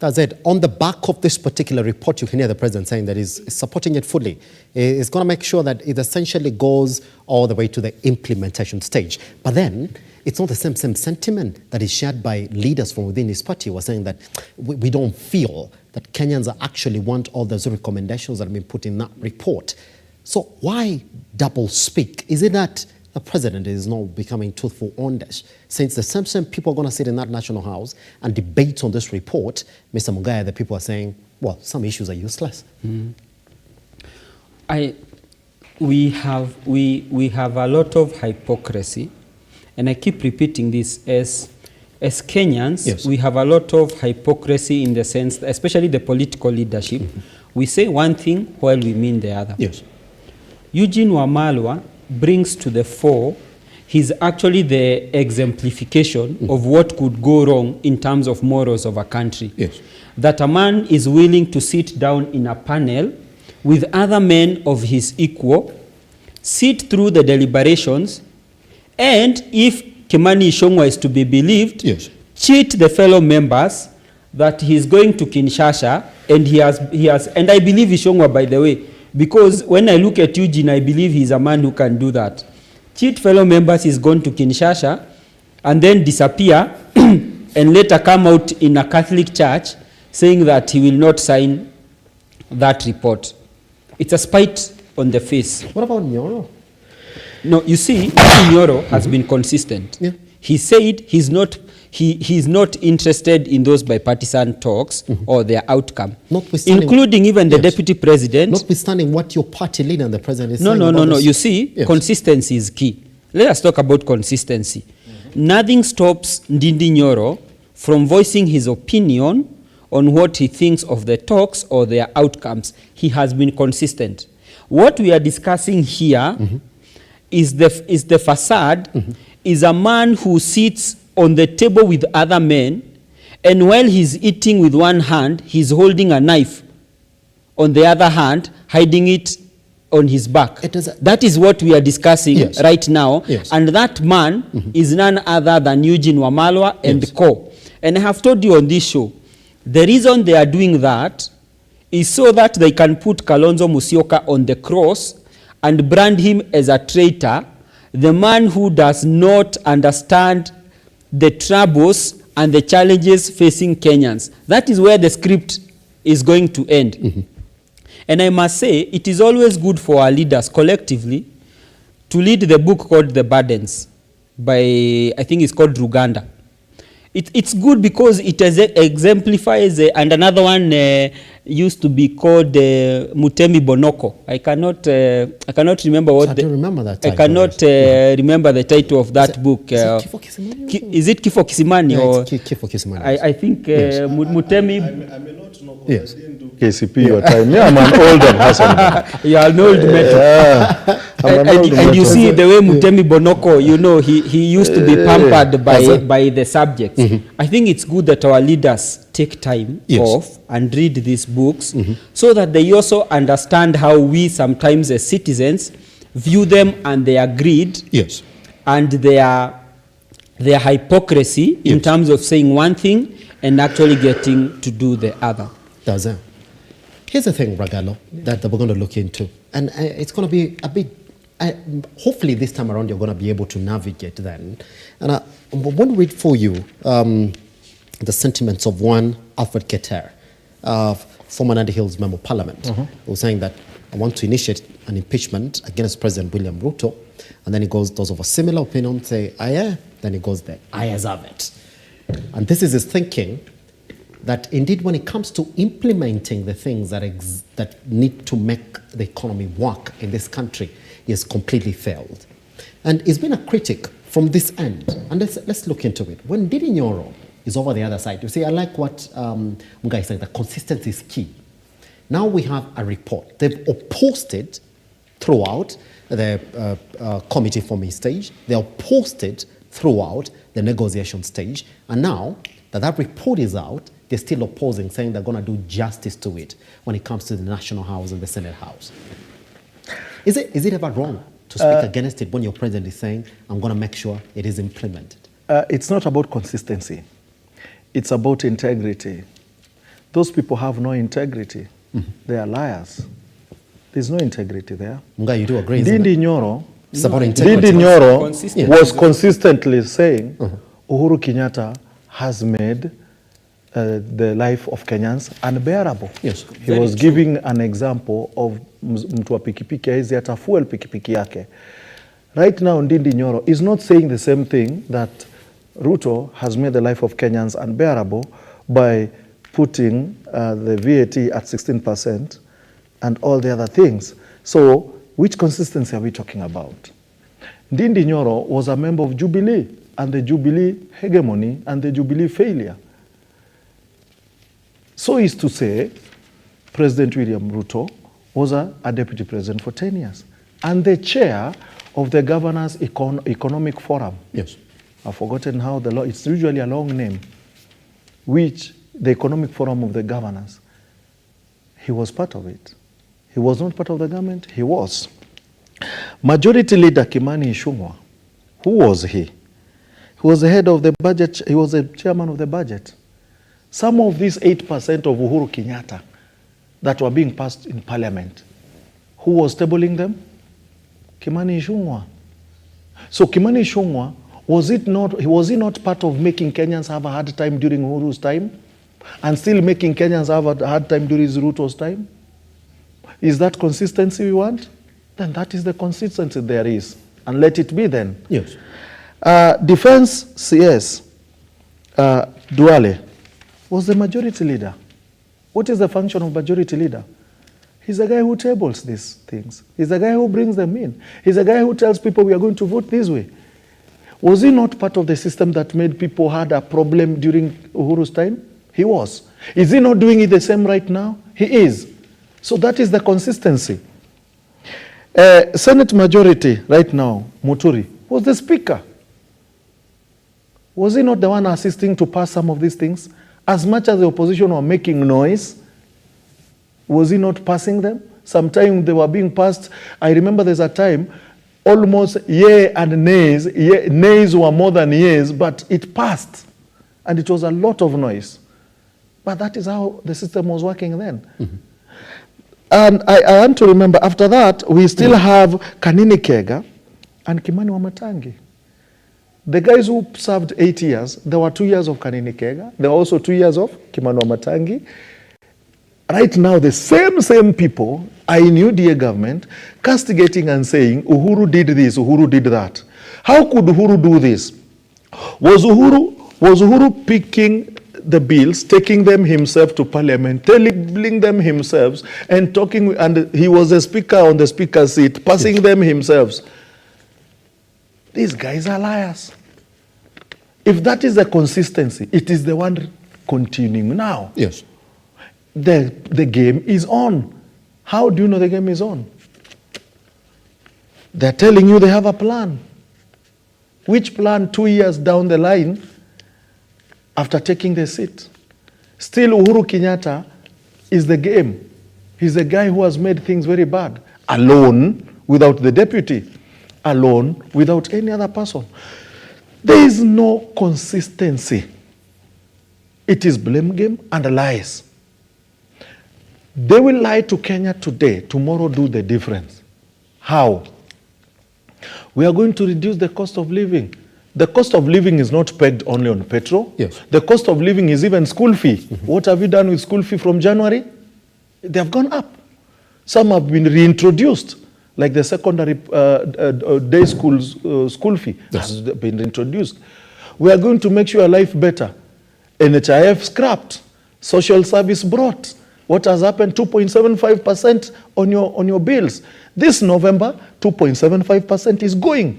Speaker 4: That's it. On the back of this particular report, you can hear the president saying that he's supporting it fully. He's going to make sure that it essentially goes all the way to the implementation stage. But then, it's not the same sentiment that is shared by leaders from within his party who are saying that we don't feel that Kenyans actually want all those recommendations that have been put in that report. So why double speak? Is it that the president is not becoming truthful on this? Since the same people are going to sit in that National House and debate on this report, Mr. Mugaya, the people are saying, well, some issues are useless.
Speaker 13: We have a lot of hypocrisy, and I keep repeating this as Kenyans. Yes. We have a lot of hypocrisy in the sense, especially the political leadership. We say one thing while we mean the other.
Speaker 4: Yes.
Speaker 13: Eugene Wamalwa brings to the fore, he's actually the exemplification of what could go wrong in terms of morals of a country.
Speaker 4: Yes.
Speaker 13: That a man is willing to sit down in a panel with other men of his equal, sit through the deliberations, and if Kimani Ichung'wah is to be believed,
Speaker 4: yes,
Speaker 13: cheat the fellow members that he's going to Kinshasa, and he has, and I believe Ichung'wah, by the way, because when I look at Eugene, I believe he's a man who can do that. Cheat fellow members, he's gone to Kinshasa, and then disappear, and later come out in a Catholic church saying that he will not sign that report. It's a spite on the face.
Speaker 4: What about Nyoro?
Speaker 13: No, you see, Nyoro has been consistent.
Speaker 4: Yeah.
Speaker 13: He said he's not interested in those bipartisan talks or their outcome, including even the deputy president.
Speaker 4: Notwithstanding what your party leader and the president is
Speaker 13: saying. No. You see,
Speaker 4: yes,
Speaker 13: consistency is key. Let us talk about consistency. Nothing stops Ndindi Nyoro from voicing his opinion on what he thinks of the talks or their outcomes. He has been consistent. What we are discussing here is the facade, is a man who sits on the table with other men, and while he's eating with one hand, he's holding a knife on the other hand, hiding it on his back. That is what we are discussing right now.
Speaker 4: Yes.
Speaker 13: And that man is none other than Eugene Wamalwa and co. And I have told you on this show, the reason they are doing that is so that they can put Kalonzo Musyoka on the cross and brand him as a traitor, the man who does not understand the troubles and the challenges facing Kenyans. That is where the script is going to end. And I must say, it is always good for our leaders collectively to lead the book called The Burdens by, I think it's called Ruganda. It's good because it exemplifies, and another one used to be called Mutemi Bonoko. I cannot remember what.
Speaker 4: I don't remember that title.
Speaker 13: I cannot remember the title of that book. Is it Kifo Kisimani? Is it Kifo Kisimani?
Speaker 4: Yeah,
Speaker 13: or
Speaker 4: it's Kifo Kisimani.
Speaker 13: I think Mutemi.
Speaker 2: I may not know. Yes. KCP your time. Yeah, I'm an older person.
Speaker 13: You are an old man. And you see the way Mutemi Bonoko, you know, he used to be pampered by the subjects. I think it's good that our leaders take time off and read these books so that they also understand how we sometimes as citizens view them and their greed and their hypocrisy in terms of saying one thing and actually getting to do the other.
Speaker 4: Does it? Here's the thing, Ragalo, that we're going to look into. And it's going to be a bit, hopefully this time around you're going to be able to navigate then. And I want to read for you the sentiments of one Alfred Keter, former Nandi Hills Member of Parliament, who was saying that I want to initiate an impeachment against President William Ruto. And then he goes, those of a similar opinion say, aye. Then he goes there, I have it. And this is his thinking, that indeed when it comes to implementing the things that need to make the economy work in this country, he has completely failed. And he's been a critic from this end. And let's look into it. When Ndindi Nyoro is over the other side, you see, I like what Mugai is saying, that consistency is key. Now we have a report. They've opposed it, throughout the committee forming stage. They are posted throughout the negotiation stage. And now that report is out, they're still opposing, saying they're going to do justice to it when it comes to the National House and the Senate House. Is it ever wrong to speak against it when your president is saying, I'm going to make sure it is implemented?
Speaker 2: It's not about consistency. It's about integrity. Those people have no integrity. They are liars. There's no integrity there.
Speaker 4: Nga, you do agree,
Speaker 2: Ndindi Nyoro,
Speaker 4: it's about integrity.
Speaker 2: Ndindi Nyoro was consistently saying Uhuru Kenyatta has made the life of Kenyans unbearable.
Speaker 4: Yes,
Speaker 2: he was giving an example of mtu wa pikipiki haizi hata fuel pikipiki yake. Right now, Ndindi Nyoro is not saying the same thing that RUTO has made the life of Kenyans unbearable by putting the VAT at 16% and all the other things. So, which consistency are we talking about? Ndindi Nyoro was a member of Jubilee and the Jubilee hegemony and the Jubilee failure. So is to say, President William Ruto was a deputy president for 10 years and the chair of the Governors Economic Forum.
Speaker 4: Yes.
Speaker 2: I've forgotten how the law, it's usually a long name, which the Economic Forum of the Governors, he was part of it. He was not part of the government, he was. Majority Leader Kimani Ichung'wah, who was he? He was the head of the budget, he was the chairman of the budget. Some of these 8% of Uhuru Kenyatta that were being passed in parliament, who was tabling them? Kimani Ichung'wah. So Kimani Ichung'wah, was he not part of making Kenyans have a hard time during Uhuru's time? And still making Kenyans have a hard time during Ruto's time? Is that consistency we want? Then that is the consistency there is. And let it be then.
Speaker 4: Yes.
Speaker 2: Defense CS, Duale, was the majority leader. What is the function of majority leader? He's the guy who tables these things. He's the guy who brings them in. He's the guy who tells people we are going to vote this way. Was he not part of the system that made people had a problem during Uhuru's time? He was. Is he not doing it the same right now? He is. So that is the consistency. Senate majority right now, Muturi, was the speaker. Was he not the one assisting to pass some of these things? As much as the opposition were making noise, was he not passing them? Sometimes they were being passed. I remember there's a time almost yea and nays. Nays were more than yeas, but it passed. And it was a lot of noise. But that is how the system was working then. And I want to remember, after that, we still have Kanini Kega and Kimani Wamatangi. The guys who served 8 years, there were 2 years of Kanini Kega. There were also 2 years of Kimani Wamatangi. Right now, the same people are in UDA government castigating and saying, Uhuru did this, Uhuru did that. How could Uhuru do this? Was Uhuru picking the bills, taking them himself to parliament, tabling them himself, and talking, and he was the speaker on the speaker's seat, passing them himself? These guys are liars. If that is the consistency, it is the one continuing now.
Speaker 4: Yes.
Speaker 2: The game is on. How do you know the game is on? They're telling you they have a plan. Which plan 2 years down the line after taking the seat? Still Uhuru Kenyatta is the game. He's the guy who has made things very bad. Alone, without the deputy. Alone, without any other person. There is no consistency. It is blame game and lies. They will lie to Kenya today, tomorrow do the difference. How? We are going to reduce the cost of living. The cost of living is not pegged only on petrol.
Speaker 4: Yes.
Speaker 2: The cost of living is even school fee. What have you done with school fee from January? They have gone up. Some have been reintroduced, like the secondary day schools school fee has been introduced. We are going to make sure life better. NHIF scrapped. Social service brought. What has happened? 2.75% on your bills. This November, 2.75% is going.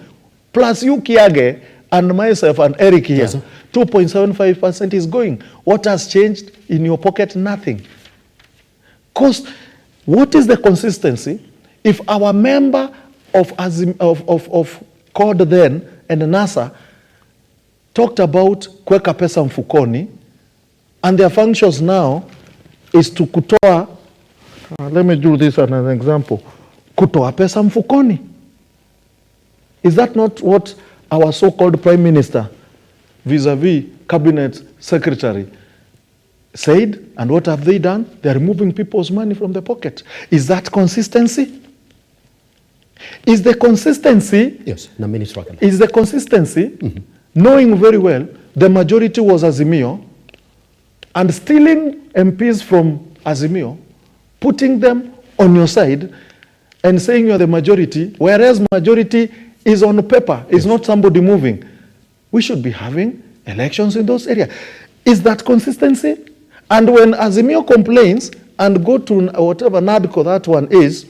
Speaker 2: Plus you, Kiage, and myself and Eric here, 2.75% is going. What has changed in your pocket? Nothing. Because what is the consistency? If our member of CORD then and NASA talked about kuweka pesa mfukoni, and their functions now is to kutoa, let me do this as an example, kutoa pesa mfukoni. Is that not what our so-called prime minister vis-a-vis cabinet secretary said? And what have they done? They are removing people's money from the pocket. Is that consistency? Is the consistency?
Speaker 4: Yes, na minister.
Speaker 2: Is the consistency knowing very well the majority was Azimio and stealing MPs from Azimio, putting them on your side and saying you're the majority, whereas majority is on paper, is not somebody moving. We should be having elections in those areas. Is that consistency? And when Azimio complains and go to whatever NADCO that one is,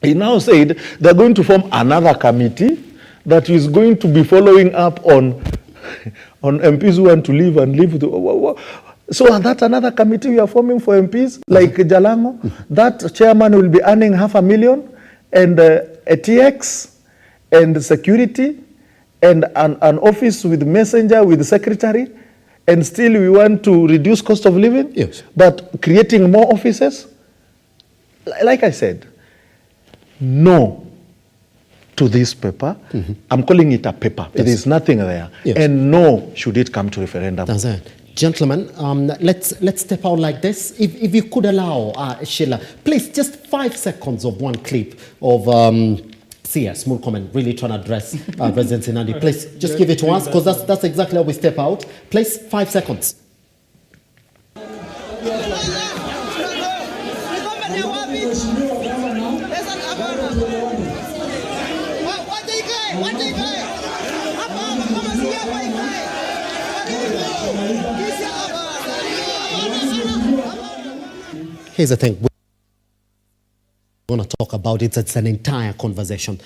Speaker 2: he now said they're going to form another committee that is going to be following up on MPs who want to leave and leave. So that's another committee we are forming for MPs, like Jalango. That chairman will be earning $500,000 and a TX and security and an office with messenger, with secretary, and still we want to reduce cost of living,
Speaker 4: yes,
Speaker 2: but creating more offices. Like I said, no to this paper. I'm calling it a paper.
Speaker 4: Yes.
Speaker 2: There is nothing there.
Speaker 4: Yes.
Speaker 2: And no, should it come to referendum.
Speaker 4: That's it. Gentlemen, let's step out like this. If you could allow, Sheila, please, just 5 seconds of one clip of CS Murkomen really trying to address residents in Nandi. Please, just give it to us, because that's exactly how we step out. Please, 5 seconds. Here's the thing. We're going to talk about it. It's an entire conversation.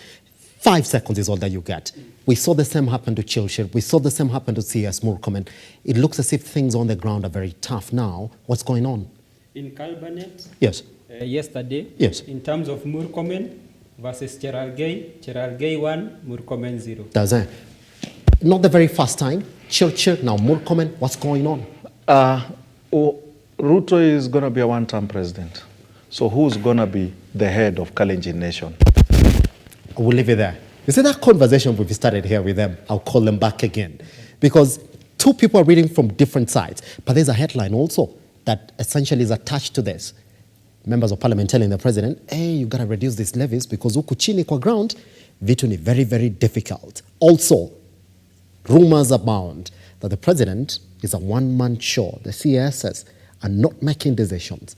Speaker 4: 5 seconds is all that you get. We saw the same happen to Chilshire. We saw the same happen to CS Murkomen. It looks as if things on the ground are very tough now. What's going on?
Speaker 13: In Calbanet,
Speaker 4: yes,
Speaker 13: yesterday,
Speaker 4: yes,
Speaker 13: in terms of Murkomen versus Cherargei 1, Murkomen 0.
Speaker 4: That's it. Not the very first time. Chilshire, now Murkomen. What's going on?
Speaker 2: RUTO is going to be a one-term president. So who's going to be the head of Kalenjin Nation?
Speaker 4: We'll leave it there. You see that conversation we've started here with them? I'll call them back again. Because two people are reading from different sides. But there's a headline also that essentially is attached to this. Members of parliament telling the president, hey, you got to reduce these levies because huku chini kwa ground, vitu ni very, very difficult. Also, rumors abound that the president is a one-man show. The CSS are not making decisions.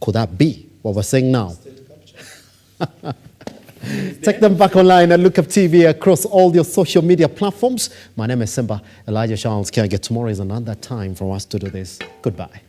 Speaker 4: Could that be what we're saying now? Take them back online at Lookuptv across all your social media platforms. My name is Simba Elijah Charles Kiage. Tomorrow is another time for us to do this. Goodbye.